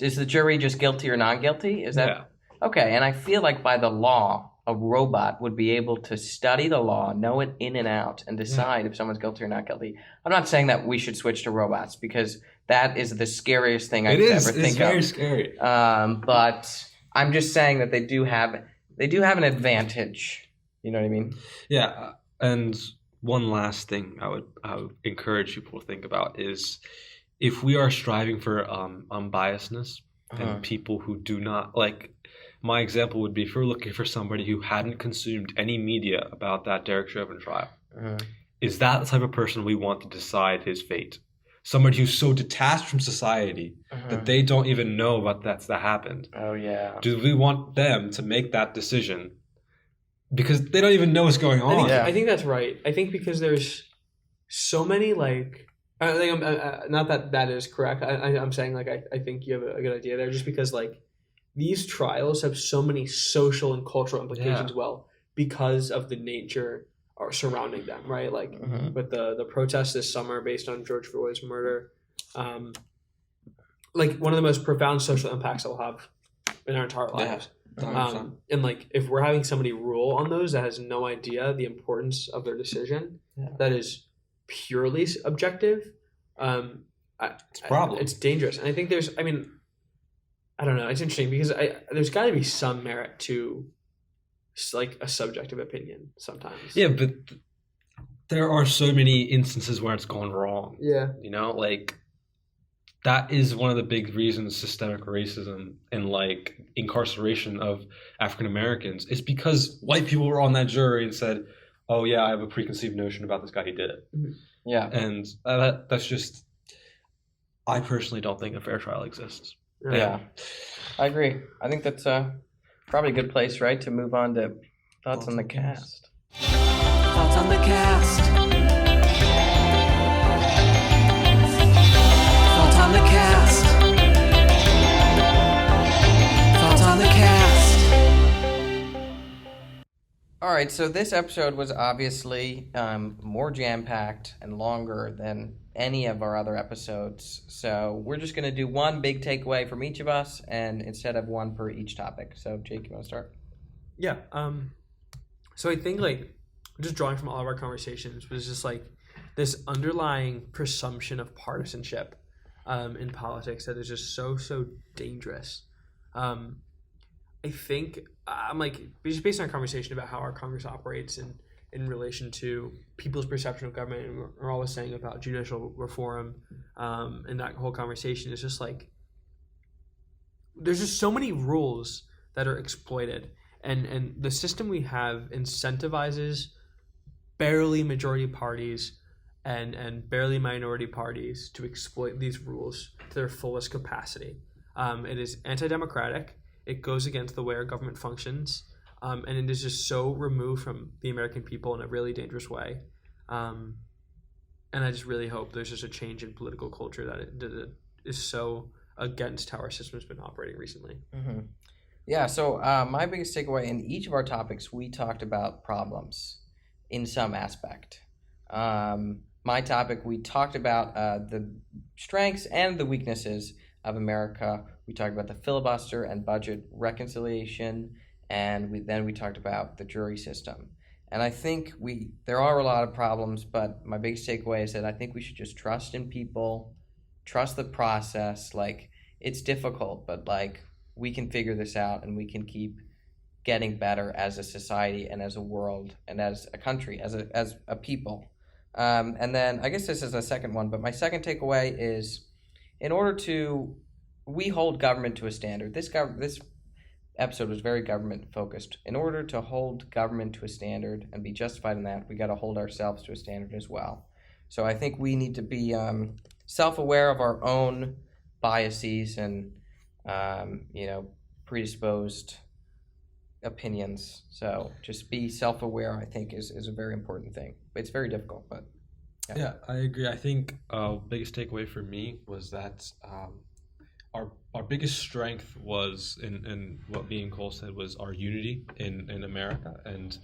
is the jury just guilty or not guilty? Is that
Yeah.
okay? And I feel like by the law, a robot would be able to study the law, know it in and out, and decide if someone's guilty or not guilty. I'm not saying that we should switch to robots because that is the scariest thing I could ever think
It's very
of.
scary.
But I'm just saying that they do have an advantage. You know what I mean?
Yeah, and one last thing I would encourage people to think about is if we are striving for unbiasedness and people who do not like. My example would be if we're looking for somebody who hadn't consumed any media about that Derek Chauvin trial. Is that the type of person we want to decide his fate? Somebody who's so detached from society that they don't even know about that happened.
Oh yeah.
Do we want them to make that decision because they don't even know what's going on?
I think that's right. I think because there's so many like. I think not that is correct. I'm saying like I think you have a good idea there, just because like these trials have so many social and cultural implications. Well, because of the nature surrounding them, right? Like with the protests this summer based on George Floyd's murder, like one of the most profound social impacts they'll have in our entire lives. And like if we're having somebody rule on those that has no idea the importance of their decision, that is purely objective,
It's a problem.
It's dangerous. And I think I don't know, it's interesting because there's got to be some merit to like a subjective opinion sometimes.
Yeah, but there are so many instances where it's gone wrong.
Yeah.
You know, like that is one of the big reasons systemic racism and like incarceration of African Americans is because white people were on that jury and said, "Oh yeah, I have a preconceived notion about this guy. He did it."
Yeah.
And that's just. I personally don't think a fair trial exists.
Yeah, I agree. I think that's probably a good place, right, to move on to thoughts on the cast.
Thoughts on the cast. Thoughts on the cast. Thoughts on the cast.
All right, so this episode was obviously more jam-packed and longer than any of our other episodes. So we're just going to do one big takeaway from each of us, and instead of one per each topic. So Jake, you want to start?
Yeah. So I think like just drawing from all of our conversations was just like this underlying presumption of partisanship in politics that is just so dangerous. I think I'm like just based on our conversation about how our Congress operates and in relation to people's perception of government, and we're always saying about judicial reform, and that whole conversation is just like there's just so many rules that are exploited, and the system we have incentivizes barely majority parties and barely minority parties to exploit these rules to their fullest capacity. It is anti-democratic. It goes against the way our government functions. And it is just so removed from the American people in a really dangerous way. And I just really hope there's just a change in political culture that it is so against how our system has been operating recently.
Mm-hmm. Yeah, so my biggest takeaway in each of our topics, we talked about problems in some aspect. My topic, we talked about the strengths and the weaknesses of America. We talked about the filibuster and budget reconciliation. And we talked about the jury system. And I think there are a lot of problems, but my biggest takeaway is that I think we should just trust in people, trust the process. Like, it's difficult, but like we can figure this out and we can keep getting better as a society and as a world and as a country, as a people. And then I guess this is a second one, but my second takeaway is we hold government to a standard. This episode was very government focused. In order to hold government to a standard and be justified in that, we got to hold ourselves to a standard as well. So I think we need to be self-aware of our own biases and predisposed opinions. So just be self-aware, I think, is a very important thing. It's very difficult, but
yeah, I agree. I think biggest takeaway for me was that our biggest strength was in what me and Cole said was our unity in America, and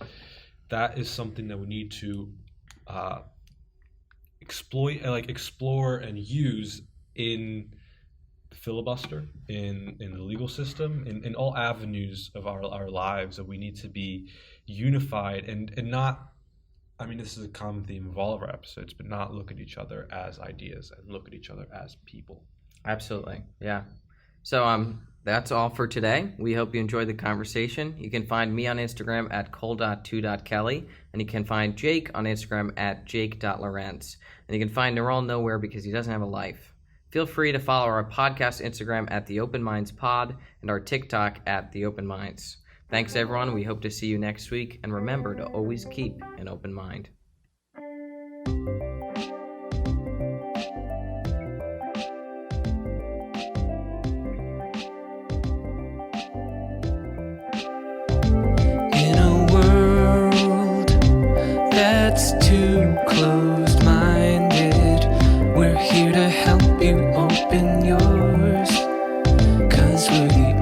that is something that we need to explore and use in the filibuster, in the legal system, in all avenues of our lives. That we need to be unified and not, I mean, this is a common theme of all of our episodes, but not look at each other as ideas and look at each other as people.
Absolutely. Yeah. So that's all for today. We hope you enjoyed the conversation. You can find me on Instagram at cole.2.kelly, and you can find Jake on Instagram at jake.lorenz. And you can find Niral nowhere because he doesn't have a life. Feel free to follow our podcast Instagram at The Open Minds Pod and our TikTok at The Open Minds. Thanks, everyone. We hope to see you next week. And remember to always keep an open mind.
In a world that's too closed-minded, we're here to help you open yours, 'cause we're the